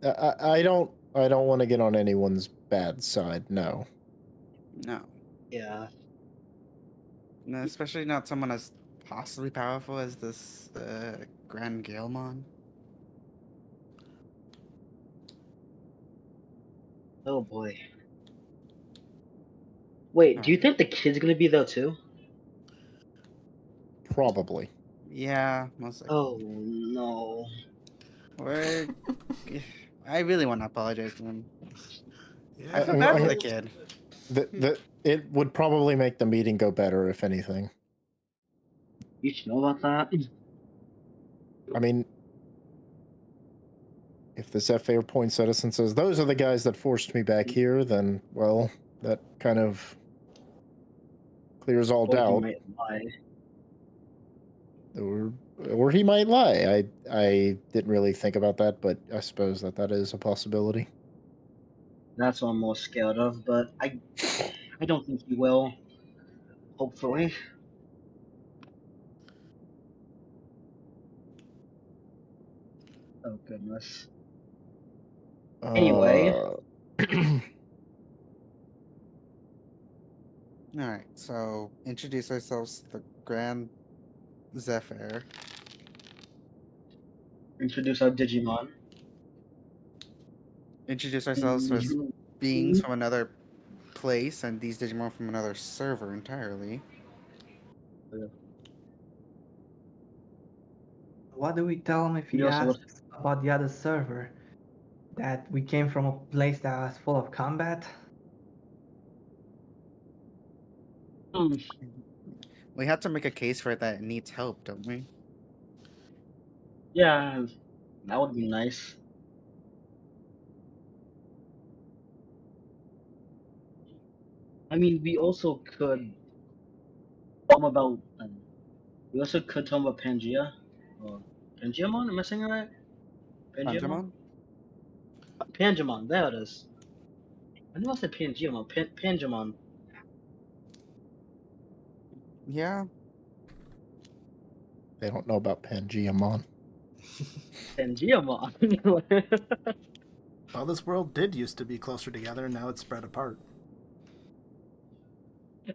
I don't want to get on anyone's bad side. No. No. yeah. No, especially not someone as possibly powerful as this Grand Galemon. Oh boy. Wait, do you Alright. think the kid's gonna be there too? Probably. Yeah, most likely. Oh no. We're... I really want to apologize to him. I Yeah, feel bad for the kid. It would probably make the meeting go better, if anything. You should know about that. I mean, if the Zephyr points at us and says, those are the guys that forced me back here, then, well, that kind of clears all Or he doubt. might lie. Or he might lie. I didn't really think about that, but I suppose that is a possibility. That's what I'm most scared of, but I don't think he will. Hopefully. Oh goodness. Anyway. Alright, so introduce ourselves to the Grand Zephyr. Introduce our Digimon. introduce ourselves as beings from another place and these Digimon from another server entirely. What do we tell him if he You also would. asks about the other server? That we came from a place that was full of combat? Hmm. We have to make a case for it that it needs help, don't we? Yeah, that would be nice. I mean, we also could tell him about. We also could tell him about Pangea. Or Pangeamon? Am I saying it right? Pangeamon? Panjamon? Pangeamon. There it is. I knew I said Pangeamon. Pangeamon. Yeah. They don't know about Pangeamon. Pangeamon. Well, this world did used to be closer together, and now it's spread apart. Hey.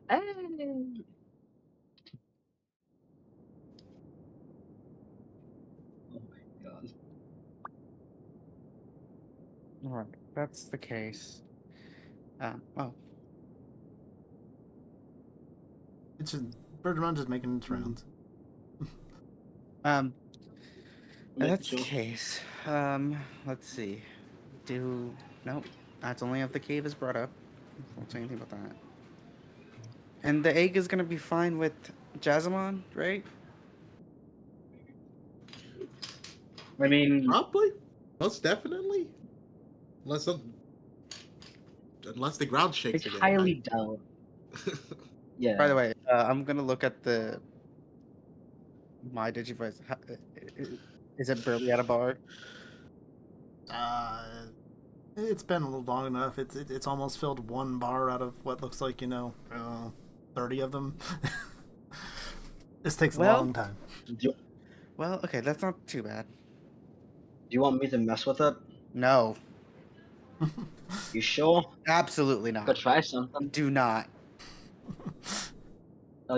Oh my god. Alright, that's the case. Oh. It's just Birdmon just making its rounds. Um, Yeah, that's the sure. case. Let's see. Nope. That's only if the cave is brought up. Won't say anything about that. And the egg is gonna be fine with Jazzamon, right? I mean, Probably, most definitely, unless the ground shakes it's again. highly doubt. Yeah. By the way, I'm gonna look at my Digivice. Is it barely at a bar? It's been a little long enough. It's almost filled one bar out of what looks like 30 of them. This takes a Well- long time. Do Well, okay, that's not too bad. you want me to mess with it? No, You sure? absolutely Could not. try something. Do not.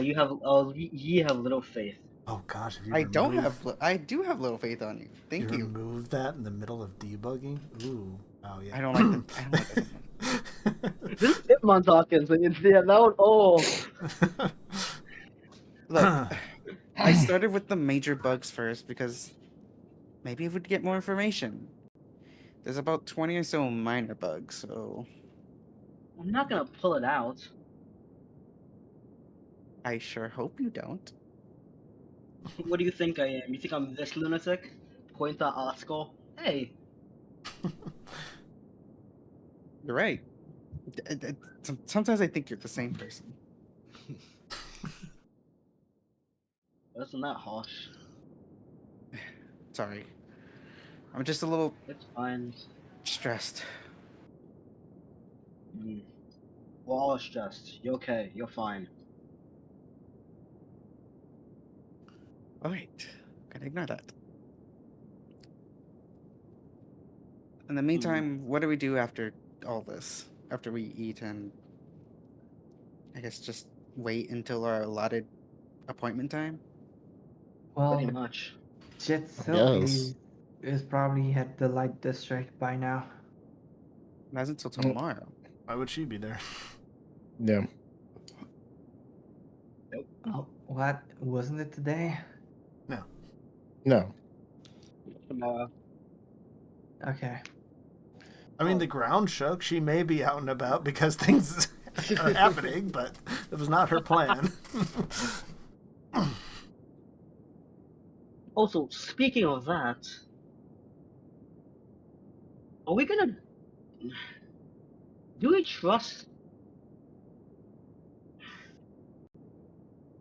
Ye have little faith. Oh gosh, if you I don't remove- have. I do have little faith on you. Thank you. remove that in the middle of debugging. Ooh, oh yeah. I don't like that. I don't like that. This is Hitmon talking, so you see that one. Oh. Look, I started with the major bugs first because maybe it would get more information. There's about 20 or so minor bugs, so I'm not gonna pull it out. I sure hope you don't. What do you think I am? You think I'm this lunatic? Point at Oscar. Hey, You're right. Sometimes I think you're the same person. wasn't that harsh? Sorry. I'm just a little It's fine. stressed. We're all stressed. You're okay. You're fine. Alright. Gotta ignore that. In the meantime, what do we do after all this? After we eat and I guess just wait until our allotted appointment time? Pretty Well, much. Jitsu guess. is probably at the light district by now. It hasn't until Well- tomorrow. Why would she be there? Yeah. Oh, what? Wasn't it today? No. Tomorrow. Okay. I mean, the ground shook. She may be out and about because things are happening, but it was not her plan. Also, speaking of that, are we gonna? Do we trust?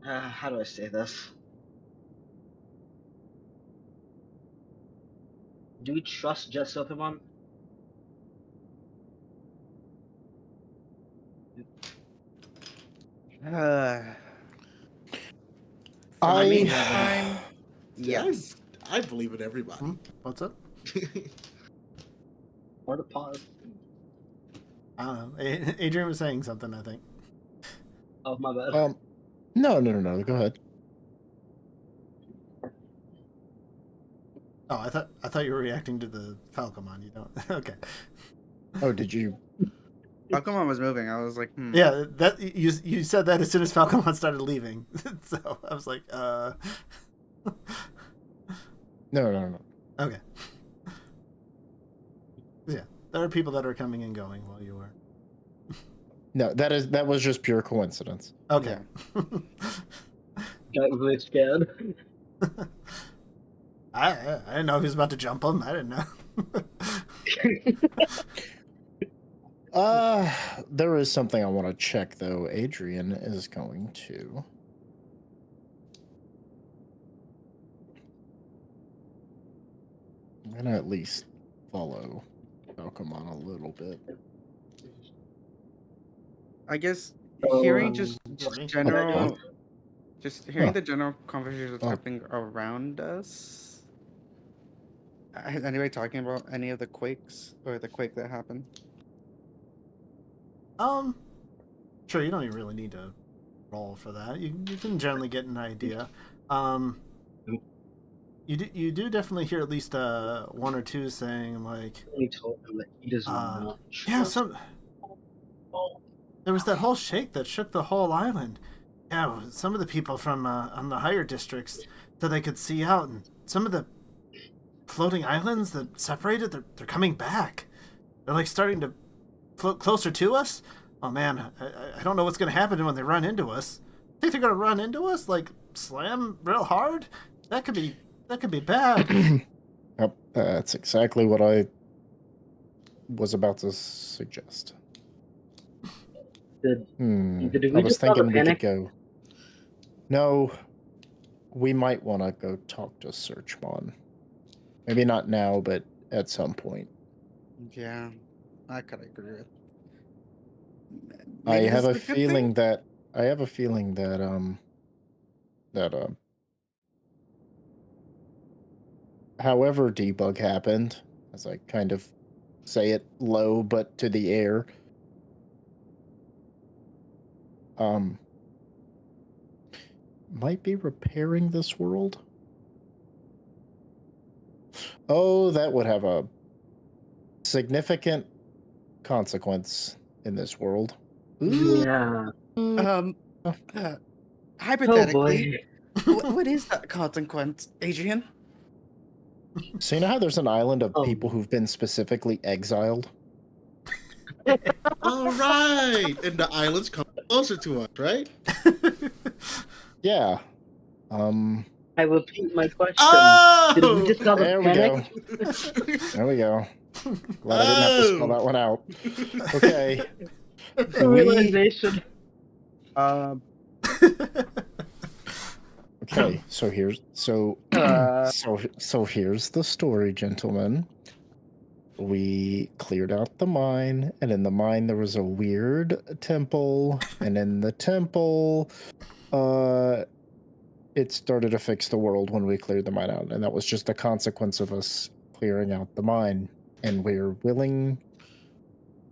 How do I say this? Do we trust Jet Pokemon? For the I- meantime, yes. I believe in everybody. Hmm? What's up? Or the pause? I don't know. Adrian was saying something, I think. Oh my bad. No. Go ahead. Oh, I thought you were reacting to the Falcomon. You don't. Okay. Oh, did you? Pokemon was moving. I was like, Yeah, that you said that as soon as Falcomon started leaving. So I was like, No. okay. Yeah, there are people that are coming and going while you were. No, that was just pure coincidence. Okay. Got really scared. I didn't know he was about to jump him. I didn't know. There is something I want to check though. Adrian is going to. I'm gonna at least follow Pokemon a little bit. I guess Oh, hearing just Really? general, just hearing Huh. the general conversation that's Oh. happening around us. Is anybody talking about any of the quakes or the quake that happened? Sure. You don't even really need to roll for that. You can generally get an idea. You do definitely hear at least one or two saying like, He told him that he does not yeah, trust there was that whole shake that shook the whole island. Yeah, some of the people from on the higher districts that they could see out, and some of the floating islands that separated, they're coming back. They're like starting to float closer to us. Oh man, I don't know what's gonna happen when they run into us. Think they're gonna run into us, like slam real hard? That could be bad. Yep, that's exactly what I was about to suggest. Did we I was just have a thinking we could panic? go. No, we might want to go talk to Searchmon. Maybe not now, but at some point. Yeah, I could agree with. I Maybe have this a is good feeling thing? that however debug happened, as I kind of say it low but to the air, might be repairing this world. Oh, that would have a significant consequence in this world. Ooh. Yeah. Hypothetically, Oh boy. what is that consequence, Adrian? So you know how there's an island of Oh. people who've been specifically exiled? All right, and the islands come closer to us, right? Yeah. I repeat my question. Oh! Did we just have a There we panic? go. There we go. Glad I didn't have to spell that one out. Okay. Realization. Okay, so here's so here's the story, gentlemen. We cleared out the mine, and in the mine there was a weird temple, and in the temple, it started to fix the world when we cleared the mine out, and that was just a consequence of us clearing out the mine. And we're willing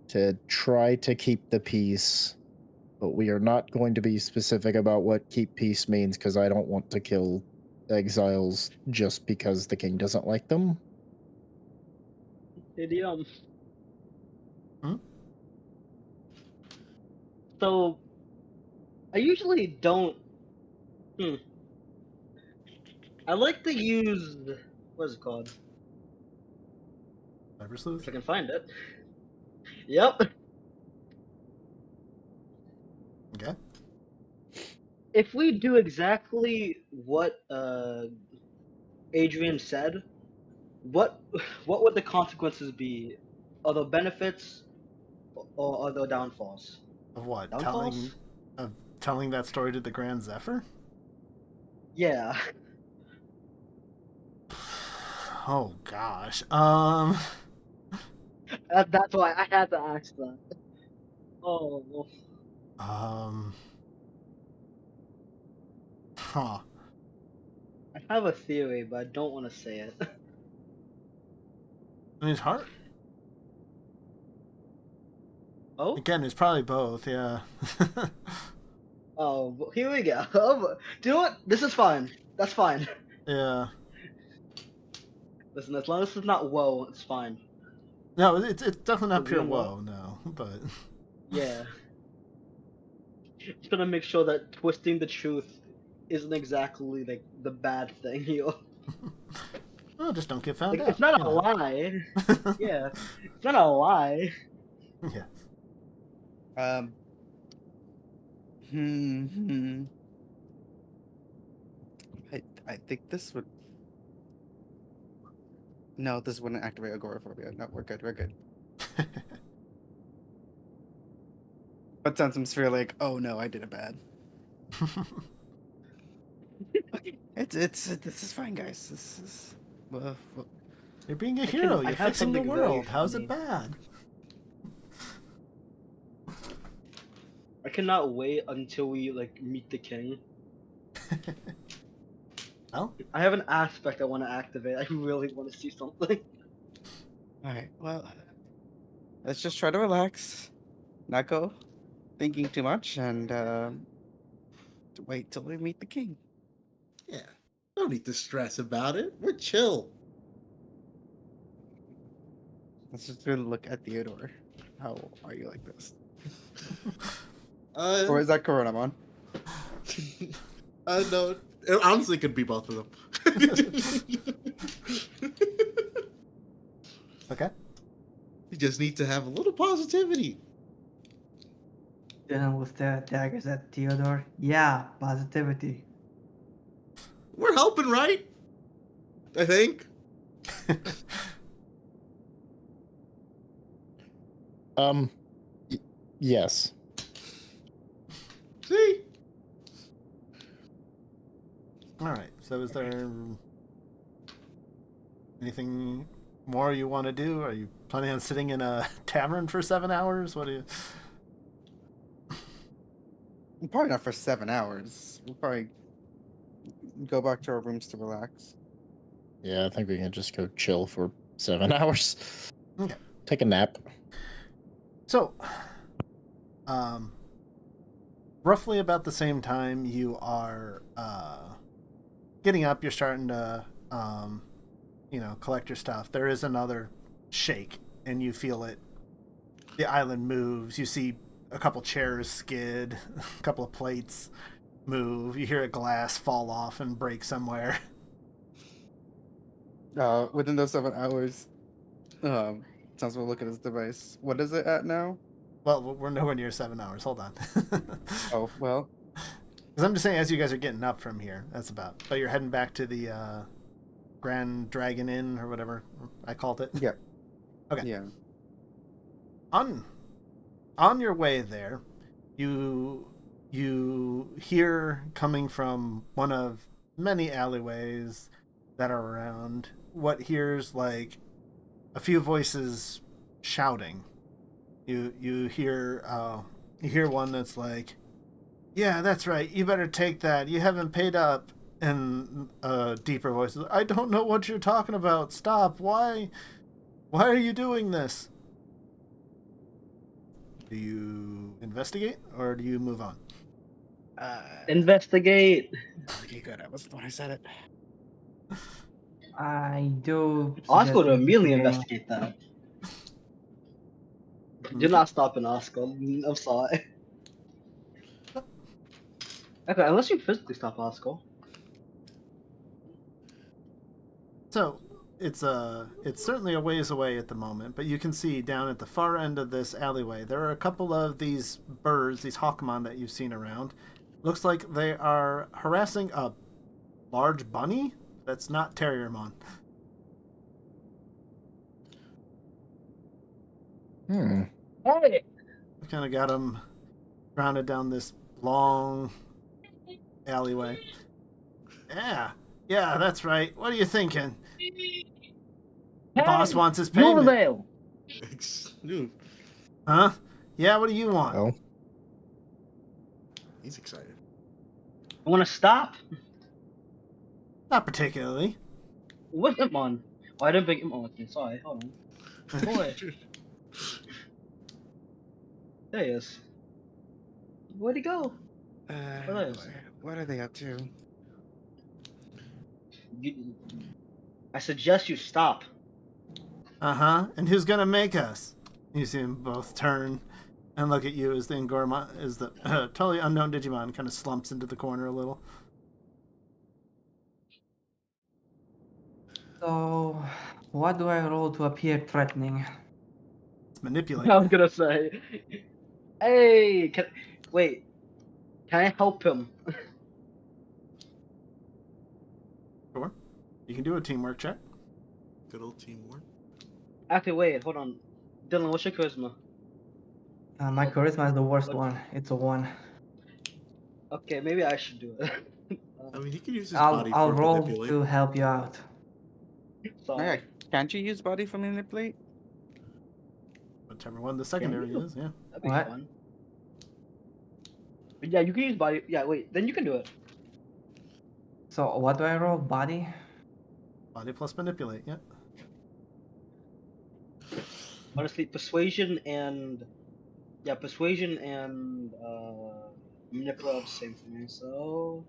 to try to keep the peace, but we are not going to be specific about what keep peace means, because I don't want to kill exiles just because the king doesn't like them. Idiom. Hmm? So, I usually don't. I like to use. What's it called? Cyber sleuth? If I can find it. Yep. Okay. If we do exactly what Adrian said, what would the consequences be? Are the benefits or are the downfalls? Of what? Downfalls? Telling that story to the Grand Zephyr? Yeah. Oh gosh. That's why I had to ask that. Oh. Huh. I have a theory, but I don't want to say it. I mean, it's hard. Oh? Again, it's probably both, yeah. Oh, well, here we go. Do you know what? This is fine. That's fine. Yeah. Listen, as long as it's not whoa, it's fine. No, it's definitely not The pure real woe. No, but Yeah. Just gonna make sure that twisting the truth isn't exactly like the bad thing, you know? well, just don't get found Like out. it's not you a know. lie. Yeah. It's not a lie. Yes. Um. Hmm. I think this would. No, this wouldn't activate agoraphobia. No, we're good. We're good. But Sensim's feel like, oh no, I did it bad. Okay, it's this is fine, guys. This is. Well, You're being a I hero. I You're have fixing the something very world. How's it funny. bad? I cannot wait until we like meet the king. Well, I have an aspect I want to activate. I really want to see something. all right. Well, let's just try to relax, not go thinking too much, and wait till we meet the king. Yeah. No need to stress about it. We're chill. Let's just really look at Theodore. How are you like this? Uh, Or is that Coronamon? no. It honestly could be both of them. okay. You just need to have a little positivity. Dylan will stare at daggers at Theodore. Yeah, positivity. We're helping, right? I think. Yes. See? All right. So, is there anything more you want to do? Are you planning on sitting in a tavern for 7 hours? What do you? Probably not for 7 hours. We'll probably go back to our rooms to relax. Yeah, I think we can just go chill for 7 hours. Okay. Take a nap. So, roughly about the same time you are getting up, you're starting to, collect your stuff. There is another shake, and you feel it. The island moves. You see a couple chairs skid, a couple of plates move. You hear a glass fall off and break somewhere. Within those 7 hours, Sans will look at his device. What is it at now? Well, we're nowhere near 7 hours. Hold on. Oh, well. Because I'm just saying, as you guys are getting up from here, that's about. But you're heading back to the Grand Dragon Inn or whatever I called it. Yeah. Okay. Yeah. On your way there, you hear coming from one of many alleyways that are around what hears like a few voices shouting. You hear one that's like, "Yeah, that's right. You better take that. You haven't paid up." And deeper voices, "I don't know what you're talking about. Stop. Why are you doing this?" Do you investigate or do you move on? Investigate. Okay, good. I was the one who said it. I do. Oscar to suggest immediately investigating. investigate that. Do not stop in Oscar. I'm sorry. Okay, unless you physically stop Oscar. So it's certainly a ways away at the moment, but you can see down at the far end of this alleyway there are a couple of these birds, these hawkmon that you've seen around. Looks like they are harassing a large bunny that's not Terriermon. Hey! Kind of got them grounded down this long alleyway. Yeah, that's right. What are you thinking? The boss wants his payment. Riverdale. Dude, Huh? Yeah, what do you want? Oh, he's excited. I want to stop. Not particularly. Where's Imon? Oh, I didn't bring Imon with me. Sorry. Hold on. Boy. There he is. Where'd he go? What is? Boy, what are they up to? I suggest you stop. And who's gonna make us? You see them both turn and look at you as the totally unknown Digimon kind of slumps into the corner a little. So, what do I roll to appear threatening? It's manipulate. I was gonna say, hey, wait, can I help him? Sure. You can do a teamwork check. Good old teamwork. Actually, wait, hold on. Dylan, what's your charisma? My charisma is the worst What? one. It's a 1. Okay, maybe I should do it. I mean, he can use his I'll body I'll for roll manipulate. to help you out. Sorry. Yeah, can't you use body for manipulate? Whichever one the secondary you? is, yeah. That'd be What? fun. But yeah, you can use body. Yeah, wait, then you can do it. So what do I roll? Body? Body plus manipulate, yeah. Honestly, persuasion and manipulate are the same for me. So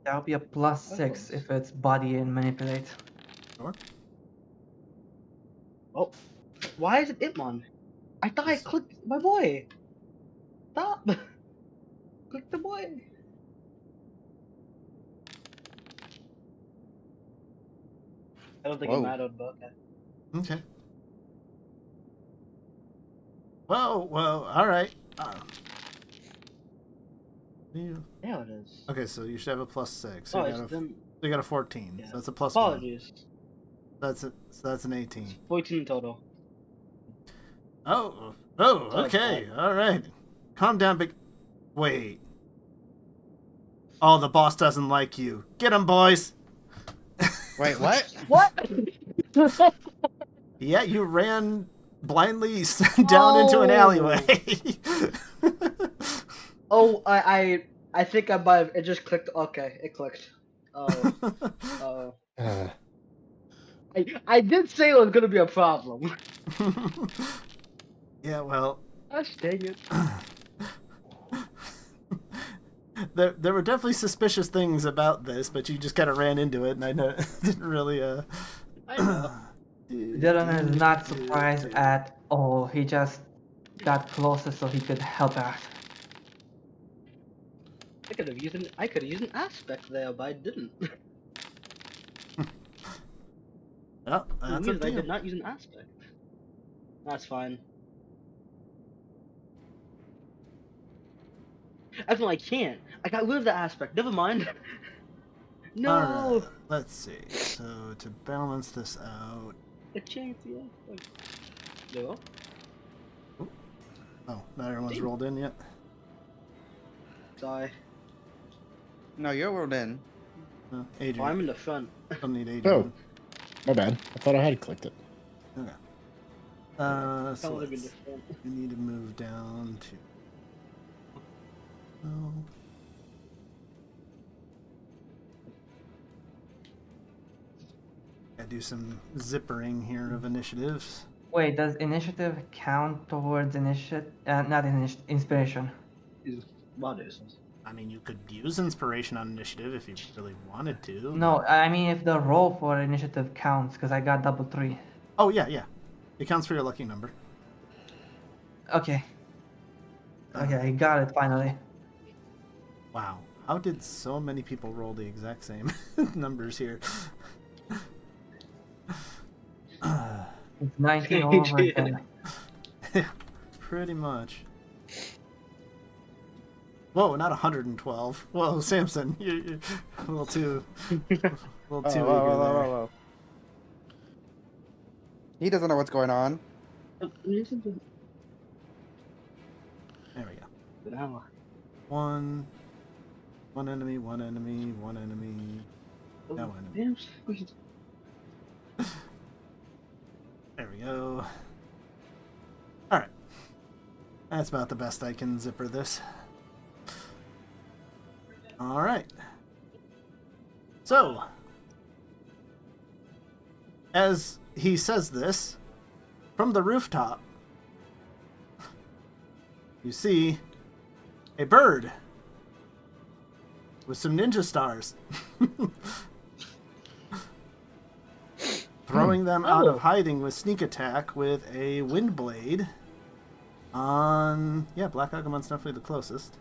That'll be a +6 if it's body and manipulate. Sure. oh, why is it Itmon? I thought I clicked my boy. Stop. Click the boy. I don't think it Whoa. mattered, but okay. Okay. Whoa, alright. Yeah, it is. Okay, so you should have a +6. So Oh, you, it's got a, then. you got a 14. Yeah. So that's a +1. Apologies. So that's an 18. 14 total. Oh, So okay. Alright. Calm down, big... Wait. Oh, the boss doesn't like you. Get him, boys! Wait, what? What? Yeah, you ran blindly down into an alleyway. Oh, I think I might have, it just clicked. Okay, it clicked. Oh. I did say it was gonna be a problem. Yeah, well, Gosh dang it. there were definitely suspicious things about this, but you just kind of ran into it, and I know didn't really. I know. Dylan is not surprised at all. He just got closer so he could help out. I could have used an aspect there, but I didn't. Oh, That that's means up to I you. did not use an aspect. That's fine. That's no, I can't. I got rid of the aspect. Never mind. No. Alright, let's see. So to balance this out. A chance, yeah. No. Oh, not everyone's Damn. rolled in yet. Sorry. No, you're rolled in. No, Oh, Adrian. I'm in the front. Don't need Adrian. My bad. I thought I had clicked it. Okay. I So live in the let's- front. we need to move down to. Oh. Gotta do some zippering here of initiatives. Wait, does initiative count towards inspiration? Bodies. I mean, you could use inspiration on initiative if you really wanted to. No, I mean if the roll for initiative counts, because I got double 3. Oh, yeah. It counts for your lucky number. Okay. Okay, I got it finally. Wow. How did so many people roll the exact same numbers here? It's 19 over 10. Pretty much. Whoa, not 112. Whoa, Samson, you're a little too eager there. He doesn't know what's going on. There we go. One enemy, one enemy, one enemy. No enemy. There we go. Alright. That's about the best I can zipper this. Alright. So, as he says this, from the rooftop, you see a bird with some ninja stars throwing them out Oh. of hiding with sneak attack with a wind blade on... Yeah, Black Agumon's definitely the closest.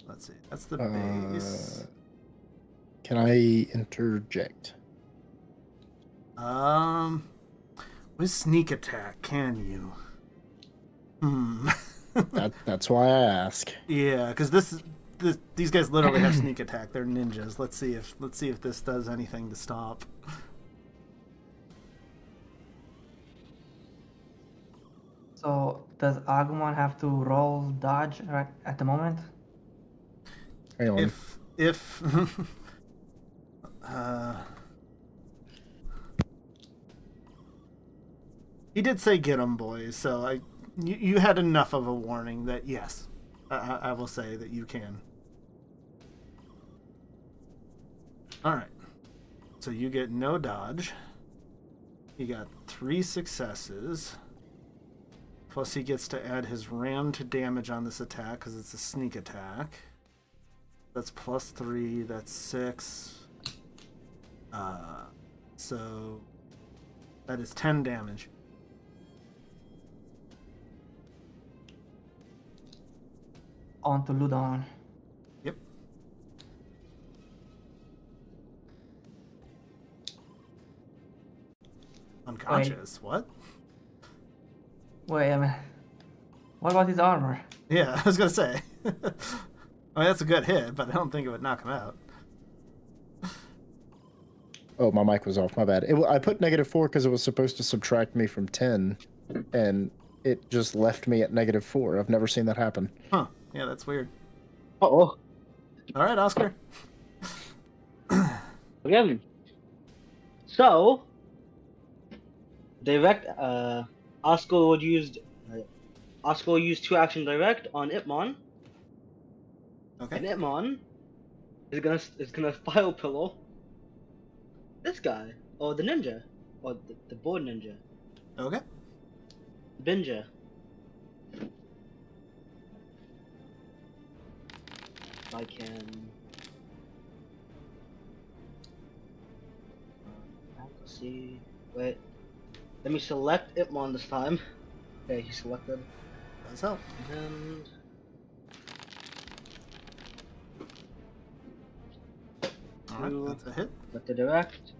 Let's see. That's the base. Can I interject? With sneak attack, can you? That's why I ask. Yeah, because these guys literally have sneak attack. They're ninjas. Let's see if this does anything to stop. So does Agumon have to roll dodge right at the moment? Hang on. If he did say get 'em, boys, so you had enough of a warning that yes, I will say that you can. All right, so you get no dodge. He got 3 successes. Plus he gets to add his ram to damage on this attack because it's a sneak attack. That's +3, that's 6. So that is 10 damage. On to Ludon. Yep. Unconscious. What? Wait a minute. What about his armor? Yeah, I was gonna say. I mean, that's a good hit, but I don't think it would knock him out. Oh, my mic was off. My bad. I put -4 because it was supposed to subtract me from 10, and it just left me at -4. I've never seen that happen. Huh. Yeah, that's weird. Uh-oh. All right, Oscar. Okay. So, direct, Oscar would use 2 action direct on Ipmon, Okay. and Ipmon is gonna file pillow this guy, or the ninja, or the board ninja, Okay. Binja. If I can. Let's see. Wait. Let me select Ipmon this time. Okay, he's selected. That's help. And All right, that's a hit. with the direct.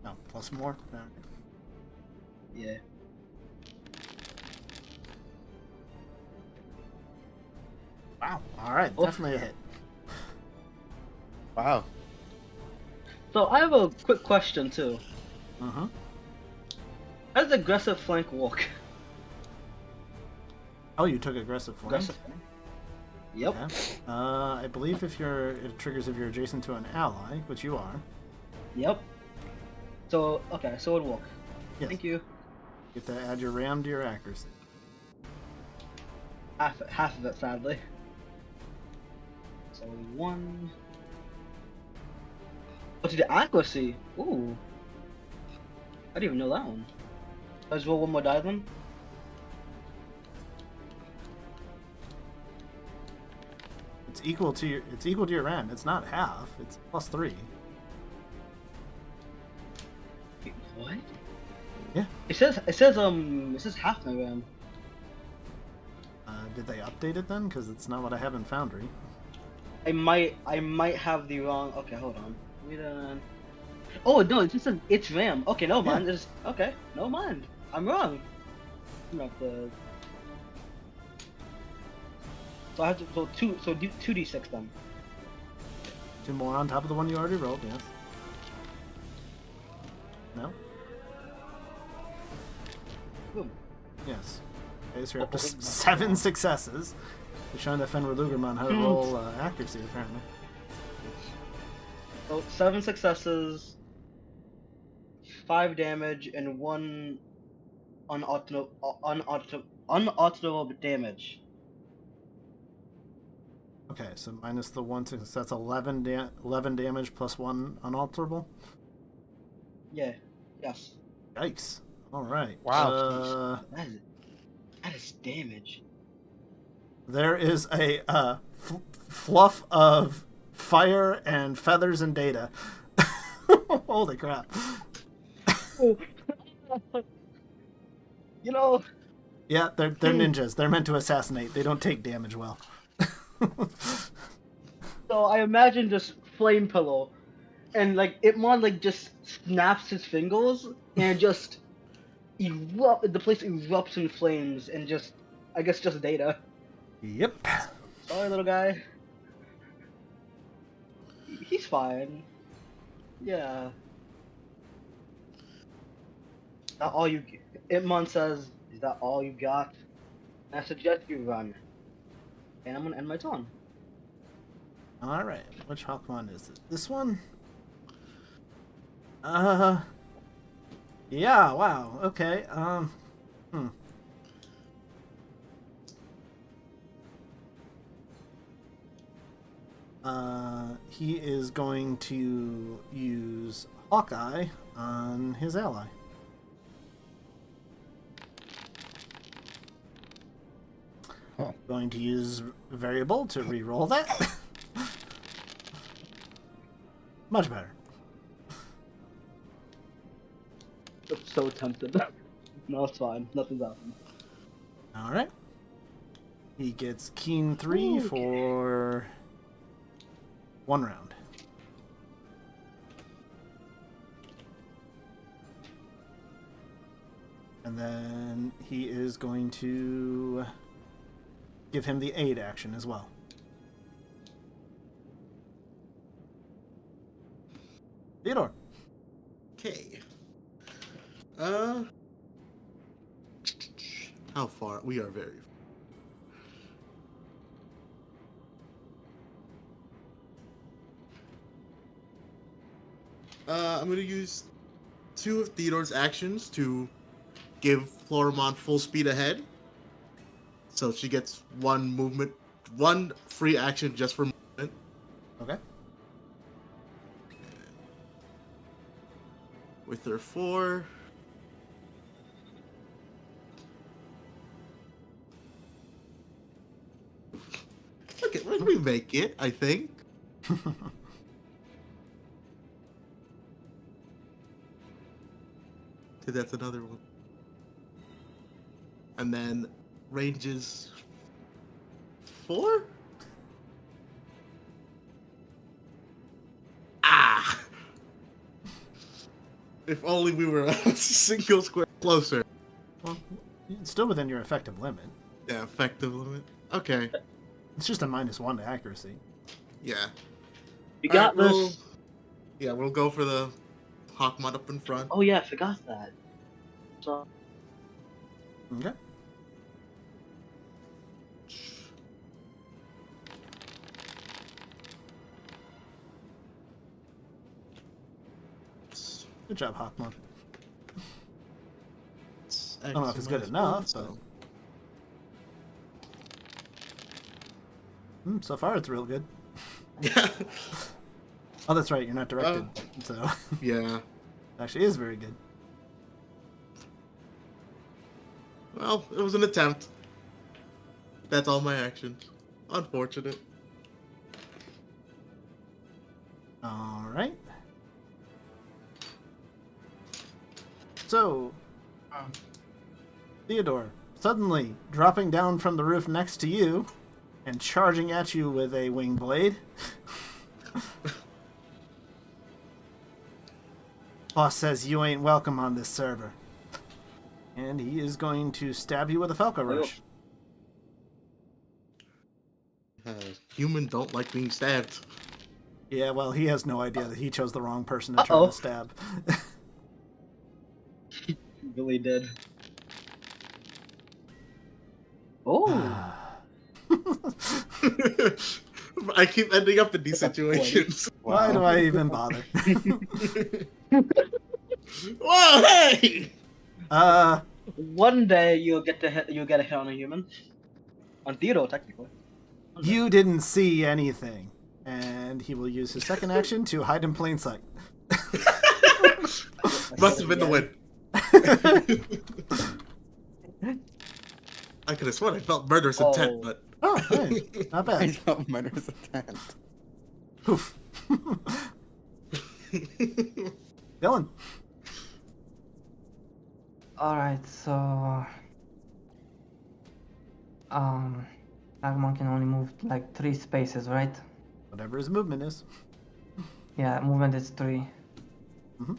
No, plus more. No. Yeah. Wow. All right, Oh. definitely a hit. Wow. So I have a quick question too. Mm-hmm. How does aggressive flank work? Oh, you took aggressive flank. Aggressive flank. Yep. Yeah. I believe it triggers if you're adjacent to an ally, which you are. Yep. So okay, so it work. Yes. Thank you. Get to add your ram to your accuracy. Half of it, sadly. So 1. Oh, to the accuracy. Ooh. I didn't even know that one. Let's roll 1 more die then. It's equal to your ram. It's not half. It's +3. Wait, what? Yeah. It says half my RAM. Did they update it then? Because it's not what I have in Foundry. I might have the wrong. Okay, hold on. Wait on. Oh no, it just says it's RAM. Okay, no mind. Yeah. Okay, no mind. I'm wrong. I'm not the. So I have to do 2d6 then. 2 more on top of the one you already rolled. Yes. No. Boom. Yes. Okay, so you're up to 7 successes. You're showing that Fenrir Lugerman how to roll accuracy, apparently. So 7 successes, 5 damage, and 1 unalterable damage. Okay, so minus the 1, so that's 11 damage plus 1 unalterable. Yeah. Yes. Yikes. All right. Wow. That is damage. There is a fluff of fire and feathers and data. Holy crap. You know, Yeah, they're ninjas. They're meant to assassinate. They don't take damage well. so I imagine just flame pillow, and like Itmon like just snaps his fingers and just the place erupts in flames and just I guess just data. Yep. Sorry, little guy. He's fine. Yeah. Not all you. Itmon says, "Is that all you got?" And I suggest you run. And I'm gonna end my turn. All right. Which Hawkmon is it? This one? Yeah. Wow. Okay. He is going to use Hawkeye on his ally. Oh. Going to use variable to re-roll that. Much better. I'm so tempted. No, it's fine. Nothing's happened. All right. He gets Keen 3 Okay. for 1 round. And then he is going to give him the aid action as well. Theodore. Okay. How far? We are very. I'm gonna use 2 of Theodore's actions to give Florimon full speed ahead. So she gets 1 movement, 1 free action just for movement. Okay. With her 4. Okay, when we make it, I think. Okay, that's another one. And then ranges 4? Ah! If only we were a single square closer. Well, it's still within your effective limit. Yeah, effective limit. Okay. It's just a -1 to accuracy. Yeah. We got Alright, this. we'll go for the Hawkmon up in front. Oh yeah, I forgot that. So Okay. Good job, Hawkmon. I don't know if it's good enough, but... so far it's real good. Yeah. Oh, that's right, you're not directed, so... Yeah. It actually is very good. Well, it was an attempt. That's all my actions. Unfortunate. Alright. So, Theodore, suddenly dropping down from the roof next to you and charging at you with a wing blade. Boss says you ain't welcome on this server. And he is going to stab you with a Falco Rush. Humans don't like being stabbed. Yeah, well, he has no idea that he chose the wrong person to try to stab. really did. Oh. I keep ending up in these situations. Why do I even bother? Whoa, hey! One day you'll get a hit on a human. On Theodore, technically. You didn't see anything. And he will use his second action to hide in plain sight. Must have been the wind. I could have sworn I felt murderous intent, but... Oh, Oh, nice. Not I bad. know mine was a 10. Poof. Dylan. Alright, so Agumon can only move like 3 spaces, right? Whatever his movement is. Yeah, movement is 3. Mhm.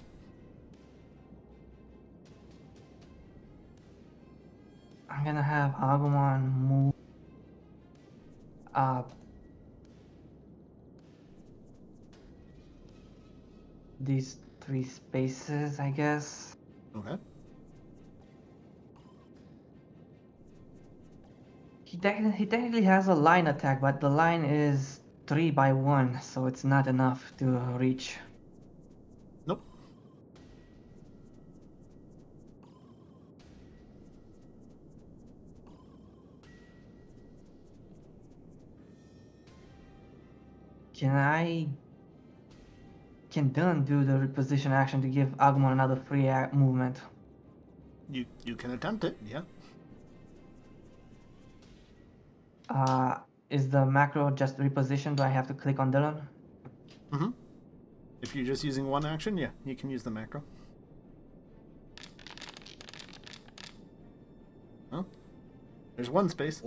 I'm gonna have Agumon move these 3 spaces, I guess. Okay. He technically has a line attack, but the line is 3 by 1, so it's not enough to reach. Nope. Can Dylan do the reposition action to give Agumon another free movement? You can attempt it, yeah. Is the macro just reposition? Do I have to click on Dylan? Mm-hmm. If you're just using one action, yeah, you can use the macro. Oh. There's one space.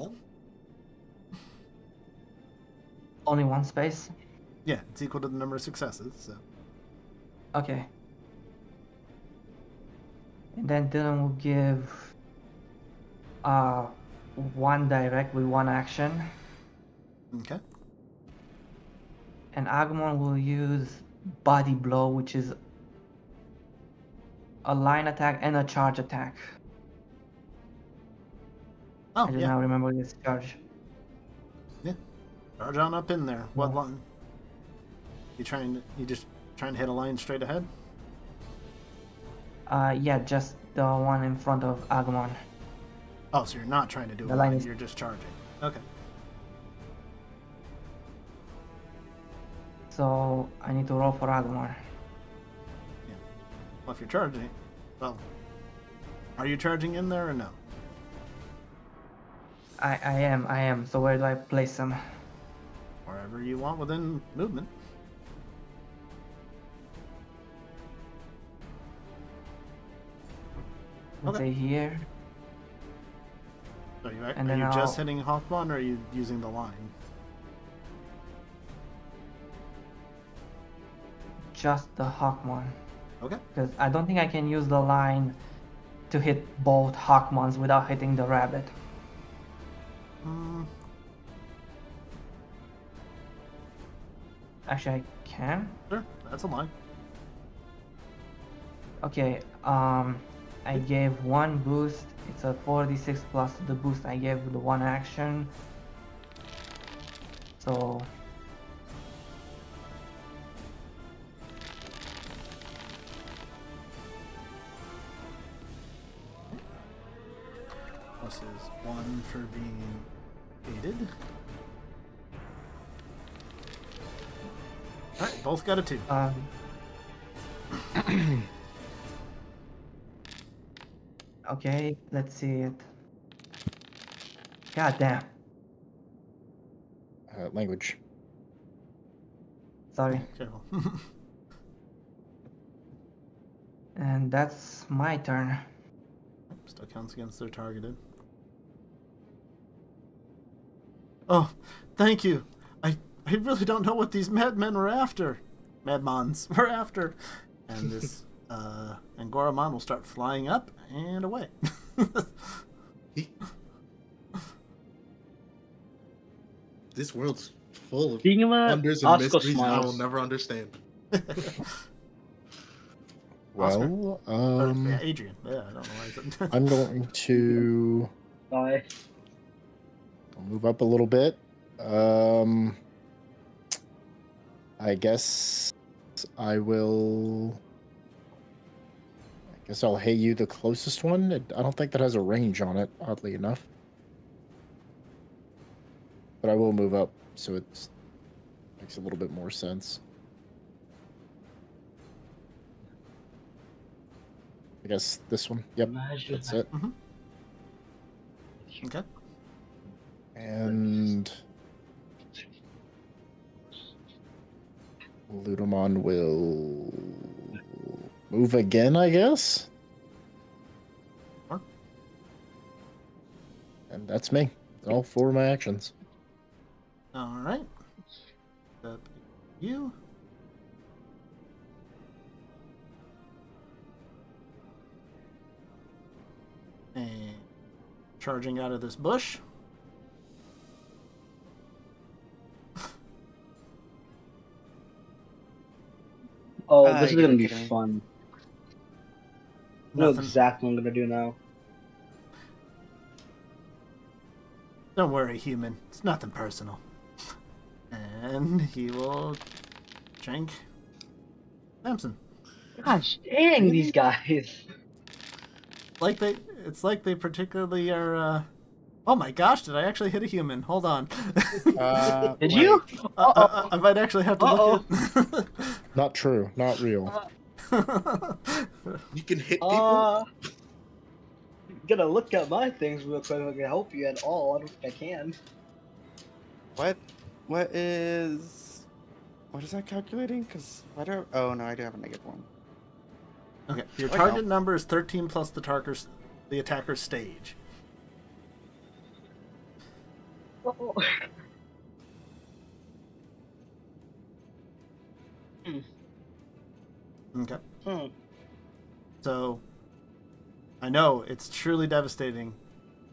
Only one space? Yeah, it's equal to the number of successes, so. Okay. And then Dylan will give one direct with one action. Okay. And Agumon will use body blow, which is a line attack and a charge attack. Oh, I do yeah. not remember this charge. Charge on up in there. What Yeah. line? You just trying to hit a line straight ahead? Yeah, just the one in front of Agumon. Oh, so you're not trying to do The a line line, is- you're just charging. Okay. So I need to roll for Agumon. Well, if you're charging, well, are you charging in there or no? I am. So where do I place him? Wherever you want within movement. Let's Okay. say here. So are And you then just I'll- hitting Hawkmon or are you using the line? Just the Hawkmon. Okay. Because I don't think I can use the line to hit both Hawkmons without hitting the rabbit. Mm, Actually, I can. sure, that's a line. Okay, I gave one boost. It's a 4d6 plus the boost I gave the one action. So Plus is 1 for being aided. Alright, both got a 2. okay, let's see it. God damn. Language. Sorry. Careful. And that's my turn. Still counts against their targeted. Oh, thank you. I really don't know what these madmen were after. Madmons were after. And this, and Goramon will start flying up and away. This world's full of Digimon wonders and Oscar mysteries I will smiles. never understand. Well, Yeah, Adrian. Yeah, I don't know why. I'm going to Bye. move up a little bit. I guess I will. I guess I'll hey you the closest one. I don't think that has a range on it, oddly enough. But I will move up, so it makes a little bit more sense. I guess this one. Yep, Imagine that's it. Okay. And Ludamon will move again, I guess. Huh? And that's me. All 4 of my actions. All right. Up you. And charging out of this bush. Oh, this is you're gonna be kidding me. fun. I know Nothing. exactly what I'm gonna do now. Don't worry, human. It's nothing personal. And he will shank Samson. Gosh dang, these guys. It's like they particularly are. Oh my gosh! Did I actually hit a human? Hold on. Did you? I might actually have to look at. Not true. Not real. You can hit people. Gonna look at my things real quick if I can help you at all. I don't think I can. What is that calculating? Because why do I... Oh no, I do have a -1. Okay, your Wait, target no. number is 13 plus the attacker's stage. Oh. Okay. Hmm. So, I know it's truly devastating.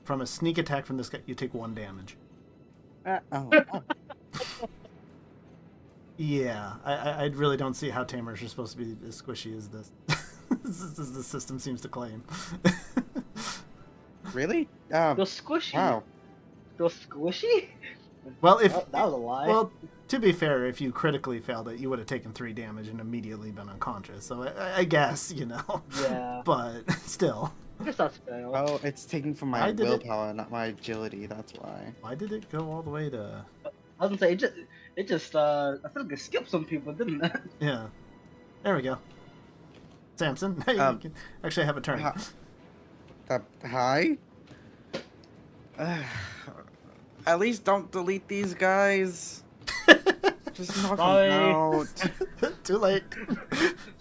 From a sneak attack from this guy, you take 1 damage. Oh. Yeah, I really don't see how tamers are supposed to be as squishy as this. As the system seems to claim. Really? Go squishy. Wow. Go squishy? Well, if that was a lie. Well, to be fair, if you critically failed it, you would have taken 3 damage and immediately been unconscious. So I guess, you know. Yeah. But still. I guess that's fair. Oh, it's taking from my Why did it- willpower, not my agility. That's why. Why did it go all the way to... I was gonna say it just I feel like it skipped some people, didn't it? Yeah. There we go. Samson, you can actually have a turn. Hi? At least don't delete these guys. Just knock Bye. them out. Too late.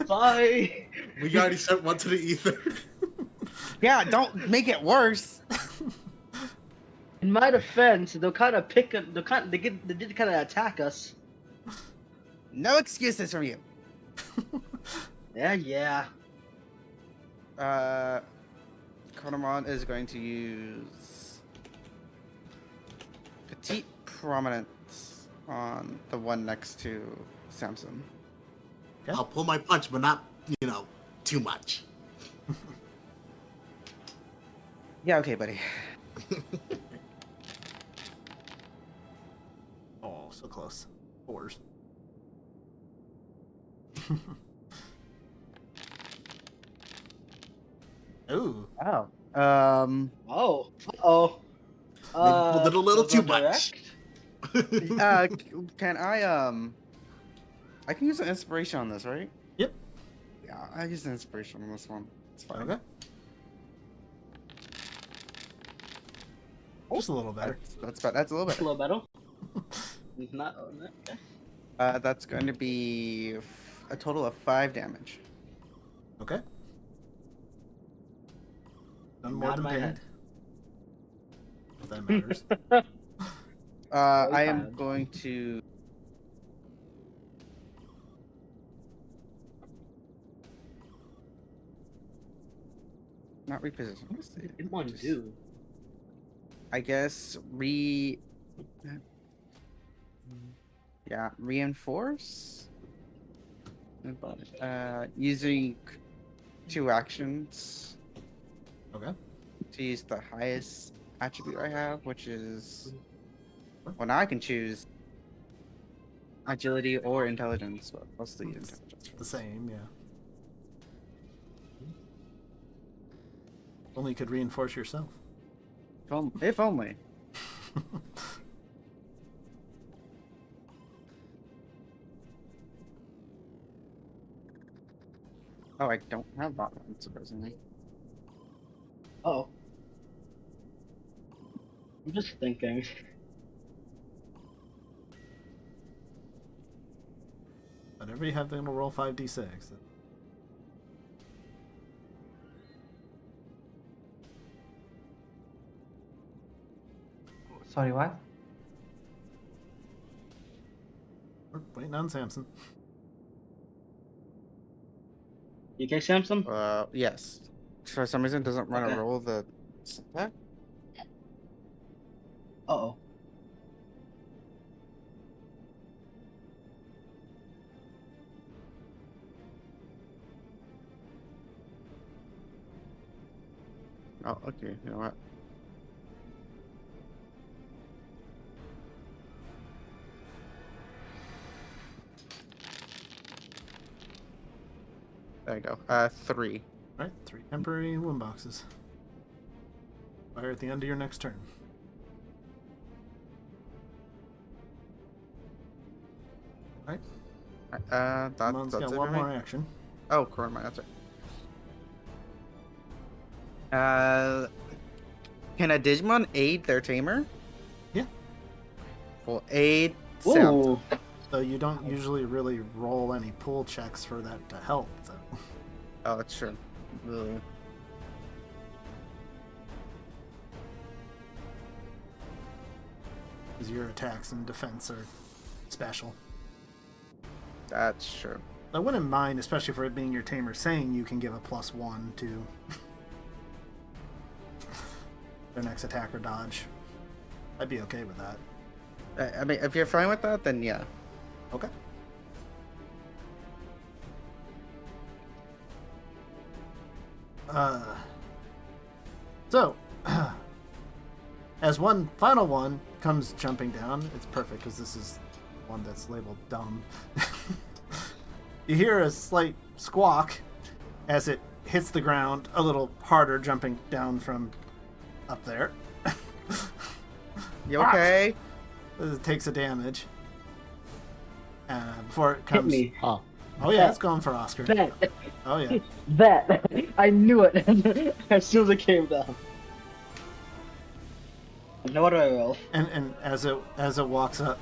Bye. We already sent one to the ether. Yeah, don't make it worse. In my defense, they'll kind of pick. They did kind of attack us. No excuses from you. Yeah. Konomon is going to use Petite Prominence on the one next to Samson. Okay. I'll pull my punch, but not, too much. Yeah, okay, buddy. Oh, so close. 4s. Ooh. Oh. Oh. Uh-oh. Pulled it a little was too that much. direct? Can I can use an inspiration on this, right? Yep. Yeah, I use an inspiration on this one. It's fine. Okay. Just a little better. That's a little A bit. little better. Not. Okay. That's going to be a total of 5 damage. Okay. Done more Nod than my paid. head. If that matters. I am bad. going to. Not reposition. What's the- What want to do? I guess reinforce. Using 2 actions Okay. to use the highest attribute I have, which is well, now I can choose agility or intelligence. But what's the intelligence? The same, yeah. Only you could reinforce yourself. If only. Oh, I don't have that one, surprisingly. Oh. I'm just thinking. Whatever you have, then we'll roll 5d6. Sorry, what? We're waiting on Samson. You okay, Samson? Yes. For some reason, it doesn't want to Okay. roll the setback. Uh-oh. Oh, okay. You know what? There you go. 3. Alright, 3 temporary wound boxes. Fire at the end of your next turn. Alright, Demon's That's got it one for me? more action. Oh, Corona, that's it. Can a Digimon aid their tamer? Yeah. Will aid sound. Ooh. So you don't usually really roll any pull checks for that to help, so. Oh, that's true. Ugh. Because your attacks and defense are special. That's true. I wouldn't mind, especially for it being your tamer, saying you can give a +1 to their next attack or dodge. I'd be okay with that. I mean, if you're fine with that, then yeah. Okay. So, as one final one comes jumping down, it's perfect because this is one that's labeled dumb. You hear a slight squawk as it hits the ground a little harder, jumping down from up there. You okay? It takes a damage. Before it comes. Hit me. Ah, Oh yeah, it's going for Oscar. That. Oh yeah. That. I knew it as soon as it came down. Now what do I roll? And as it walks up,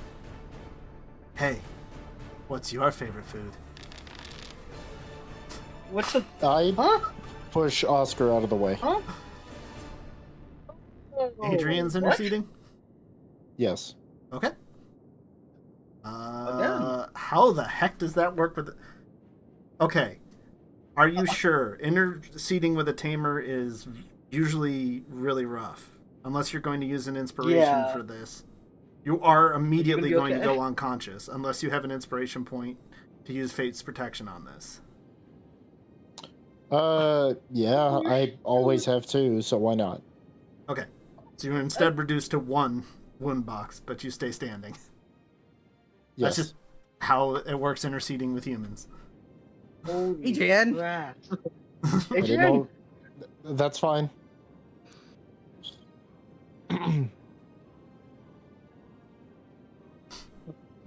hey, what's your favorite food? What's the... I Huh? push Oscar out of the way. Huh? Adrian's What? interceding. Yes. Okay. Again. How the heck does that work with? Okay. Are you sure interceding with a tamer is usually really rough? Unless you're going to use an inspiration Yeah. for this. You are immediately be going to okay. go unconscious unless you have an inspiration point to use Fate's protection on this. Yeah, I always have 2, so why not? Okay. So you're instead reduced to 1 wound box, but you stay standing. Yes. That's just how it works interceding with humans. Holy Adrian. crap. I didn't Adrian. know. That's fine.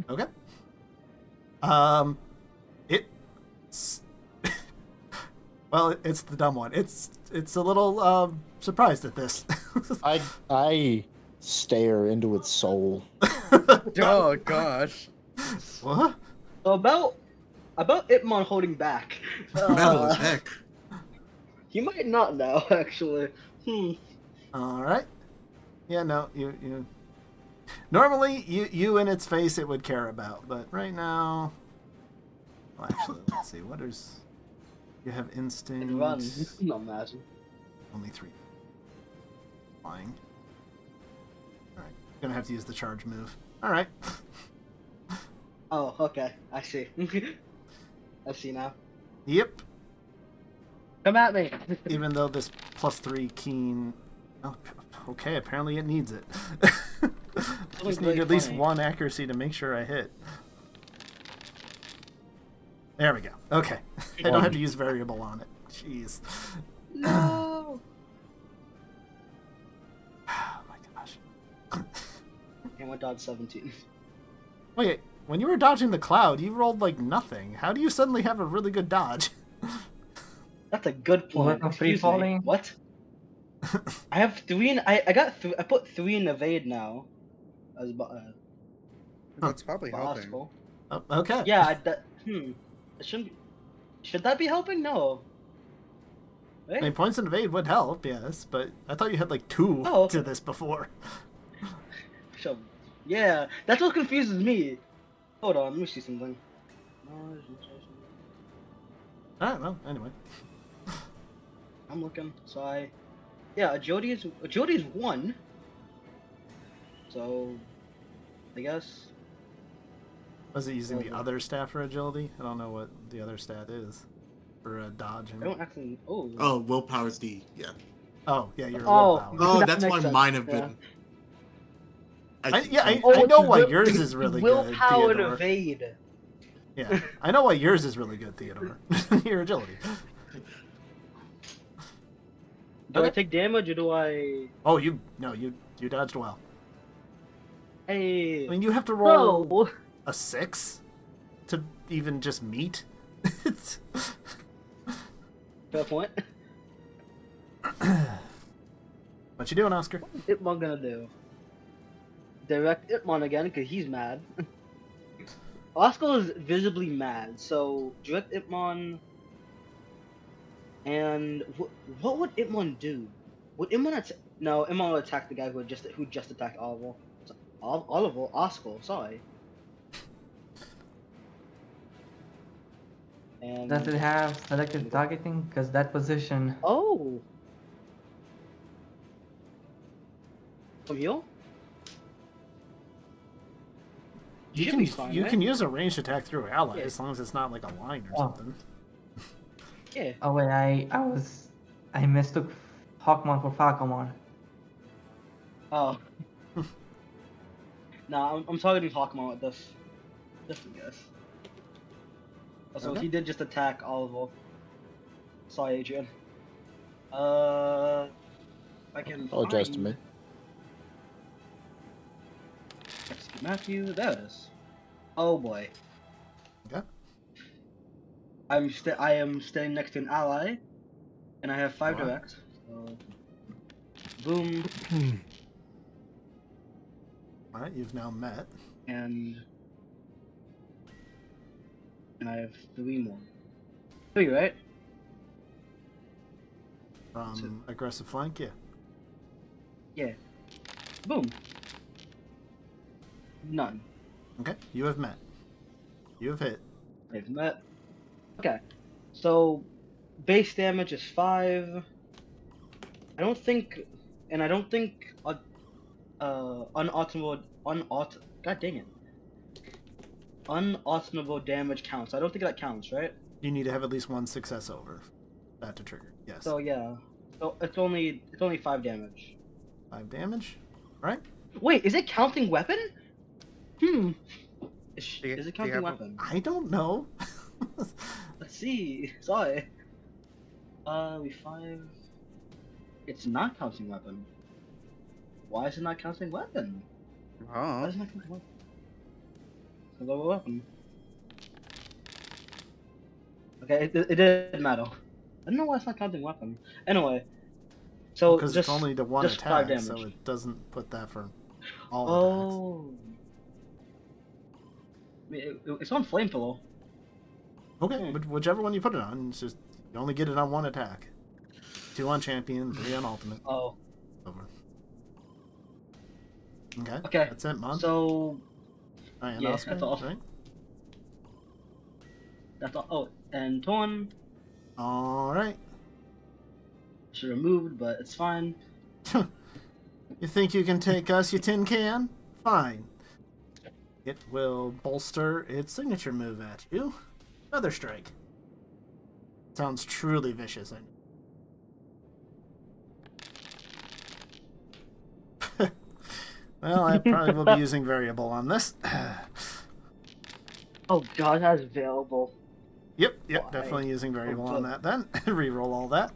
Okay. It's well, it's the dumb one. It's a little surprised at this. I stare into its soul. Oh gosh. What? So about Itmon holding back. Metal as heck. He might not now, actually. All right. Yeah, no, you. Normally, you in its face it would care about, but right now. Well, actually, let's see. What is? You have instinct. And run. Not imagine. Only 3. Flying. All right. Gonna have to use the charge move. All right. Oh, okay. I see. I see now. Yep. Come at me. Even though this +3 keen. Oh, okay. Apparently it needs it. Just need really at least funny. 1 accuracy to make sure I hit. There we go. Okay. I don't have to use variable on it. Jeez. No. Oh my gosh. And went dodge 17. Wait, when you were dodging the cloud, you rolled like nothing. How do you suddenly have a really good dodge? That's a good point. We're free Excuse me. falling. What? I have 3 in. I got 3. I put 3 in evade now. As That's probably helping. possible. Oh, okay. Yeah. It shouldn't. Should that be helping? No. I Right? mean, points and evade would help, yes, but I thought you had like 2 Oh, okay. to this before. So, yeah, that's what confuses me. Hold on, let me see something. Alright, well, anyway. I'm looking. So yeah, agility is 1. So, I guess. Was it using the other stat for agility? I don't know what the other stat is for dodge. I don't actually. Oh. Oh, willpower's D. Yeah. Oh, yeah, you're Oh. willpower. Oh, That that's makes why sense, mine have yeah. been. I know why yours is really good, Willpower and Theodore. evade. Yeah, I know why yours is really good, Theodore. Your agility. Do I take damage or do I? Oh, you dodged well. Hey. I mean, you have to roll Bro. a 6 to even just meet. It's... Fair point. What you doing, Oscar? What's Itmon gonna do? Direct Itmon again, because he's mad. Oscar is visibly mad, so direct Itmon. And what would Itmon do? Would Itmon No, Itmon would attack the guy who just attacked Oliver. Oliver, Oscar, sorry. And Does it have selective targeting? Because that position. oh. From you? You Should can be fine, you right? can use a ranged attack through allies Yeah. as long as it's not like a line or Oh. something. Yeah. Oh wait, I mistook Hawkmon for Falcomon. Oh. Nah, I'm targeting Hawkmon with this. Just in case. Also, Okay. he did just attack Oliver. Sorry, Adrian. I can Apologize to find- me. Execute Matthew, there it is. Oh boy. Okay. I am standing next to an ally, and I have 5 Alright. direct. So, boom, Alright, you've now met. and I have 3 more. 3, right? From aggressive flank, yeah. Yeah. Boom. None. Okay, you have met. You have hit. They've met. Okay. So, base damage is 5. I don't think God dang it. Unautomable damage counts. I don't think that counts, right? You need to have at least 1 success over that to trigger. Yes. So yeah. So it's only 5 damage. 5 damage. Right? Wait, is it counting weapon? Is Do you- it do you counting have a- weapon? I don't know. Let's see. Sorry. We 5. It's not counting weapon. Why is it not counting weapon? Why Oh. is it not counting weapon? It's a lower weapon. Okay, it didn't matter. I don't know why it's not counting weapon. Anyway, so Because just it's only to 1 just 5 attack, so damage. it doesn't put that for all Oh. I mean, it's on flame pillow. attacks. Okay, whichever one you put it on, it's just you only get it on 1 attack. 2 on champion, 3 on ultimate. Oh. Over. Okay. Okay. That's it, Mon. So Alright, and yeah, Oscar, that's all. right? that's all. Oh, and Torn Alright. should have moved, but it's fine. You think you can take us, you tin can? Fine. It will bolster its signature move at you. Feather Strike. Sounds truly vicious. Well, I probably will be using variable on this. Oh God, that's available. Yep, Why? definitely using variable Oh, on good. that then. Reroll all that.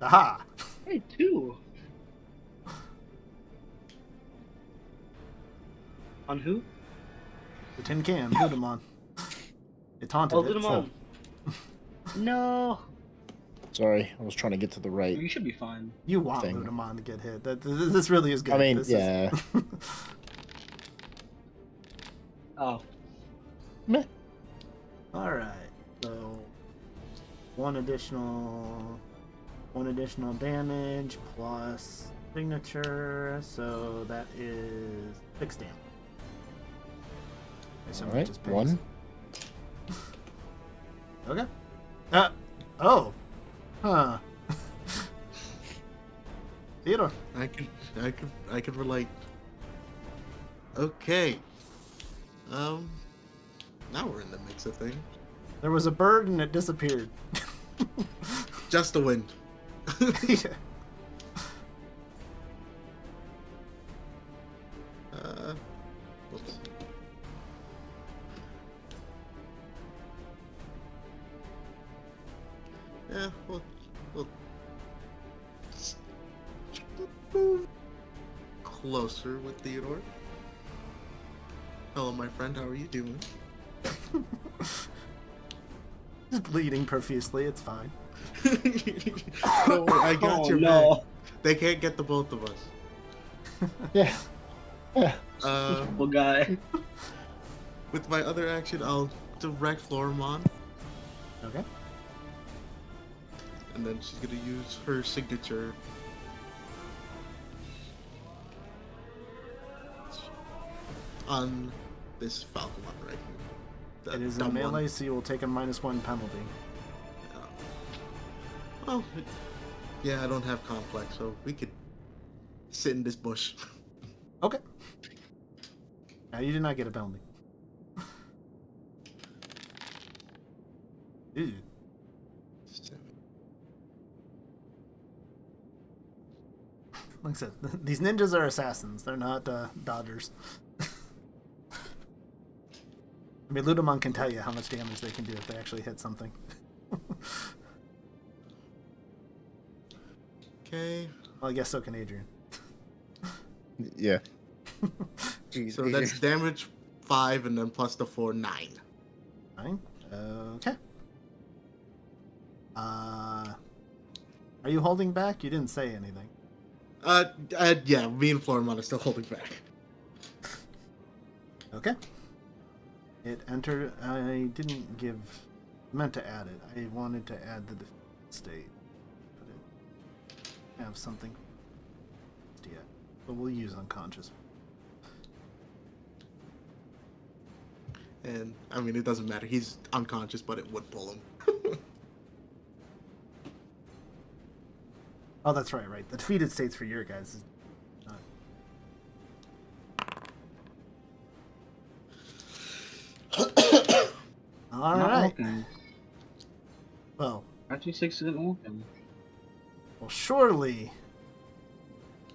Aha! Hey, 2. On who? The tin can, Ludamon. It taunted Oh, it. Ludamon. No. Sorry, I was trying to get to the right. You should be fine. You want Thing. Ludamon to get hit. This really is good. I mean, This yeah. Is... Oh, Meh. All right. So one additional damage plus signature. So that is 6 damage. Okay, All somebody right, just pays. 1. Okay. Oh. Huh. Theodore. I can relate. Okay. Now we're in the mix of things. There was a bird and it disappeared. Just the wind. Yeah. Whoops. Yeah, we'll move closer with Theodore. Hello, my friend. How are you doing? He's bleeding profusely. It's fine. Don't worry, I got oh your no. back. They can't get the both of us. Yeah. Yeah. Poor guy. With my other action, I'll direct Florimon, Okay. and then she's gonna use her signature. On this Falcon one, right? It is a dumb melee, one. so you will take a -1 penalty. Oh, yeah, I don't have complex, so we could sit in this bush. Okay. Now you did not get a penalty. Ew. Like I said, these ninjas are assassins. They're not dodgers. I mean, Ludamon can tell you how much damage they can do if they actually hit something. Okay, Well, I guess so can Adrian. Yeah. Jeez, so that's damage 5, and then plus the 4, 9. 9. Okay. Are you holding back? You didn't say anything. Yeah, me and Florimon are still holding back. Okay. It entered. I didn't give. Meant to add it. I wanted to add the defeat state. But it have something. Yeah. But we'll use unconscious. And, I mean, it doesn't matter. He's unconscious, but it would pull him. Oh, that's right, right. The defeated states for your guys. All Not right. working. Well, Actually, 6 isn't working. well, surely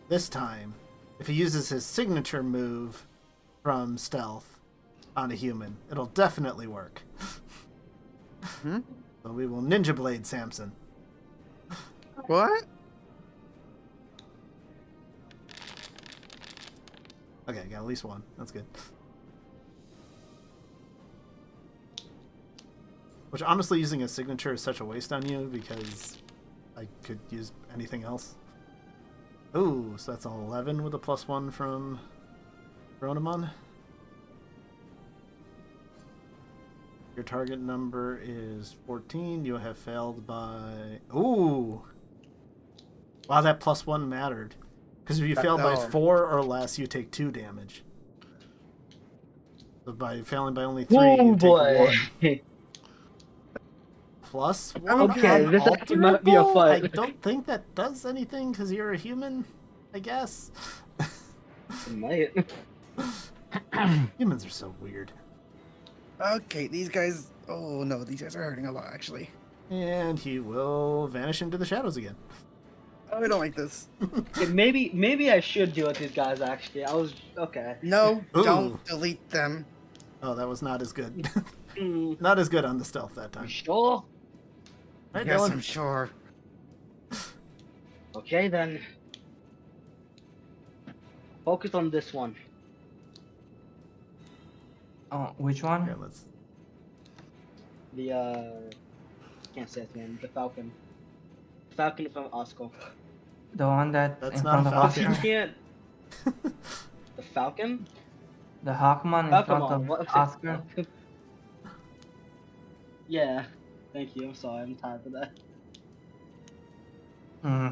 this time, if he uses his signature move from stealth on a human, it'll definitely work. Hmm? So we will Ninja Blade Samson. What? Okay, got at least one. That's good. Which, honestly, using a signature is such a waste on you because I could use anything else. Ooh, so that's an 11 with a +1 from Ronomon. Your target number is 14. You have failed by... Ooh! Wow, that +1 mattered. Because if you fail by 4 or less, you take 2 damage. So by failing by only 3, Oh you boy. take 1. +1 Okay, on this actually might be a alterable? I fight. don't think that does anything because you're a human, I guess. Might. Humans are so weird. Okay, these guys. Oh no, these guys are hurting a lot actually. And he will vanish into the shadows again. Oh, I don't like this. Okay, maybe I should deal with these guys. Actually, I was okay. No, Ooh. don't delete them. Oh, that was not as good. Mm, Not as good on the stealth that you time. sure? Right, Yes, Dylan? I'm sure. Okay then. Focus on this one. Oh, which one? Here, let's. The can't say his name. The Falcon. Falcon from Oscar. The one that That's in not front a of us? falcon. You can't. The Falcon? The Hawkman in Oh, come front on. of What? Oscar. Yeah. Thank you. I'm sorry. I'm tired of that. Hmm.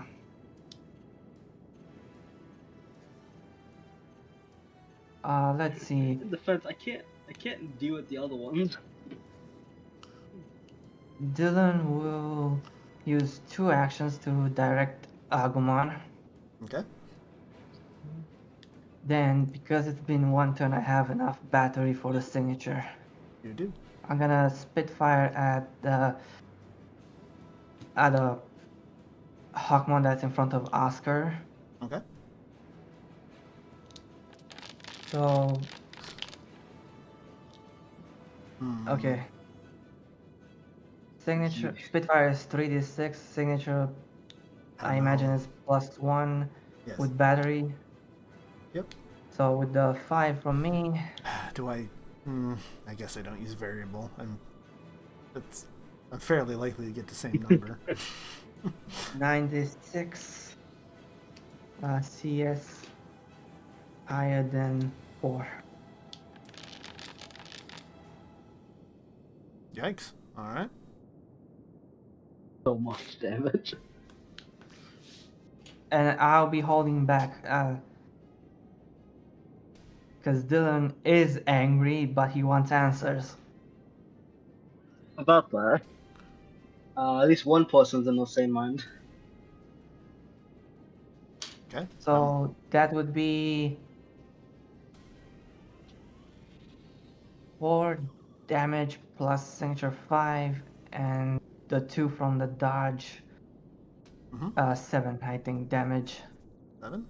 Let's see. In defense, I can't deal with the other ones. Dylan will use 2 actions to direct Agumon. Okay. Then, because it's been 1 turn, I have enough battery for the signature. You do. I'm gonna Spitfire at the Hawkmon that's in front of Oscar. Okay. So, Hmm. okay. Signature Spitfire is 3d6. Signature, I imagine, is +1 Yes. with battery. Yep. So with the 5 from me, Do I? I guess I don't use variable. I'm fairly likely to get the same number. 96. CS higher than 4. Yikes. All right. So much damage. And I'll be holding back because Dylan is angry, but he wants answers. About that. At least one person's in the same mind. Okay. So that would be 4 damage plus signature 5, and the 2 from the dodge. 7, I think, damage 7.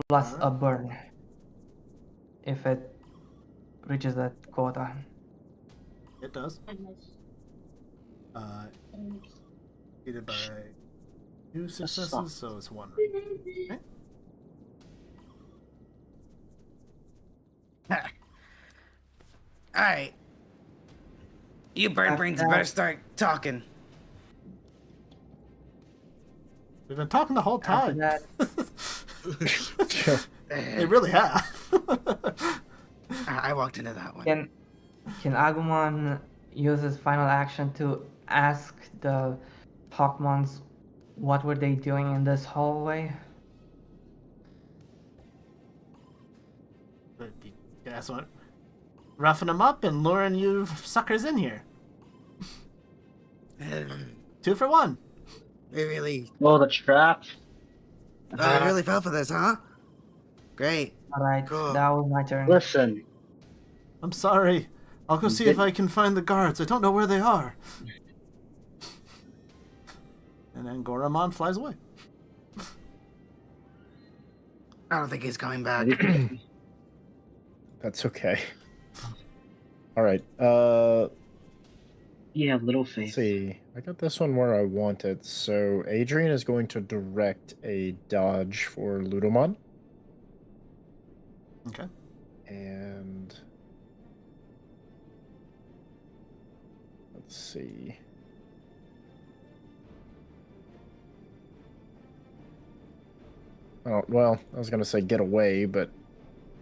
plus Alright. a burn if it reaches that quota. It does. Aided by 2 successes, so it's 1. Okay. Alright. You bird brains better start talking. We've been talking the whole After time. that, They really have. I walked into that one. can Agumon use his final action to ask the Hawkmons what were they doing in this hallway? Guess what? Roughing them up and luring you suckers in here. 2 for 1. We really, Oh, the trap. we really fell for this, huh? Great. Alright, Cool. that was my turn. Listen. I'm sorry. I'll go see if I can find the guards. I don't know where they are. And then Goramon flies away. I don't think he's coming back. That's okay. All right. You have little Let's faith. see. I got this one where I want it. So Adrian is going to direct a dodge for Ludomon. Okay. And let's see. Oh, well, I was going to say get away, but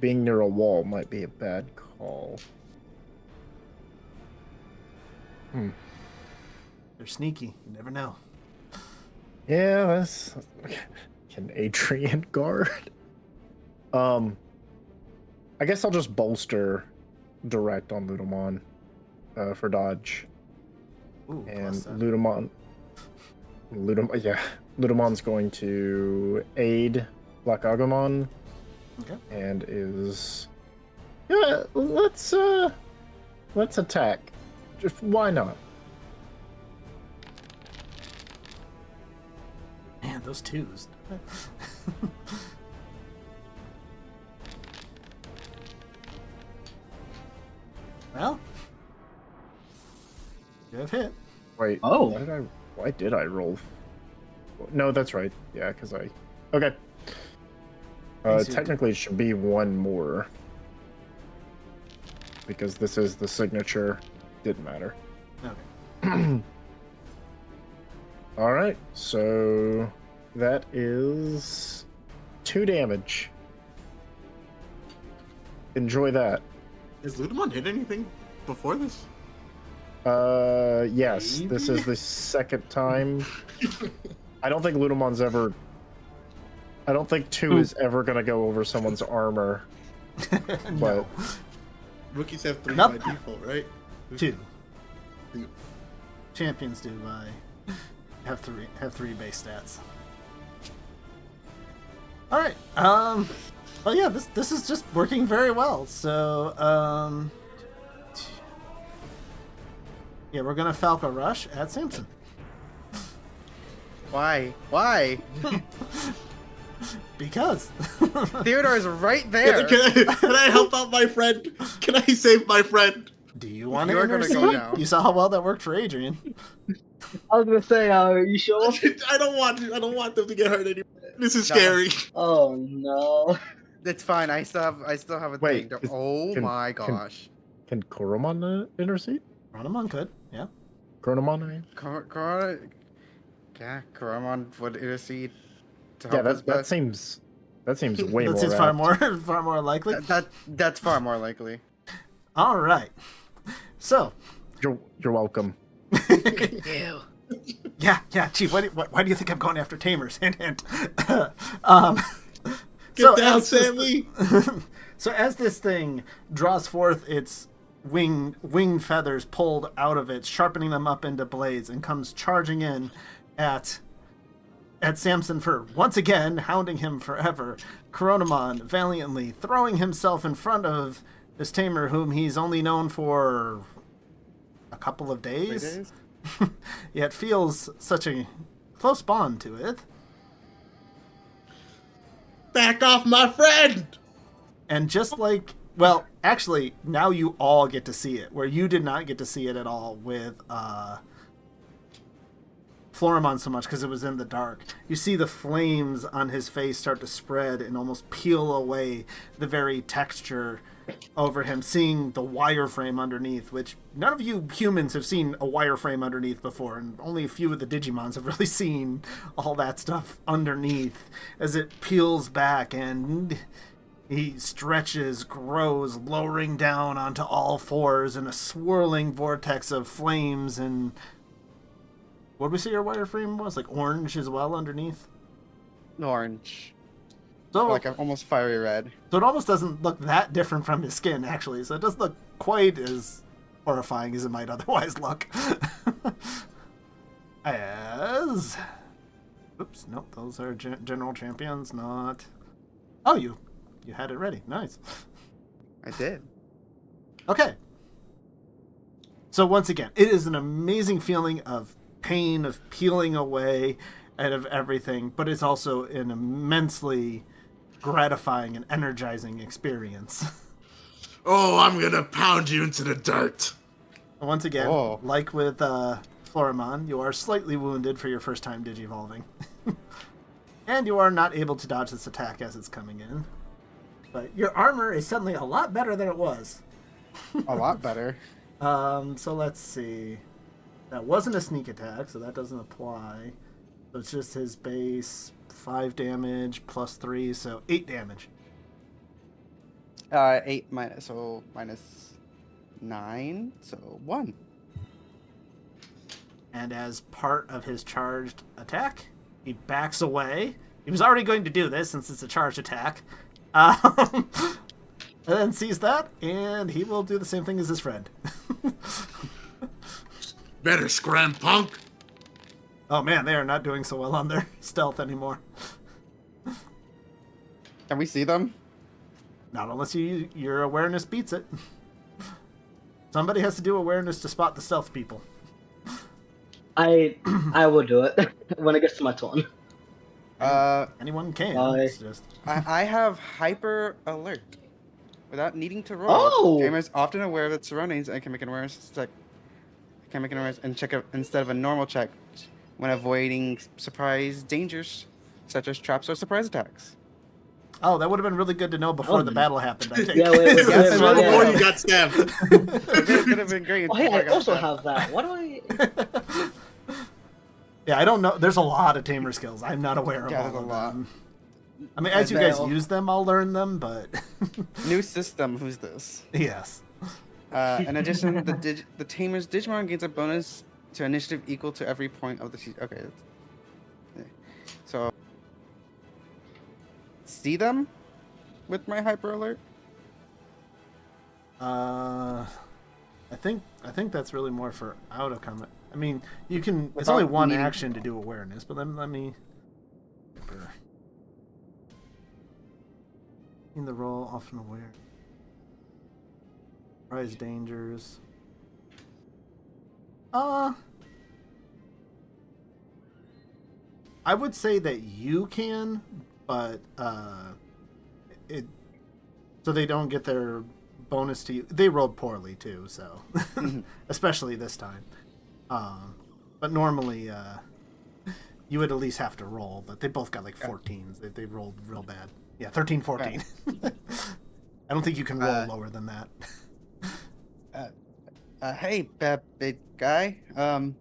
being near a wall might be a bad call. They're sneaky. You never know. Yeah, that's... Can Adrian guard? I guess I'll just bolster direct on Ludomon for dodge. Ooh, And plus that. Ludomon's going to aid Black Agumon. Okay. And is... Yeah, let's attack. Just why not? Man, those 2s. Well, you have hit. Wait. Oh. Why did I roll? No, that's right. Yeah, because I. Okay. Technically, it should be 1 more. Because this is the signature. Didn't matter. Okay. All right. So that is 2 damage. Enjoy that. Has Ludamon hit anything before this? Yes. This is the second time. I don't think Ludamon's ever. I don't think 2 is ever gonna go over someone's armor. No. Rookies have 3 Nope. by default, right? 2. 2. Champions do have three base stats. All right. Well, yeah, this is just working very well. So, yeah, we're gonna Falco Rush at Samson. Why? Why? Because Theodore is right there. Can I help out my friend? Can I save my friend? do you want to You're gonna intercede? go now. You saw how well that worked for Adrian. I was gonna say, you sure? I don't want them to get hurt anymore. This is No. scary. Oh no. It's fine. I still have a Wait, thing. is- Oh can- my gosh. Can Koromon intercede? Ronamon could, yeah. Chronomon, I mean? Yeah, Karamon would intercede to Yeah, help us, that but seems way That more. seems far apt. far more likely. that's far more likely. All right. So, You're welcome. yeah, Chief. Why do you think I'm going after tamers? Hint, hint. um, Get down, as this- Sammy. So as this thing draws forth its wing feathers pulled out of it, sharpening them up into blades, and comes charging in at Samson for once again hounding him forever, Coronamon valiantly throwing himself in front of this tamer whom he's only known for a couple of 3 days, days? yet feels such a close bond to it. Back off, my friend. And just like, well, actually, now you all get to see it, where you did not get to see it at all with Florimon so much because it was in the dark. You see the flames on his face start to spread and almost peel away the very texture over him, seeing the wireframe underneath, which none of you humans have seen a wireframe underneath before, and only a few of the Digimons have really seen all that stuff underneath as it peels back and he stretches, grows, lowering down onto all fours in a swirling vortex of flames. And what did we say your wireframe was? Like orange as well underneath? Orange. So, Like almost fiery red. so it almost doesn't look that different from his skin, actually. So it doesn't look quite as horrifying as it might otherwise look. As... Oops, nope, those are general champions, not... Oh, you had it ready. Nice. I did. Okay. So once again, it is an amazing feeling of pain, of peeling away, and of everything, but it's also an immensely gratifying and energizing experience. Oh, I'm gonna pound you into the dirt. Once again, Oh. like with Florimon, you are slightly wounded for your first time digivolving. And you are not able to dodge this attack as it's coming in. But your armor is suddenly a lot better than it was. A lot better. So let's see. That wasn't a sneak attack, so that doesn't apply. So it's just his base 5 damage plus 3, so 8 damage. 8 minus 9, so 1. And as part of his charged attack, he backs away. He was already going to do this since it's a charged attack. And then sees that, and he will do the same thing as his friend. Better scram, punk. Oh man, they are not doing so well on their stealth anymore. Can we see them? Not unless your awareness beats it. Somebody has to do awareness to spot the stealth people. I will do it when it gets to my turn. Anyone can. Bye. It's just... I have hyper alert. Without needing to roll, Oh! the gamer is often aware of its surroundings and can make an awareness check. And check instead of a normal check when avoiding surprise dangers such as traps or surprise attacks. Oh, that would have been really good to know before the battle happened, I think. Yeah, wait, Yes, wait, right wait, before wait. you got stabbed. It would have been great. Oh, hey, before I got also stabbed. have that. What do I... Yeah, I don't know. There's a lot of tamer skills. I'm not aware of Yeah, all there's a of lot. them. I mean, as you And guys they'll- use them, I'll learn them, but... New system. Who's this? Yes. In addition, the tamer's Digimon gains a bonus to initiative equal to every point of the okay. Yeah. So see them with my hyper alert. I think that's really more for out of combat. I mean, you can. It's Without only one needing- action to do awareness, but then let me. In the role, often aware. Rise dangers. I would say that you can, but it so they don't get their bonus to you. They rolled poorly too, so especially this time. But normally you would at least have to roll, but they both got like 14s. They rolled real bad. Yeah, 13, 14. I don't think you can roll lower than that. Hey, big guy. Oh,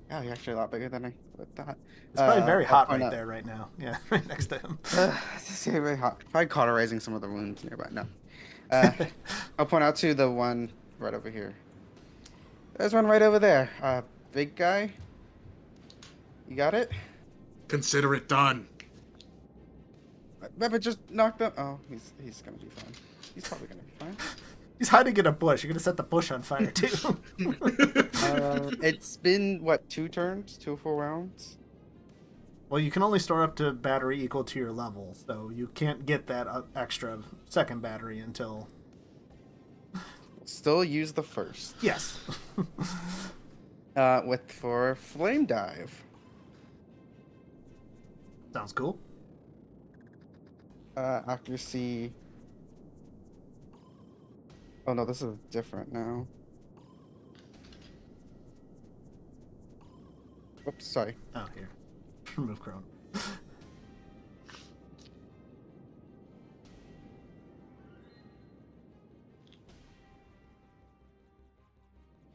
you're actually a lot bigger than I thought. It's probably very hot I'll right point there right now. Yeah, right next to him. It's very hot. Probably cauterizing some of the wounds nearby. No. I'll point out to the one right over here. There's one right over there. Big guy. You got it? Consider it done. But just knock them. Oh, he's gonna be fine. He's probably gonna be fine. He's hiding in a bush. You're gonna set the bush on fire too. It's been what, 2 turns, 2 full rounds. Well, you can only store up to battery equal to your level, so you can't get that extra second battery until. Still use the first. Yes. For flame dive. Sounds cool. Accuracy. Oh no, this is different now. Oops, sorry. Oh, here. Remove Chrome.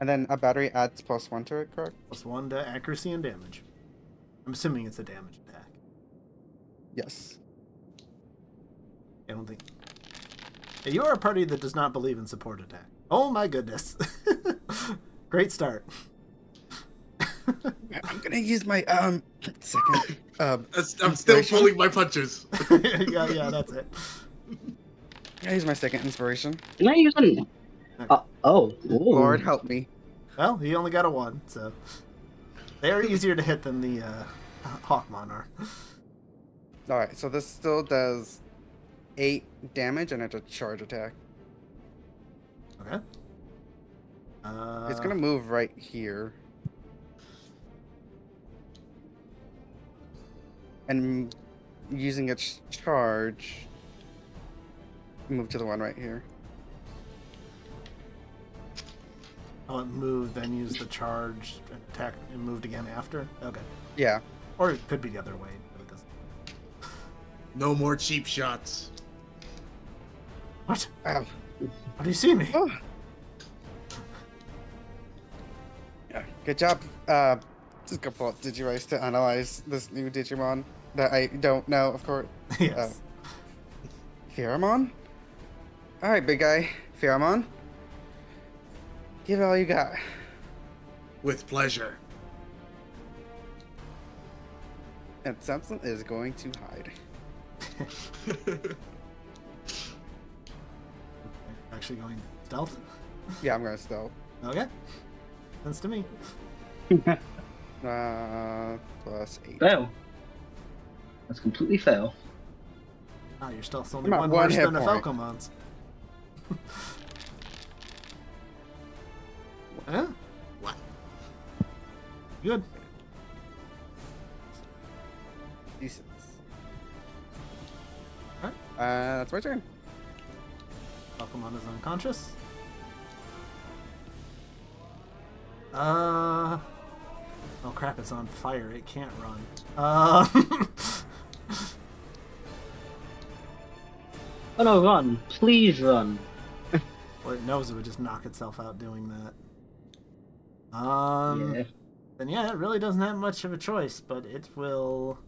And then a battery adds +1 to it, correct? +1 to accuracy and damage. I'm assuming it's a damage attack. Yes. I don't think. Yeah, you are a party that does not believe in support attack. Oh my goodness. Great start. I'm gonna use my second I'm still inspiration. pulling my punches. yeah, that's it. I use my second inspiration. Can I use one? Ooh. Lord help me. Well, he only got a 1, so they are easier to hit than the Hawkmon are. All right, so this still does 8 damage and it's a charge attack. Okay. It's gonna move right here. And using its charge, move to the one right here. Oh, it moved, then use the charge, attack, and moved again after? Okay. Yeah. Or it could be the other way. But it doesn't. No more cheap shots. What? Ow. How do you see me? Oh. Yeah. Good job. Just gonna pull up Digivice to analyze this new Digimon that I don't know, of course. Yes. Pheromon? Alright, big guy. Pheromon. Give it all you got. With pleasure. And Samson is going to hide. Actually going stealth? Yeah, I'm gonna stealth. Okay. Sense to me. +8. Fail. That's completely fail. Ah, your stealth's only I'm at one one worse hit than a point. Falcomon's. Huh? What? Good. Decent. Alright. That's my turn. Falcomon is unconscious. Oh crap, it's on fire. It can't run. Oh no, run. Please run. Well, it knows it would just knock itself out doing that. Yeah. Then yeah, it really doesn't have much of a choice, but it will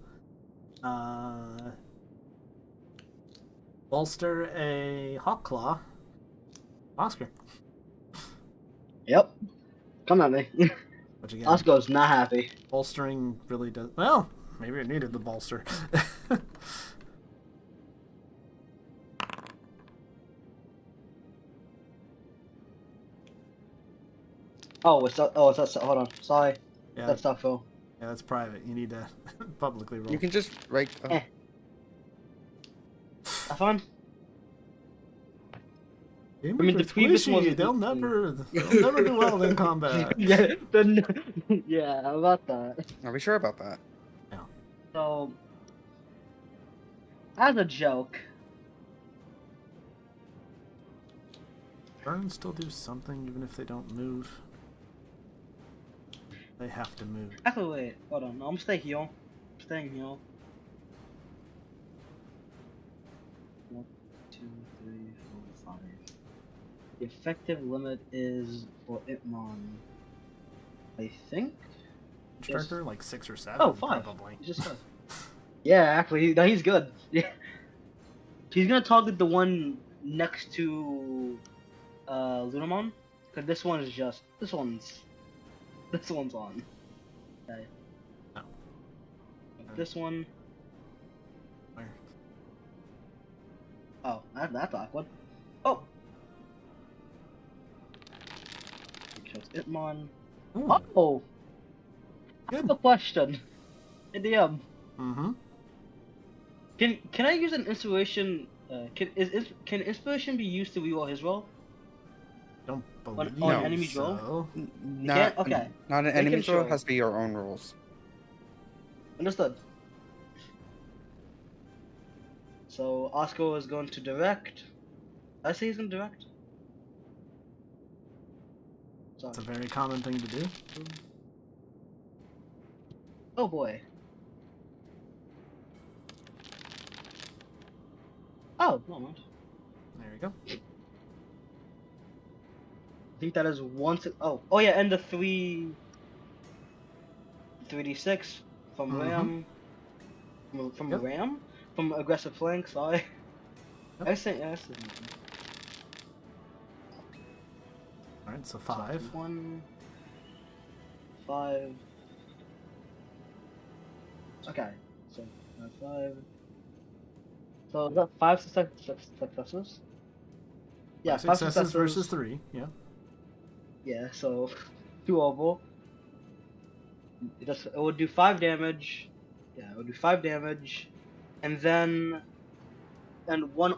bolster a Hawk Claw. Oscar. Yep. Come at me. Which again, Osco's not happy. bolstering really does. Well, maybe it needed the bolster. It's hold on. Sorry. Yeah, That's not Phil. yeah, that's private. You need to publicly roll. You can just write. Eh. Have fun. Gamers I mean, the are previous squishy. ones- They'll never do well in combat. Yeah, yeah, how about that? Are we sure about that? So, as a joke, Burns still do something even if they don't move. They have to move. actually, wait, hold on. I'm staying here. I'm staying here. 1, 2, 3, 4, 5. The effective limit is for Itmon, I think. Striker like 6 or 7. Oh, 5. Probably. He just said. Yeah, actually, no, he's good. Yeah. He's gonna target the one next to Lunamon, cause this one's on. Okay. Oh. This one. Where? Oh, that's awkward. Oh. Chose Itmon. Ooh. Oh. I Good. have a question. DM. Mm-hmm. Can I use an inspiration? Can inspiration be used to reroll his roll? Don't On believe enemy so. Not okay. Not an Making enemy sure. roll. Has to be your own rules. Understood. So Oscar is going to direct. I say he's going to direct. Sorry. It's a very common thing to do. Oh boy. Oh, no mind. There we go. I think that is once. Oh yeah, and the 3d6 from Mhm. Ram. From Yep. Ram? From aggressive flank, sorry. Yep. I say yes. Alright, so 5. 1, 5. Okay, so 5. So is that 5 successes? Yeah, 5 Successes versus 3. Yeah. Yeah, so 2 overall. It would do 5 damage. Yeah, it would do 5 damage, and then one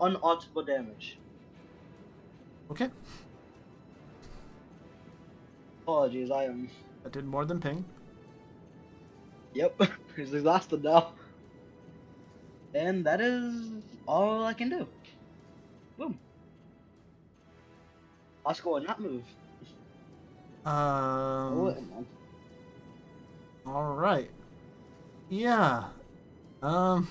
unalterable damage. Okay. Apologies, I am. That did more than ping. Yep, he's exhausted now. And that is all I can do. Boom. Oscar will not move. Alright. Yeah. Well,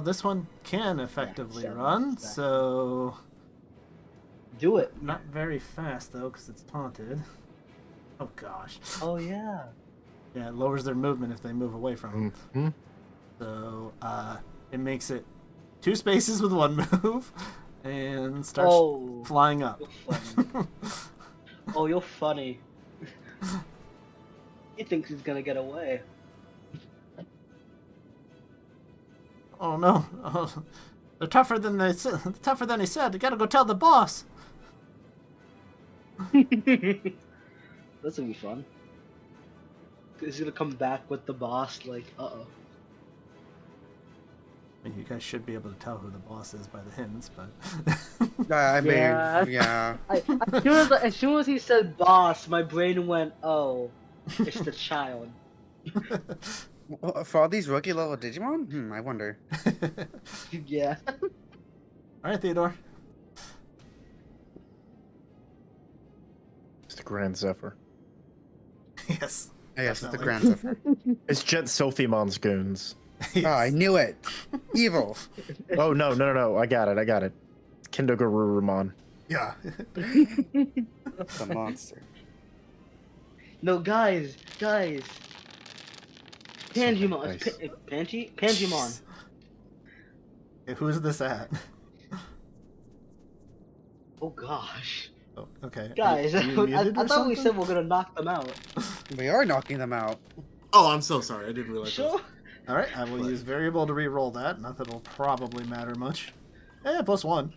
this one can effectively seven, run, exactly. so... Do it. Not very fast, though, because it's taunted. Oh, gosh. Oh yeah. Yeah, it lowers their movement if they move away from him. Mhm. So, it makes it 2 spaces with 1 move, and starts Oh, flying up. you're funny. Oh, you're funny. He thinks he's gonna get away. Oh, no. Oh, they're tougher than he said. You gotta go tell the boss. That's gonna be fun. He's gonna come back with the boss, like, uh-oh. I mean, you guys should be able to tell who the boss is by the hints, but... I mean, Yeah. yeah. As soon as he said boss, my brain went, oh, it's the child. Well, for all these rookie level Digimon, I wonder. Yeah. Alright, Theodore. It's the Grand Zephyr. Yes. Yes, it's the Definitely. Grand Zephyr. It's Jet Sophimon's goons. Oh, I knew it. Evil. Oh, no. I got it. Kindogururumon. Yeah. The monster. No, guys. Pangimon. Nice. Pangimon. Okay, who's this at? Oh Oh gosh. Oh, okay. Guys, Are you I muted or thought we something? said we're gonna knock them out. We are knocking them out. Oh, I'm so sorry. I didn't realize. Sure. All right, I will But- use variable to re-roll that. Not that it'll probably matter much. +1.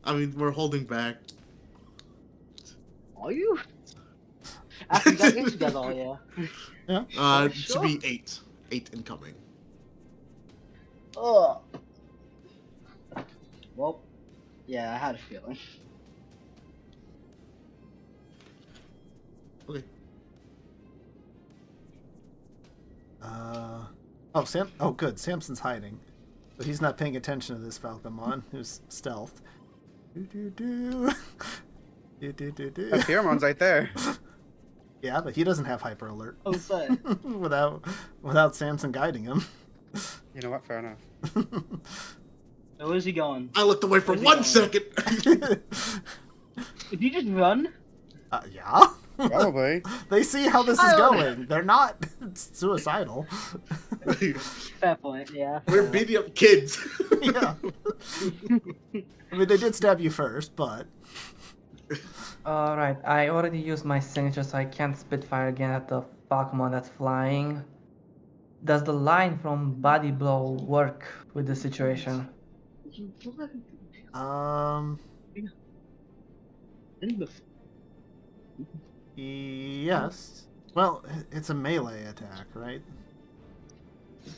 I mean, we're holding back. Are you? After you got these together, oh yeah. Yeah. To be 8. 8 incoming. Oh. Well, yeah, I had a feeling. Okay. Oh, Sam. Oh, good. Samson's hiding, so he's not paying attention to this Falcomon, who's stealth. Do. Pheromone's right there. Yeah, but he doesn't have hyper alert. Oh, say. without Samson guiding him. You know what? Fair enough. Where's he going? I looked away for Where's he 1 going? second. Did you just run? Yeah. Probably. They see how this is I don't- going. They're not suicidal. Fair point, yeah. We're beating up kids. Yeah. I mean, they did stab you first, but Alright, I already used my signature, so I can't Spitfire again at the Pokemon that's flying. Does the line from Body Blow work with the situation? Yes. Well, it's a melee attack, right?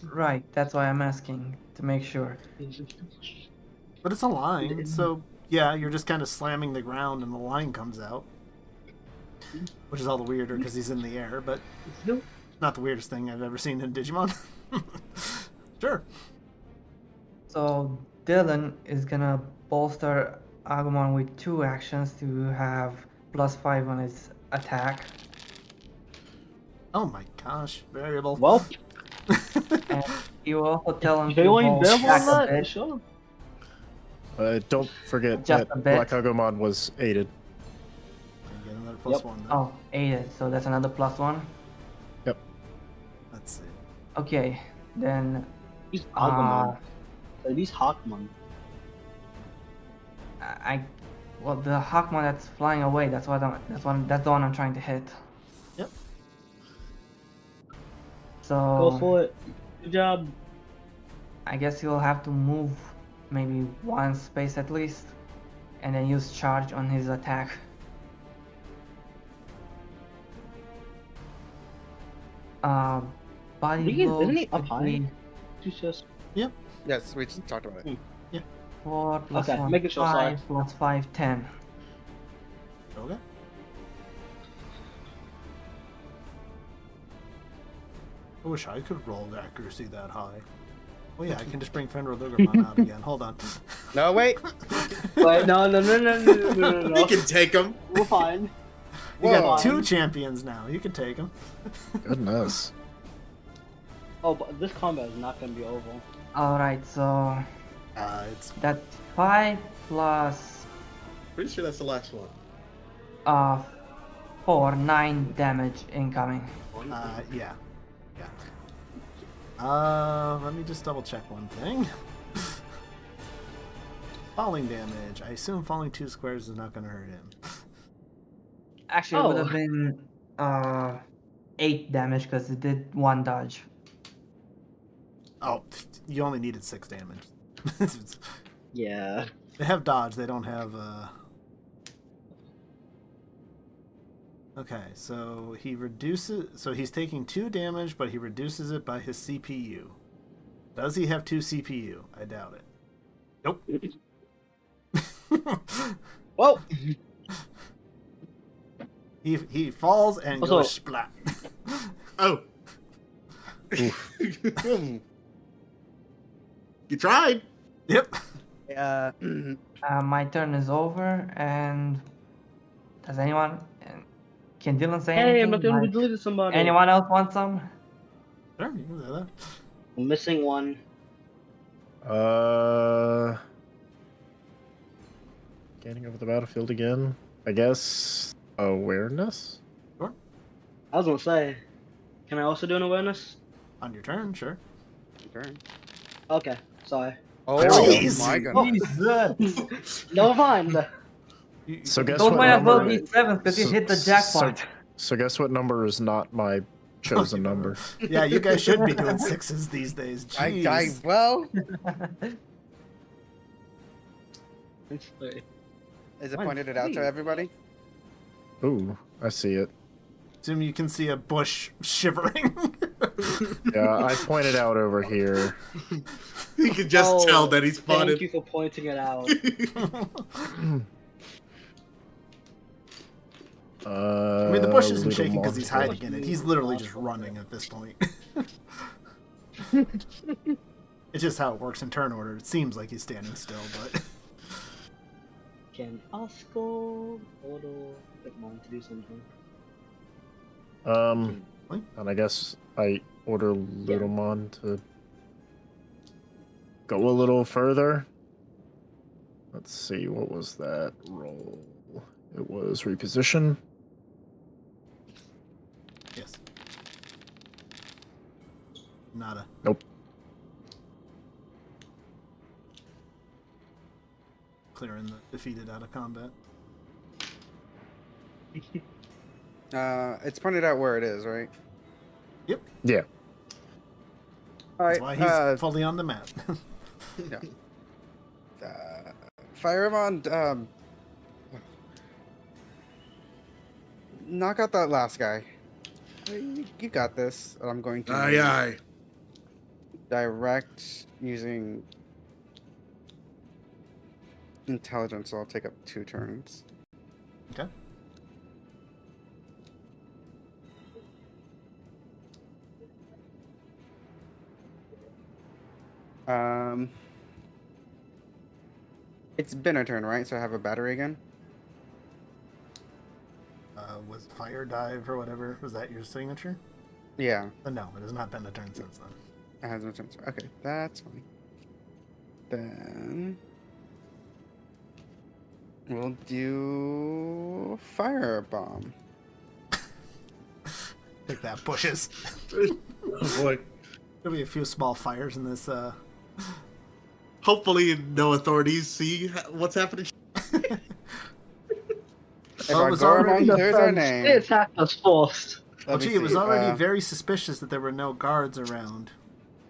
Right, that's why I'm asking, to make sure. But it's a line, so yeah, you're just kind of slamming the ground and the line comes out. Which is all the weirder because he's in the air, but not the weirdest thing I've ever seen in Digimon. Sure. So Dylan is gonna bolster Agumon with 2 actions to have +5 on his attack. Oh my gosh, variable. Well, And he will also tell him do you to want hold to back a that? bit. Sure. Don't forget Just that a bit. Black Agumon was aided. You get another +1 then. Oh, 8, so that's another +1. Let's see. Okay, then These Agumon. These Hawkmon. well, the Hawkmon that's flying away, that's the one I'm trying to hit. Yep. So Go for it. Good job. I guess he'll have to move maybe 1 space at least, and then use charge on his attack. Body blow. Isn't he up high? should be He's just. Yes, we just talked about it. 4 plus Okay, 1, making sure, 5 sorry. plus 5, 10. Okay. I wish I could roll accuracy that high. Oh yeah, I can just bring Fenrir Lugerman out again. Hold on. No, wait. Wait, no. You can take them. We're fine. You Whoa. got 2 champions now. You can take them. Goodness. Oh, but this combat is not gonna be over. Alright, so It's that's 5 plus Pretty sure that's the last one. 4, 9 damage incoming. yeah. Let me just double check one thing. Falling damage. I assume falling 2 squares is not going to hurt him. Actually, it would Oh. have been 8 damage because it did 1 dodge. Oh, you only needed 6 damage. Yeah. They have dodge. They don't have. Okay, so he reduces. So he's taking 2 damage, but he reduces it by his CPU. Does he have 2 CPU? I doubt it. Nope. Well, he falls and Also- goes splat. Oh. You tried. Yep. My turn is over, and does anyone? Can Dylan say hey, anything? I'm not the one who Like, deleted somebody. anyone else want some? Sure, you can say that. I'm missing one. Scanning over the battlefield again. I guess awareness. I was gonna say, can I also do an awareness? On your turn, sure. Turn. Okay, sorry. Oh There we go. my goodness. Jesus. Never mind. So guess Those what might as well number? be sevens because you So- hit the so- jackpot. So guess what number is not my chosen number? Yeah, you guys should be doing sixes these days. Jeez. Well, Wait, is it Mine's pointed out to three. everybody? Ooh, I see it. Assume you can see a bush shivering. Yeah, I pointed out over here. You can just tell that he's Thank spotted. you for pointing it out. I mean, the bush isn't little shaking because he's monster. hiding in it. He's literally just running at this point. It's just how it works in turn order. It seems like he's standing still, but Can Oscar order Digimon to do something? And I guess I order Littlemon to go a little further. Let's see, what was that roll? It was reposition. yes. Nada. Nope. Clearing the defeated out of combat. It's pointed out where it is, right? Yep. Yeah. All That's right. why he's fully on the map. Yeah. Fireman, knock out that last guy. You got this. I'm going to Aye, aye. direct using intelligence, so I'll take up 2 turns. Okay. It's been a turn, right? So I have a battery again? Was fire dive or whatever? Was that your signature? Yeah. No, it has not been a turn since then. It has no turns. Okay, that's fine. Then we'll do firebomb. Take that, bushes. Oh boy. There'll be a few small fires in this. Hopefully, no authorities see what's happening. Well, it was Agoromon already clears our They name. attacked us first. Well, Let me gee, it was see, already very suspicious that there were no guards around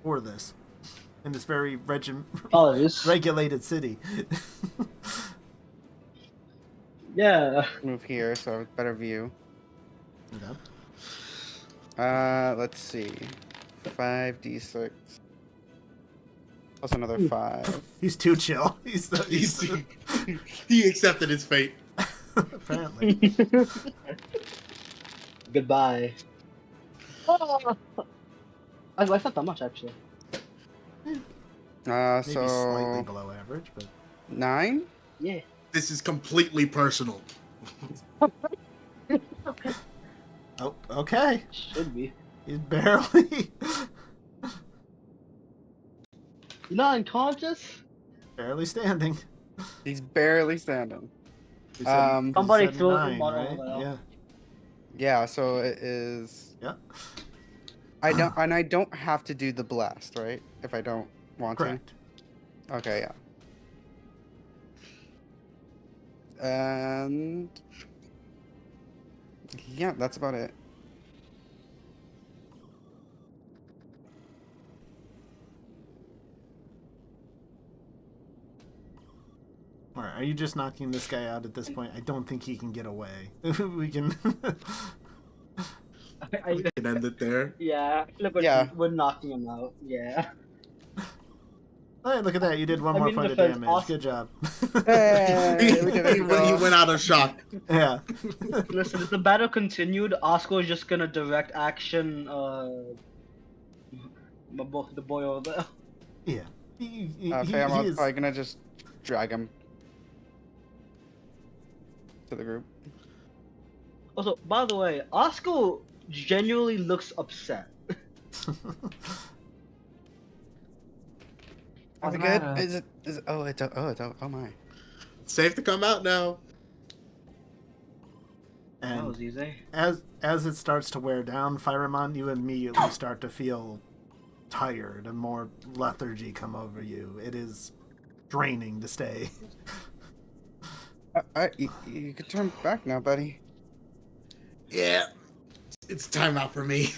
for this in this very Apologies. regulated city. Yeah. move here, so I have a better view. Okay. Let's see. 5d6. Plus another 5. He's too chill. He accepted his fate. Apparently. Goodbye. Oh. I like that much actually. Maybe slightly So below average, but 9? Yeah. This is completely personal. oh, okay. Should be. He's barely You're not unconscious? barely standing. He's barely standing. You said- Um, you Somebody said threw 9, him on right? over there. Yeah. Yeah, so it is. Yeah. I don't have to do the blast, right? If I don't want Correct. to. Okay, yeah. And yeah, that's about it. All right, are you just knocking this guy out at this point? I don't think he can get away. We can. We can end it there. Yeah, we're knocking him out. Yeah. Hey, look at that! You did one I more mean, point of defense, damage. awesome. Good job. Hey, we did it, He went out of shock. Yeah. Listen, if the battle continued, Oscar is just gonna direct action. The boy over there. Yeah. He I'm is. probably gonna just drag him to the group. Also, by the way, Oscar genuinely looks upset. Are we good? Is it? Oh, it's. Oh my. Safe to come out now. That And was easy. as it starts to wear down, Firemon, you immediately start to feel tired and more lethargy come over you. It is draining to stay. You can turn back now, buddy. Yeah, it's time out for me.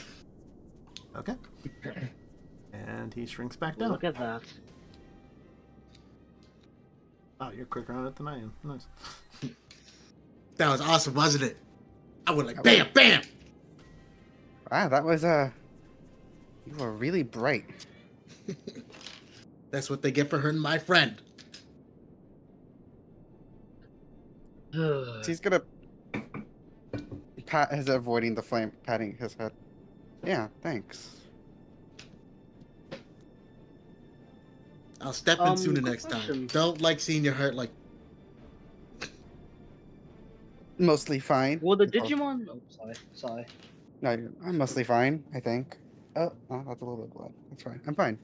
Okay. And he shrinks back down. Look at that. Oh, you're quicker on it than I am. Nice. That was awesome, wasn't it? I went like bam, bam. Wow, that was you were really bright. That's what they get for hurting my friend. He's gonna pat his avoiding the flame, patting his head. Yeah, thanks. I'll step in sooner good next question. time. Don't like seeing you hurt like. Mostly fine. Well, the Oh, Digimon. Oh, sorry. No, I'm mostly fine, I think. Oh, that's a little bit of blood. That's fine. I'm fine.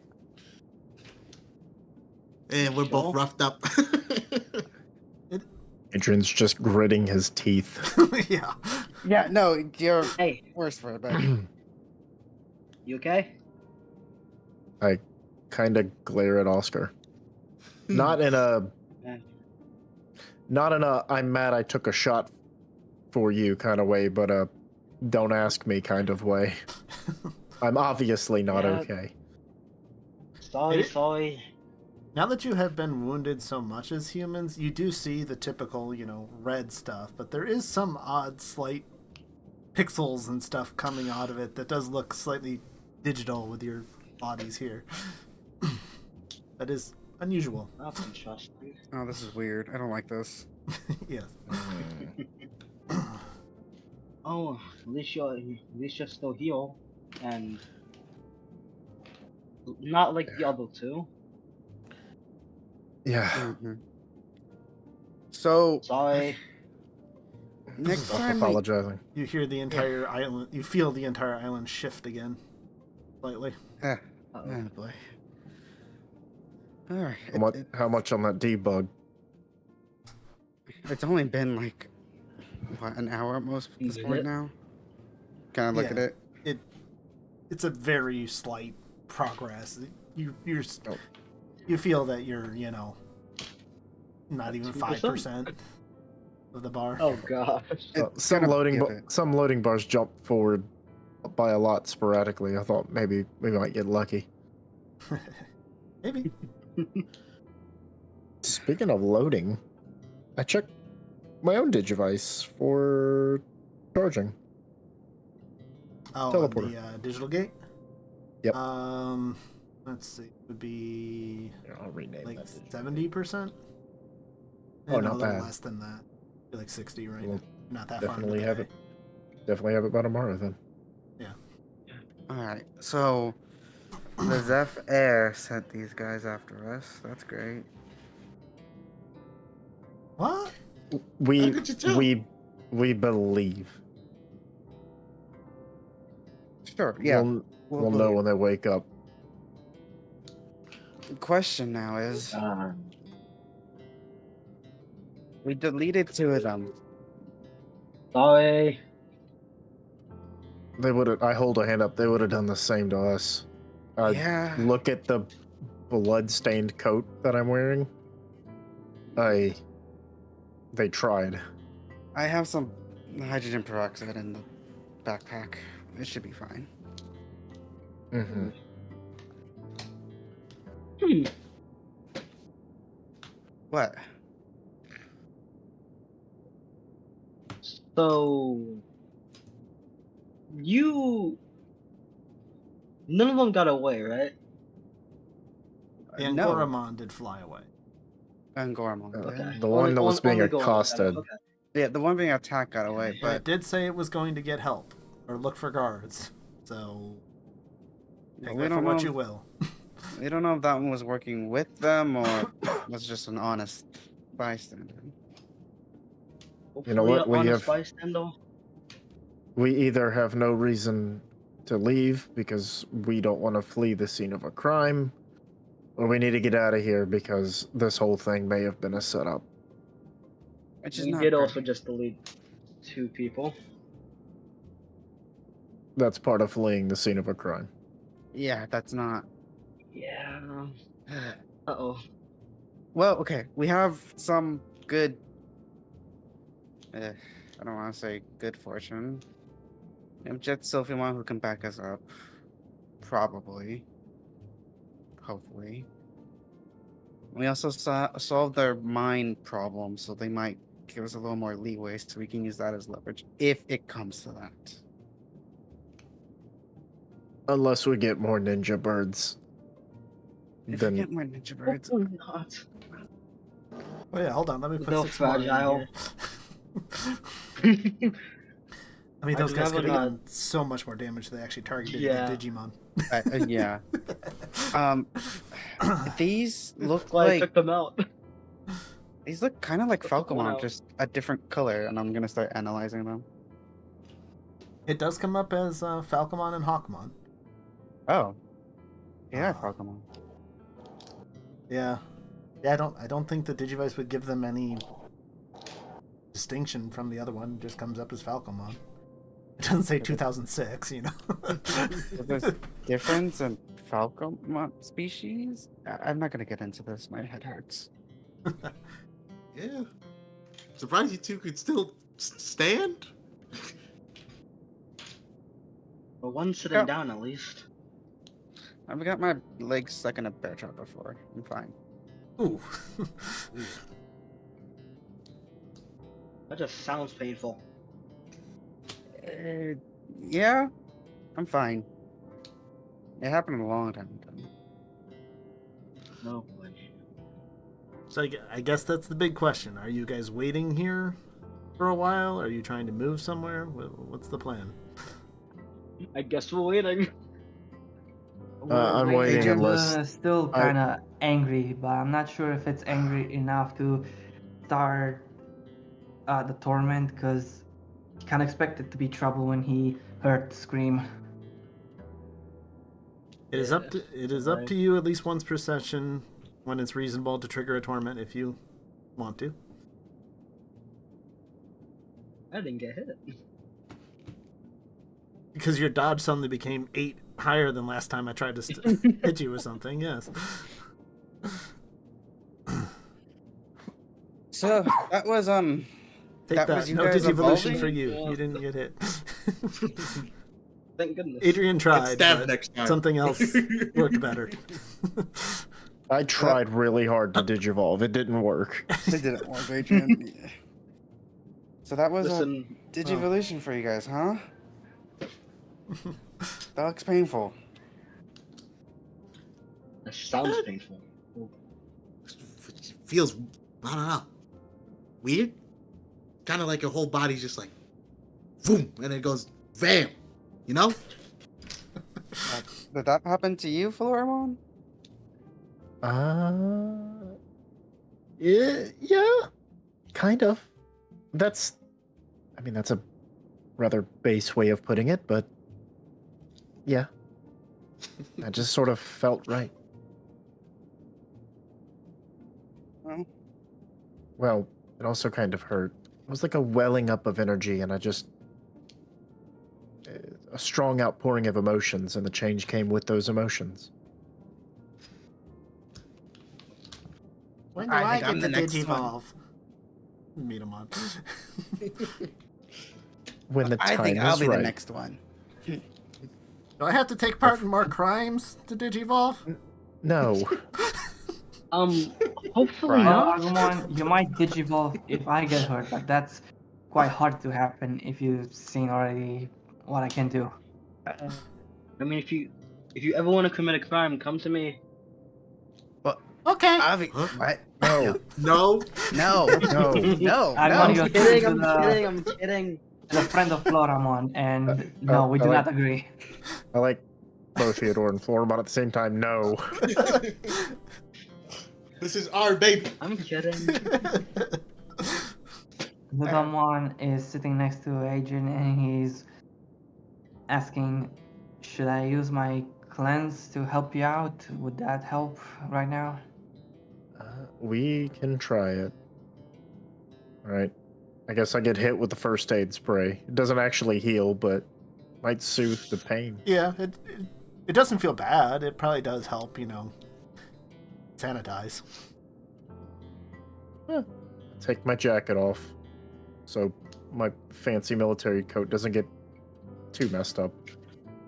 And we're both Sure. roughed up. Adrian's just gritting his teeth. Yeah. Yeah, no, you're Hey, worse for it, but you okay? I kind of glare at Oscar. Not in a I'm mad I took a shot for you kind of way, but don't ask me kind of way. I'm obviously not Yeah. okay. Sorry. Now that you have been wounded so much as humans, you do see the typical, red stuff, but there is some odd, slight pixels and stuff coming out of it that does look slightly digital with your bodies here. That is unusual. That's interesting. oh, this is weird. I don't like this. Yes. Oh, at least you're still here, and not like the other two. Yeah. Mhm. So Sorry. next Stop time, apologizing. You hear the entire island, you feel the entire island shift again, slightly. oh Uh-oh. boy. All right. How much on that debug? It's only been like what, an hour at most at this Is point it? now. Can I look Yeah. at it? It's a very slight progress. You Oh. you feel that you're, not even 5% of the bar. Oh gosh. It's Some gonna loading give it. some loading bars jump forward by a lot sporadically. I thought maybe we might get lucky. Maybe. Speaking of loading, I checked my own Digivice for charging. Oh, Teleporter. on the digital gate? Yep. Let's see. It would be Here, I'll rename like that. Digivice. 70%? Oh, a not little bad. less than that. Be like 60, right? We'll Not that far. into definitely the have day. it. Definitely have it by tomorrow then. All right. So the Zeph Air sent these guys after us. That's great. What? We How could you tell? we believe. Sure. Yeah. We'll know when they wake up. The question now is, we deleted 2 of them. Sorry. They would have. I hold a hand up. They would have done the same to us. Yeah. Look at the blood-stained coat that I'm wearing. They tried. I have some hydrogen peroxide in the backpack. It should be fine. Mm-hmm. What? So none of them got away, right? And No. Goramon did fly away. And Gormon. Okay. The one that was being only Goron got accosted. it, okay. Yeah, the one being attacked got away, But it but did say it was going to get help or look for guards. So take we that for don't what know. you will. We don't know if that one was working with them or was just an honest bystander. You know Hopefully what? an We honest have- bystander. We either have no reason to leave because we don't want to flee the scene of a crime, or we need to get out of here because this whole thing may have been a setup. Which is We not did great. also just delete 2 people. That's part of fleeing the scene of a crime. Yeah, that's not. Yeah. Uh-oh. Well, okay, we have some good. I don't want to say good fortune. We have Jet Sophimon who can back us up. Probably. Hopefully. We also solved their mind problem, so they might give us a little more leeway so we can use that as leverage if it comes to that. Unless we get more ninja birds. If Then we get more ninja birds, Hopefully not. Oh yeah, hold on. Let me put They're 6 more in fragile. here. I mean, those I'd guys could rather have done so much more damage if they actually targeted Yeah. the Digimon. yeah. These look That's why I like took them out. these look kind of like Took one Falcomon, out. just a different color, and I'm gonna start analyzing them. It does come up as Falcomon and Hawkmon. Oh, yeah, Falcomon. Yeah, I don't think the Digivice would give them any distinction from the other one. It just comes up as Falcomon. It doesn't say 2006, you know. If there's difference in Falcomon species, I'm not gonna get into this. My head hurts. Yeah. Surprised you two could still stand? But one sitting Yeah. down at least. I've got my legs stuck in a bear trap before. I'm fine. Ooh. That just sounds painful. Yeah, I'm fine. It happened a long time ago. No boy. So I guess that's the big question. Are you guys waiting here for a while? Are you trying to move somewhere? What's the plan? I guess we're waiting. I'm waiting Adrian, unless Still kind of angry, but I'm not sure if it's angry enough to start the torment, because you can't expect it to be trouble when he heard the scream. It is up to you at least once per session when it's reasonable to trigger a torment if you want to. I didn't get hit. Because your dodge suddenly became 8 higher than last time I tried to hit you with something, yes. So that was Take that that. was you No guys Digivolution evolving? for you. Yeah. You didn't get hit. Thank goodness. Adrian tried, Stab but next time. something else worked better. I tried really hard to digivolve. It didn't work. It didn't work, Adrian. Yeah. So that was Listen, a Digivolution for you guys, huh? That looks painful. that sounds painful. Feels, I don't know, weird. Kind of like your whole body's just like, boom, and it goes, bam. You know? Did that happen to you, Floramon? Yeah, kind of. That's a rather base way of putting it, but yeah. That just sort of felt right. Well, it also kind of hurt. It was like a welling up of energy, and a strong outpouring of emotions, and the change came with those emotions. When do I I think I'm get the to next Digivolve? Meet him on. When the I time think I'll is be right. the next one. Do I have to take part in more crimes to Digivolve? No. Hopefully Well, not. Agumon, you might digivolve if I get hurt, but that's quite hard to happen if you've seen already what I can do. I mean, if you ever want to commit a crime, come to me. Okay. What? No. No. No. No. No. Agumon, you're Kidding, talking I'm to kidding. the friend of Floramon, and no, we I do like- not agree. I like both Theodore and Floramon at the same time. No. This is our baby. I'm kidding. Lugamon is sitting next to Adrian, and he's asking, should I use my cleanse to help you out? Would that help right now? We can try it. Alright. I guess I get hit with the first aid spray. It doesn't actually heal, but might soothe the pain. Yeah, It doesn't feel bad. It probably does help, sanitize. Take my jacket off so my fancy military coat doesn't get too messed up.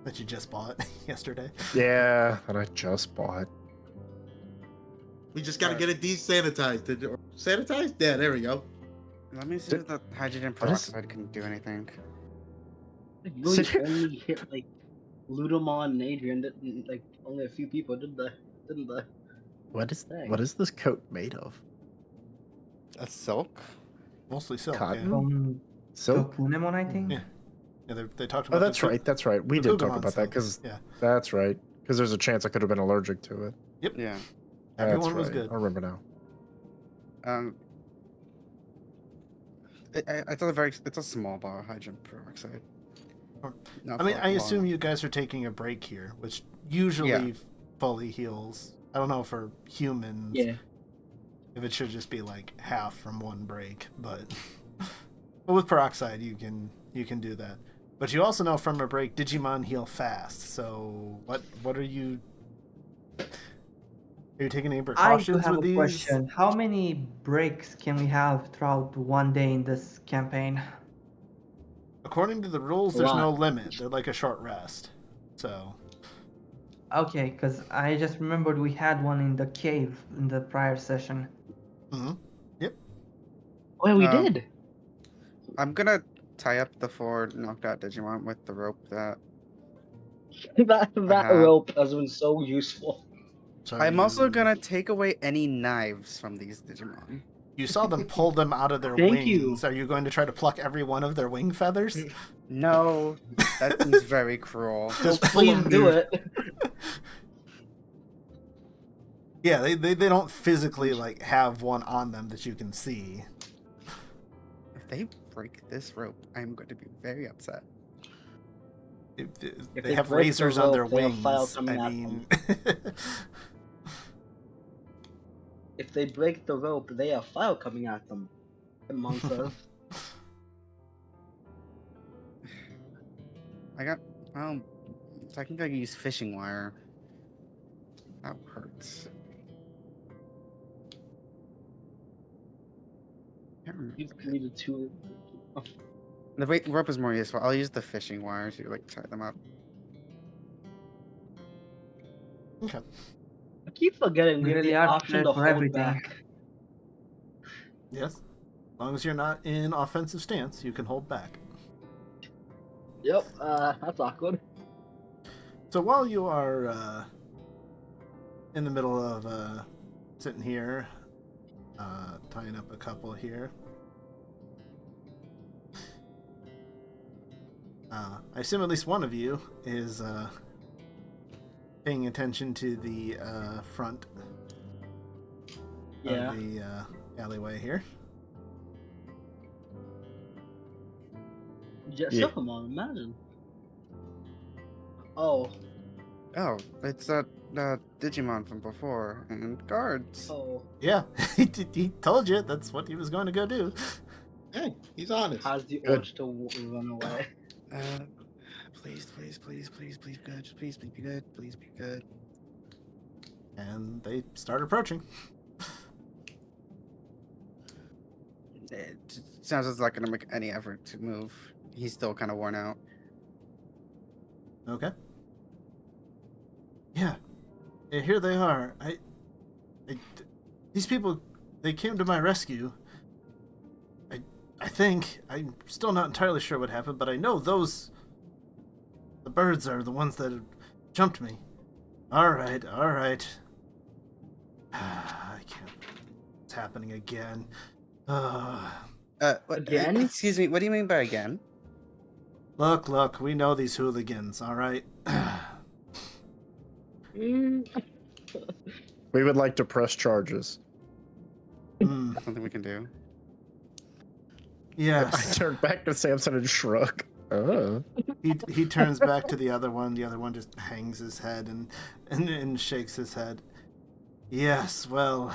That you just bought yesterday. Yeah, that I just bought. We just gotta get it desanitized. Sanitized? Yeah, there we go. Let me see if the hydrogen peroxide can do anything. Like, really only hit like Ludamon and Adrian. Like only a few people didn't they? What Dang. is this coat made of? A silk? Mostly silk. Cotton? Yeah. From Silk? Kokunemon, I think. Yeah. Yeah, they talked about. Oh, that's right. That's right. We the did talk Kugumon about that silk. because Yeah. that's right. Because there's a chance I could have been allergic to it. Yeah. Everyone That's was right. good. I remember now. It's a small bar of hydrogen peroxide. Not I mean, for I long. assume you guys are taking a break here, which usually Yeah. fully heals. I don't know for humans. Yeah. If it should just be like half from one break, but with peroxide you can do that. But you also know from a break Digimon heal fast. So what are you taking any I do precautions have with a these? question. How many breaks can we have throughout one day in this campaign? According to the rules, A there's no lot. limit. They're like a short rest. So Okay, because I just remembered we had one in the cave in the prior session. Oh, we Um, did. I'm gonna tie up the 4 knocked out Digimon with the rope that that had. rope has been so useful. so I'm also you- gonna take away any knives from these Digimon. You saw them pull them out of their Thank you. wings. Are you going to try to pluck every one of their wing feathers? No, that seems very cruel. Just pull Please them, do dude. it. Yeah, they don't physically like have one on them that you can see. If they break this rope, I'm going to be very upset. If If they they have break the razors on their rope, they have wings. file coming I at mean, If they break the rope, they have fire coming at them. Among us. I think I can use fishing wire. That hurts. Can't remember. You needed two. The rope is more useful. I'll use the fishing wire to like tie them up. okay. I keep forgetting We we have really the are option prepared to for hold everything. back. Yes. As long as you're not in offensive stance, you can hold back. Yep, that's awkward. So while you are in the middle of sitting here, tying up a couple here, I assume at least one of you is paying attention to the front Yeah. of the alleyway here. Just Yeah. come on, imagine. Oh, Oh, it's that Digimon from before and guards. oh, Yeah, he told you that's what he was going to go do. Hey, he's honest. has the Good. urge to run away. Please, please, please, please, please, good. Please be good. Please be good. And they start approaching. It sounds like it's not gonna make any effort to move. He's still kind of worn out. Okay. Yeah. Yeah, here they are. These people, they came to my rescue. I think, I'm still not entirely sure what happened, but I know the birds are the ones that jumped me. Alright. I can't. It's happening again. Again? Excuse me. What do you mean by again? Look, we know these hooligans, alright? We would like to press charges. That's something we can do. I Yes. turned back to Samson and shrug. He turns back to the other one. The other one just hangs his head and shakes his head. Yes, well,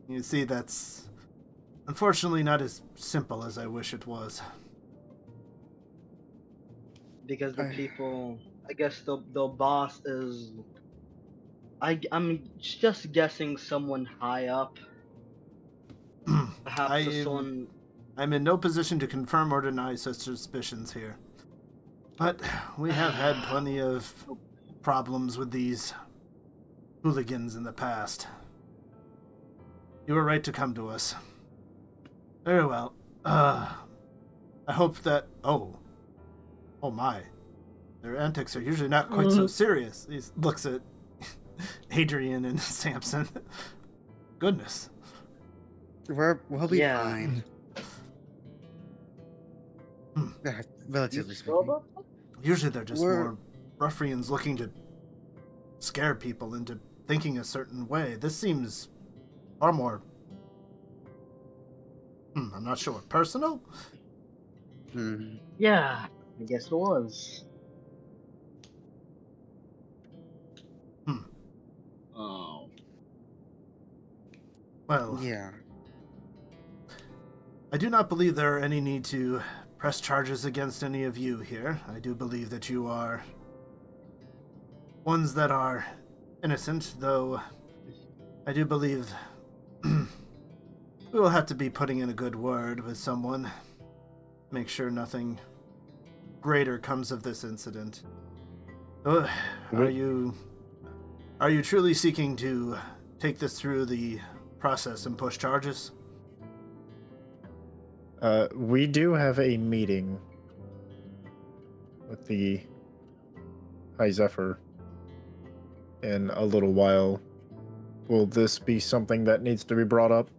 you see, that's unfortunately not as simple as I wish it was. Because the people I guess the boss is. I'm just guessing someone high up. Perhaps someone. I'm in no position to confirm or deny such suspicions here. But we have had plenty of problems with these hooligans in the past. You were right to come to us. Very well. I hope that... Oh my. Their antics are usually not quite so serious. He looks at Adrian and Samson. Goodness. We'll be fine. Relatively speaking. Usually they're just more ruffians looking to scare people into thinking a certain way. This seems far more... I'm not sure. Personal? Yeah, I guess it was. Oh. Well, yeah. I do not believe there are any need to press charges against any of you here. I do believe that you are ones that are innocent, though I do believe we will have to be putting in a good word with someone. Make sure nothing greater comes of this incident. Are you truly seeking to take this through the process and push charges? We do have a meeting with the High Zephyr in a little while. Will this be something that needs to be brought up?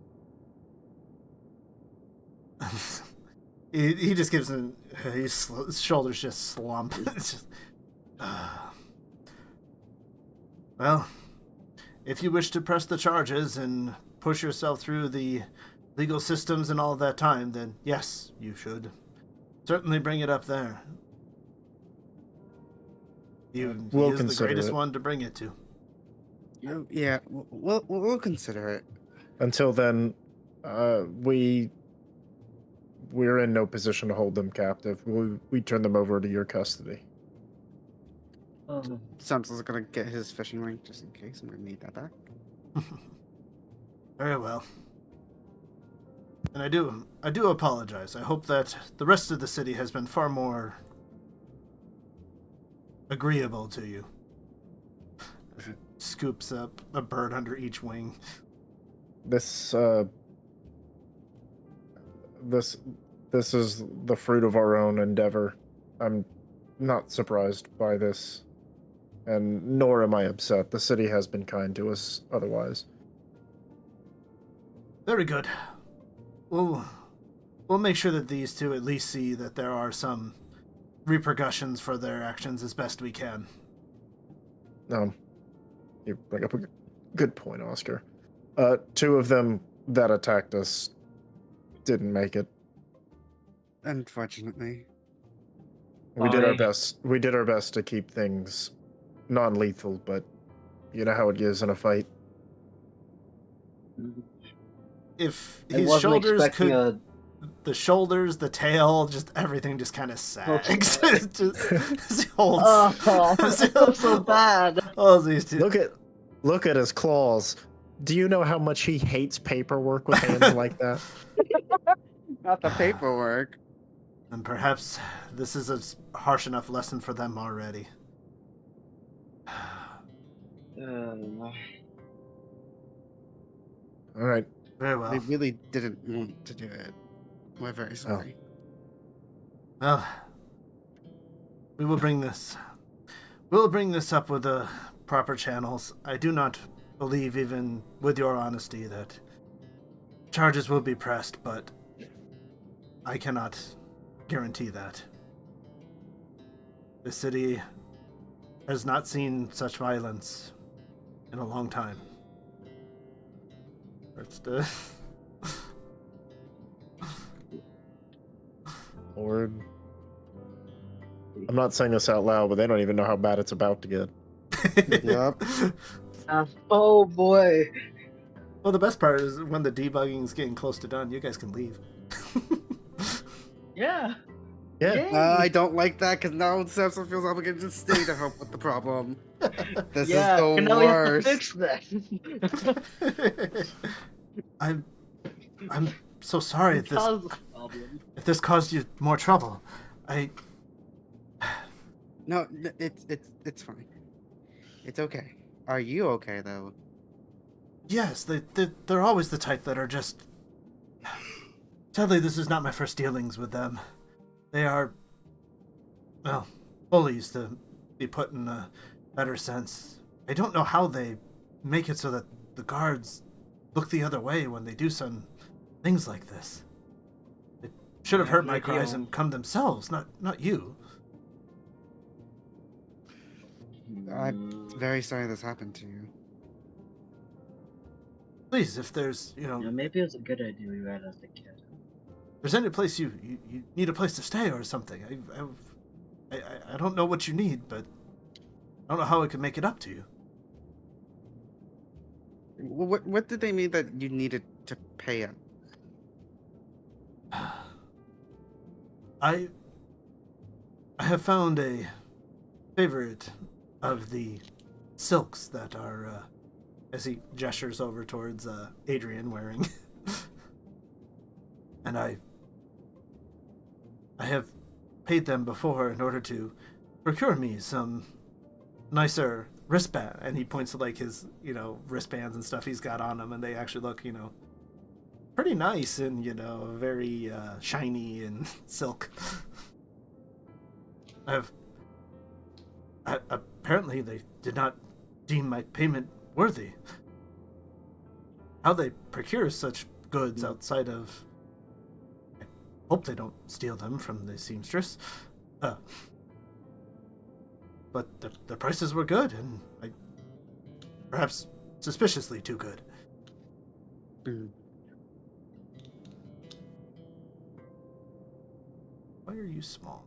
He just gives his shoulders just slump. It's just, well, if you wish to press the charges and push yourself through the legal systems and all that time, then yes, you should certainly bring it up there. He is the greatest one to bring it to. Yeah, we'll consider it. Until then, we're in no position to hold them captive. We turn them over to your custody. Samson's gonna get his fishing ring just in case. I'm gonna need that back. Very well. And I do apologize. I hope that the rest of the city has been far more agreeable to you. Scoops up a bird under each wing. This is the fruit of our own endeavor. I'm not surprised by this, and nor am I upset. The city has been kind to us otherwise. Very good. We'll make sure that these two at least see that there are some repercussions for their actions as best we can. You bring up a good point, Oscar. Two of them that attacked us didn't make it. Unfortunately. We did our best. We did our best to keep things non-lethal, but you know how it is in a fight. If his shoulders could... The shoulders, the tail, just everything just kind of sags. It just holds... Oh, so bad. Oh, these two. Look at his claws. Do you know how much he hates paperwork with hands like that? Not the paperwork. And perhaps this is a harsh enough lesson for them already. All right. Very well. They really didn't want to do it. We're very sorry. Well, we will bring this. We'll bring this up with the proper channels. I do not believe, even with your honesty, that charges will be pressed, but I cannot guarantee that. The city has not seen such violence in a long time. Lord. I'm not saying this out loud, but they don't even know how bad it's about to get. Yep. Oh boy. Well, the best part is when the debugging is getting close to done, you guys can leave. Yeah. Yeah. Yay! I don't like that because now Samson feels obligated to stay to help with the problem. This yeah, is the and now worst. we have to fix this. I'm so sorry It caused this problem. if this caused you more trouble. No, it's fine. It's okay. Are you okay though? Yes, they're always the type that are just... Sadly, this is not my first dealings with them. They are, well, bullies, to be put in a better sense. I don't know how they make it so that the guards look the other way when they do some things like this. They should have heard my cries and come themselves, not you. I'm very sorry this happened to you. Please, if there's, Yeah, maybe it was a good idea we read as a kid. if there's any place you need a place to stay or something, I don't know what you need, but I don't know how I can make it up to you. What did they mean that you needed to pay up? I have found a favorite of the silks that are, as he gestures over towards Adrian wearing, and I have paid them before in order to procure me some nicer wristband, and he points to like his wristbands and stuff he's got on them, and they actually look pretty nice and very shiny and silk. Apparently they did not deem my payment worthy. How they procure such goods outside of... I hope they don't steal them from the seamstress. But the prices were good, and perhaps suspiciously too good. Why are you small?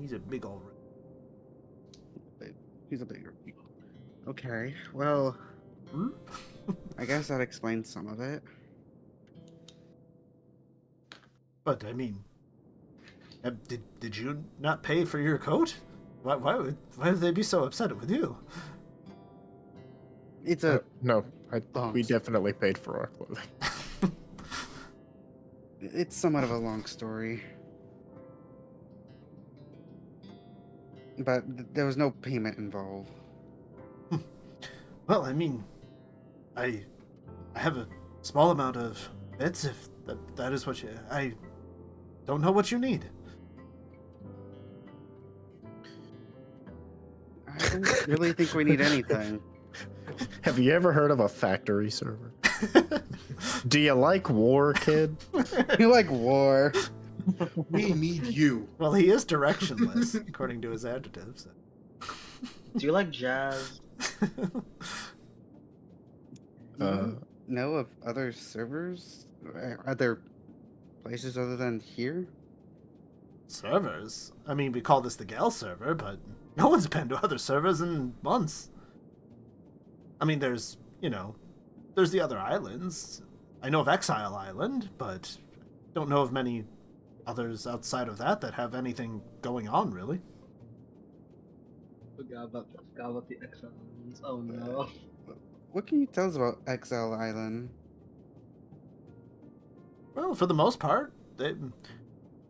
He's a big old... He's a bigger. Okay, well, I guess that explains some of it. But I mean, did you not pay for your coat? Why would they be so upset with you? It's a No, long we definitely paid for our clothing. It's somewhat of a long story. But there was no payment involved. Well, I mean, I have a small amount of bits, if that is what you... I don't know what you need. I don't really think we need anything. Have you ever heard of a factory server? Do you like war, kid? You like war. We need you. Well, he is directionless, according to his adjectives. Do you like jazz? Know of other servers? Are there places other than here? Servers? I mean, we call this the Gale Server, but no one's been to other servers in months. I mean, there's the other islands. I know of Exile Island, but don't know of many others outside of that have anything going on, really. Forgot about the exiles. Oh no. What can you tell us about Exile Island? Well, for the most part,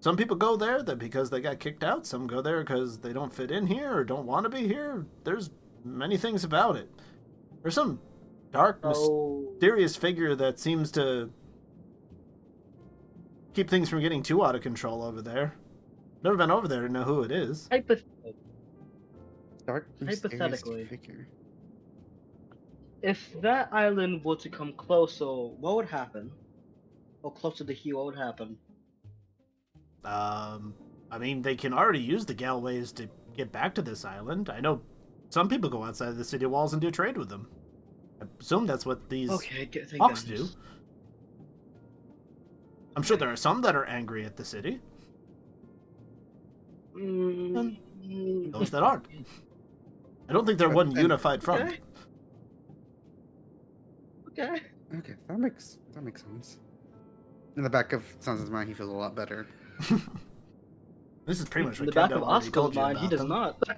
some people go there because they got kicked out. Some go there because they don't fit in here or don't want to be here. There's many things about it. There's some dark, mysterious figure that seems to keep things from getting too out of control over there. Never been over there to know who it is. Dark, Hypothetically. figure. If that island were to come closer, what would happen? Or closer to here, what would happen? I mean, they can already use the Galways to get back to this island. I know some people go outside the city walls and do trade with them. I assume that's what these hawks do. I'm sure there are some that are angry at the city. And those that aren't. I don't think they're one unified front. Okay. Okay, that makes sense. In the back of Sansa's mind, he feels a lot better. This is pretty much In what the back Kendo of already told Oscar's you mind, he about does them. not. I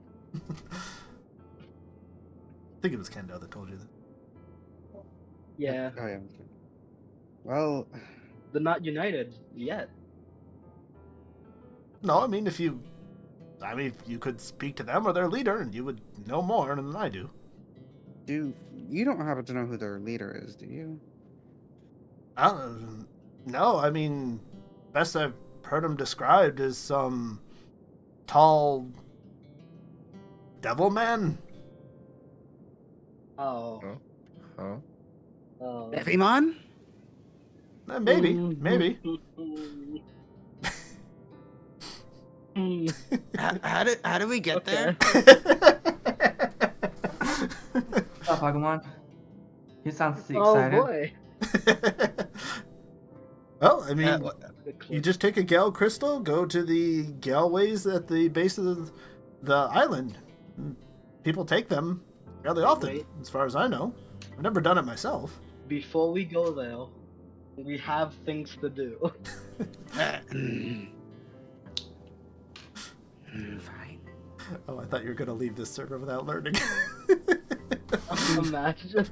think it was Kendo that told you that. Yeah, Oh yeah. Well, they're not united yet. No, I mean, if you could speak to them or their leader, and you would know more than I do. you don't happen to know who their leader is, do you? No, I mean, best I've heard him described as some tall devil man. Oh. Huh? Oh. Devimon? Maybe. How did we get there? Oh, Pokemon. You sound excited. Oh boy. Well, I mean, Good you clip. just take a Gale crystal, go to the Galeways at the base of the island. People take them fairly often, Wait. as far as I know. I've never done it myself. Before we go there, we have things to do. Fine. Oh, I thought you were going to leave this server without learning. Imagine.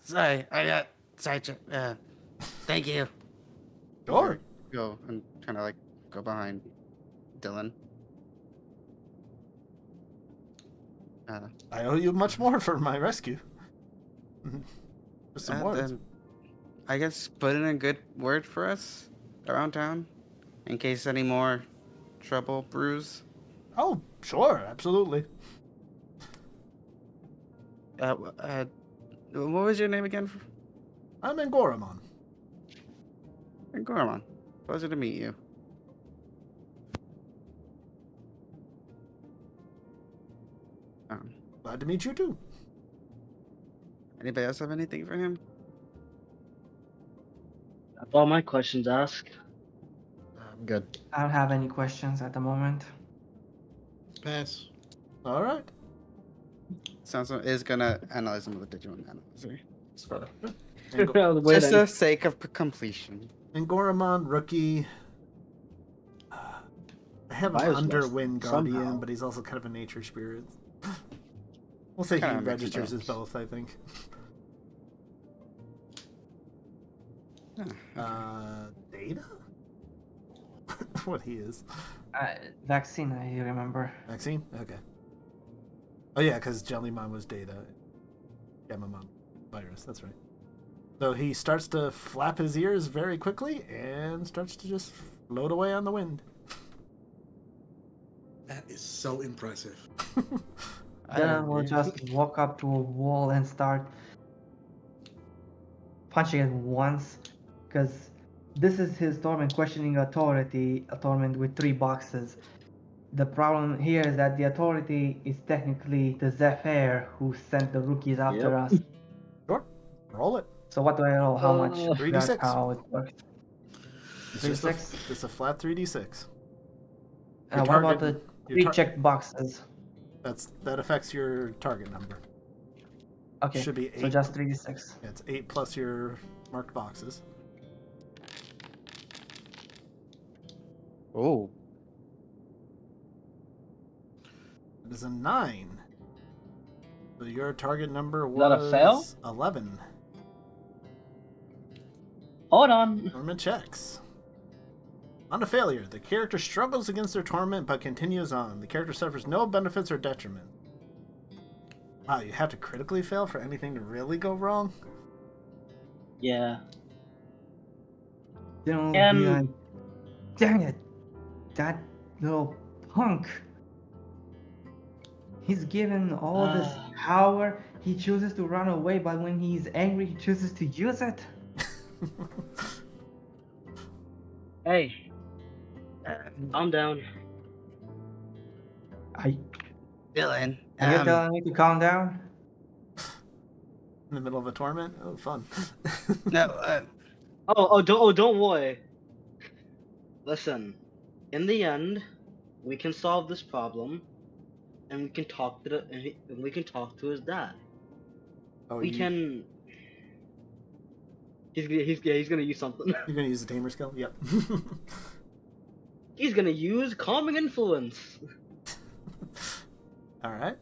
Sorry, I got sidetracked. Thank you. Sure. Go and kind of like go behind Dylan. I owe you much more for my rescue. Just some words. Then I guess put in a good word for us around town, in case any more trouble brews. Oh, sure, absolutely. What was your name again? I'm in Goramon. Gorman. Pleasure to meet you. Glad to meet you too. Anybody else have anything for him? That's all my questions asked. I'm good. I don't have any questions at the moment. Pass. All right. Sansa is gonna analyze him with the Digimon analyzer. In, Go- I was waiting. Just the sake of completion. in Goramon, rookie. I have an Might as well, Underwind Guardian, somehow. but he's also kind of a nature spirit. We'll say he Kinda makes registers as sense. both, I think. Data? What he is. Vaccine, I remember. Vaccine? Okay. Oh yeah, because Jellymon was Data. Gamamon virus, that's right. So he starts to flap his ears very quickly and starts to just float away on the wind. That is so impressive. Then we'll just walk up to a wall and start punching it once, because this is his torment questioning authority, a torment with 3 boxes. The problem here is that the authority is technically the Zephyr who sent the rookies after Yep. us. Sure. Roll it. So what do I roll? How much? 3d6. That's how it works. It's just a, 3d6? it's a flat 3d6. What Your about target- the your 3 tar- checked boxes? That affects your target number. Okay, Should be so 8. just 3d6. It's 8 plus your marked boxes. Oh. It is a 9. So your target number Is that a fail? was 11. Hold on. Torment checks. On a failure, the character struggles against their torment but continues on. The character suffers no benefits or detriment. Wow, you have to critically fail for anything to really go wrong? Yeah. Don't be like, dang it, that little punk. He's given all this power. He chooses to run away, but when he's angry, he chooses to use it. Hey, calm down. Dylan. Are you telling me to calm down? In the middle of a torment? Oh, fun. No, Don't worry. Listen, in the end, we can solve this problem, and we can talk to his dad. Oh, we can. He's gonna use something. You're gonna use the tamer skill? Yep. He's gonna use calming influence. All right.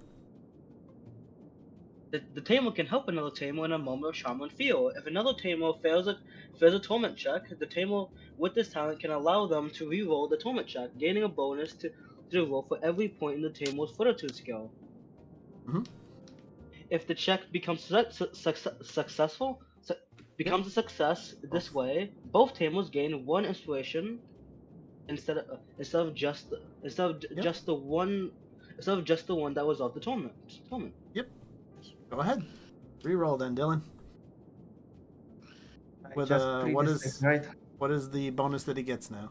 The tamer can help another tamer in a moment of charm and feel. If another tamer fails a torment check, the tamer with this talent can allow them to re-roll the torment check, gaining a bonus to the roll for every point in the tamer's fortitude skill. Mhm. If the check becomes becomes a success this way, both tamers gain one inspiration instead of just the one that was of the torment. Yep. Go ahead. Reroll then, Dylan. With Just what 3d6, is right? what is the bonus that he gets now?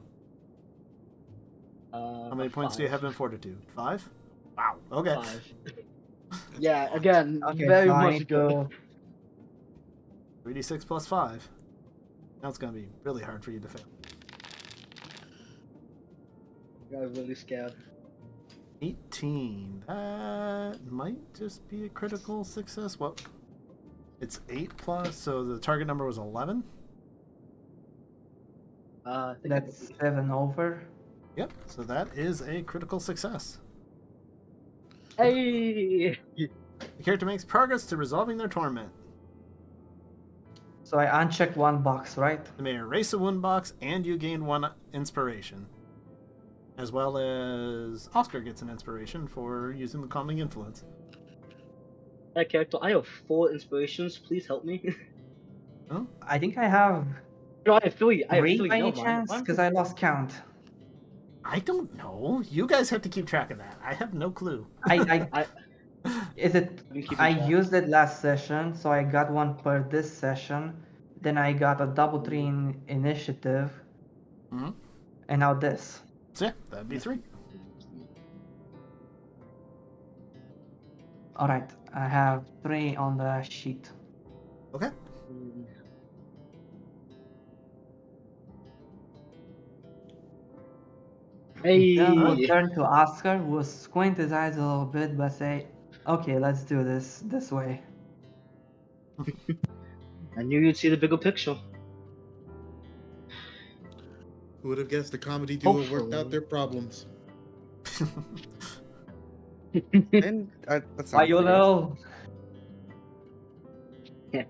How many points do you have in fortitude? 5? Wow. Okay. 5. Yeah, again, Okay, very so I much need good. to 3d6 plus 5. Now it's gonna be really hard for you to fail. I was really scared. 18. That might just be a critical success. Well, it's 8 plus, so the target number was 11. I think that's 7 over. Yep. So that is a critical success. Hey! The character makes progress to resolving their torment. So I unchecked one box, right? You may erase a wound box, and you gain 1 inspiration. As well as Oscar gets an inspiration for using the calming influence. That character, I have 4 inspirations. Please help me. I think I have No, I have 3. I have 3 3. by No, any chance, because I lost count. I don't know. You guys have to keep track of that. I have no clue. I is it? I've been keeping I track. used it last session, so I got 1 per this session. Then I got a double 3 in initiative, Mhm. and now this. So yeah, that'd be 3. All right, I have 3 on the sheet. Okay. Hey! Then we'll turn to Oscar, who will squint his eyes a little bit, but say, "Okay, let's do this way." I knew you'd see the bigger picture. Who would have guessed the comedy duo worked Hopefully. out their problems? And that's Why not you clear. know? Yeah.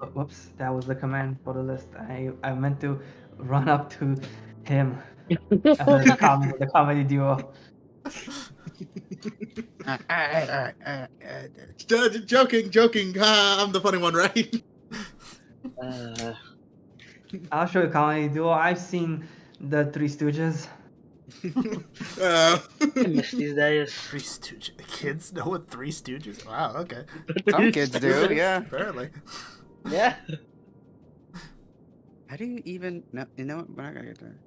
Oh, whoops, that was the command for the list. I meant to run up to him, the comedy duo. Joking. I'm the funny one, right? I'll show you comedy duo. I've seen the Three Stooges. I miss these days. Three Stooges. Kids know what Three Stooges? Wow, okay. Some kids do, yeah. Apparently. Yeah. How do you even? No, you know what? We're not gonna get there.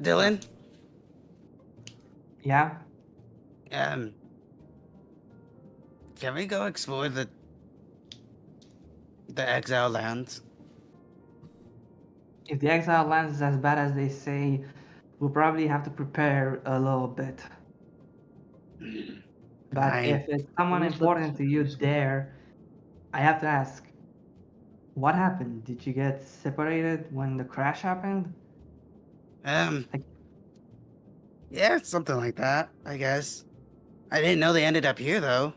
Dylan. Yeah. Can we go explore the exile lands? If the exile lands is as bad as they say, we'll probably have to prepare a little bit. But Fine. if it's someone Who's important to you looking- there, I have to ask, what happened? Did you get separated when the crash happened? Yeah, something like that, I guess. I didn't know they ended up here, though.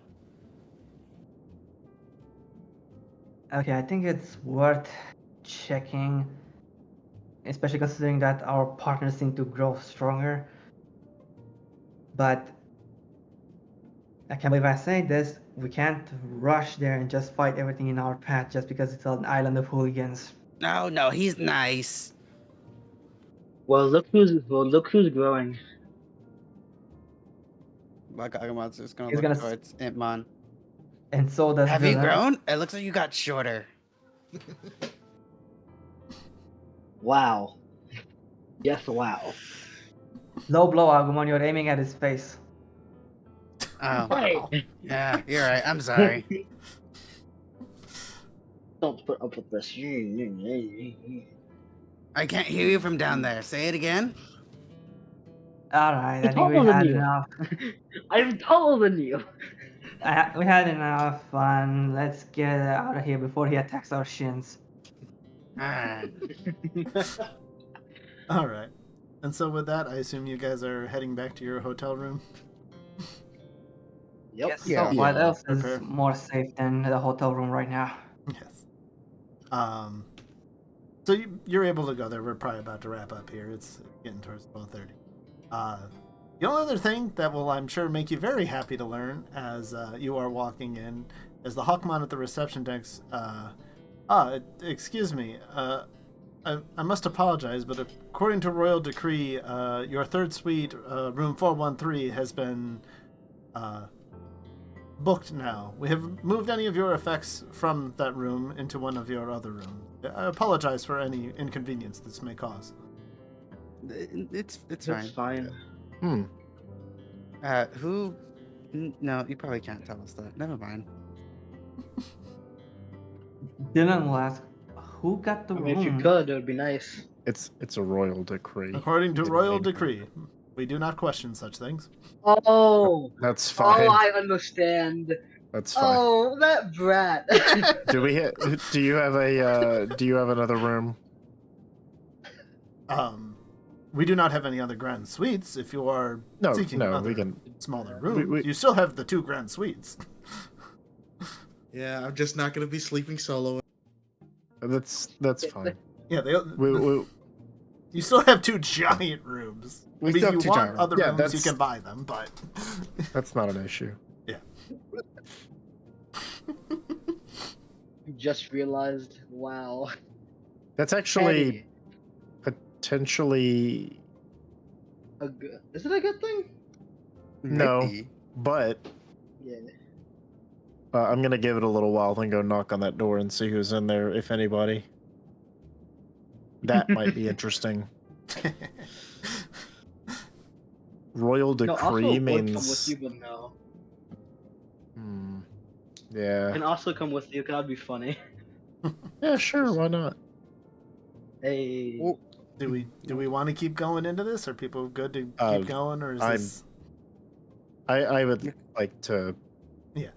Okay, I think it's worth checking, especially considering that our partners seem to grow stronger. But I can't believe I say this, we can't rush there and just fight everything in our path just because it's an island of hooligans. No, he's nice. Well, look who's growing. Agamon's just gonna He's look gonna towards Intmon. And so does Have you Dylan. grown? It looks like you got shorter. Wow. Yes, wow. Low blow, Agumon, you're aiming at his face. Oh, Hey! yeah, you're right. I'm sorry. Don't put up with this. I can't hear you from down there. Say it again. Alright, I think taller we than had you. enough. I'm taller than you. We had enough fun. Let's get out of here before he attacks our shins. All right. And so with that, I assume you guys are heading back to your hotel room. Yep. Yes, Yeah. so what Yeah. else is Prepare. more safe than the hotel room right now? Yes. So you're able to go there. We're probably about to wrap up here. It's getting towards 12:30. The only other thing that will, I'm sure, make you very happy to learn as you are walking in is the Hawkmon at the reception desk. Excuse me. I must apologize, but according to royal decree, your third suite, room 413, has been booked now. We have moved any of your effects from that room into one of your other rooms. I apologize for any inconvenience this may cause. It's It's fine. fine. Who? No, you probably can't tell us that. Never mind. Dylan will ask, who got the I mean, if you room? could, it would be nice. It's a royal decree. According to It royal made- decree, we do not question such things. Oh, That's fine. oh, I understand. That's fine. Oh, that brat. Do you have another room? We do not have any other grand suites. If you are seeking No, other we can. smaller rooms, we- you still have the 2 grand suites. Yeah, I'm just not gonna be sleeping solo. That's fine. Yeah, We, you still have 2 giant rooms. We I mean, still if have you 2 want giant rooms. other Yeah, rooms, you that's- can buy them, but that's not an issue. Just realized. Wow. That's actually Petty. potentially Is it a good thing? No. Maybe. but Yeah. I'm gonna give it a little while, then go knock on that door and see who's in there, if anybody. That might be interesting. Royal No, also decree would come with means. you, but no. Yeah. Can also come with you. That'd be funny. Yeah, sure. Why not? Hey. Well, do we want to keep going into this? Are people good to keep going, or is this? I would like to. Yeah.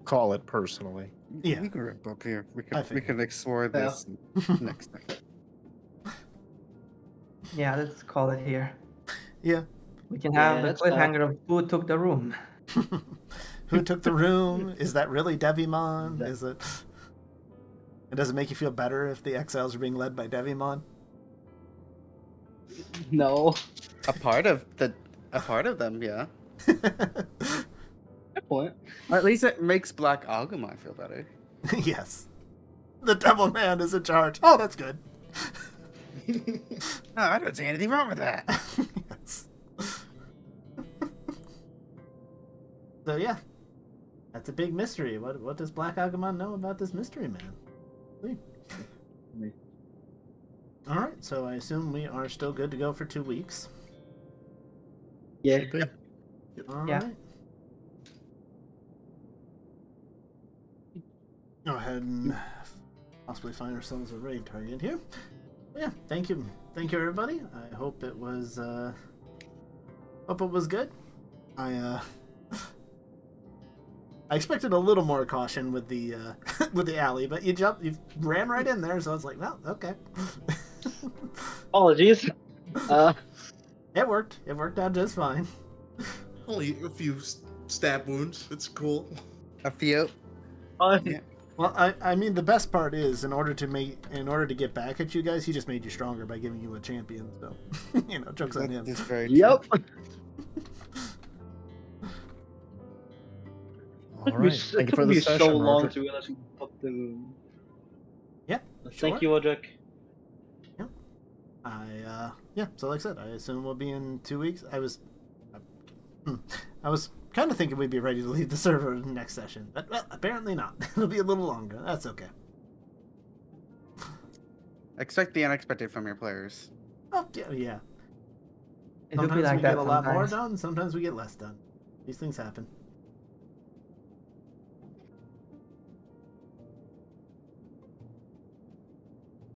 Call it personally. Yeah. We can wrap up here. We I can figured. explore this next time. Yeah, let's call it here. Yeah. We can Yeah, have the that's fine. cliffhanger of who took the room. Who took the room? Is that really Devimon? That- Is it? And does it make you feel better if the exiles are being led by Devimon? No. A part of them, yeah. Good point. Or at least it makes Black Agumon feel better. Yes. The Devil Man is in charge. Oh, that's good. No, I don't see anything wrong with that. Yes. So yeah, that's a big mystery. What does Black Agumon know about this mystery man? Sweet. All right, so I assume we are still good to go for 2 weeks. Yeah. Should be. All Yeah. right. Go ahead and possibly find ourselves a raid target here. But yeah, thank you everybody. I hope it was good. I expected a little more caution with the with the alley, but you ran right in there, so I was like, well, okay. Apologies. It worked. It worked out just fine. Only a few stab wounds. It's cool. A few. Yeah. Well, I mean, the best part is in order to get back at you guys, he just made you stronger by giving you a champion. So, jokes on him. That's very Yep. All right. It Thank you took for the me session, so long Roger. to realize we booked the room. Yeah. Thank you, Rordrik. So like I said, I assume we'll be in 2 weeks. I was kind of thinking we'd be ready to leave the server next session, but well, apparently not. It'll be a little longer. That's okay. Expect the unexpected from your players. Oh yeah. It would Sometimes be like we that get a lot more sometimes. done. Sometimes we get less done. These things happen.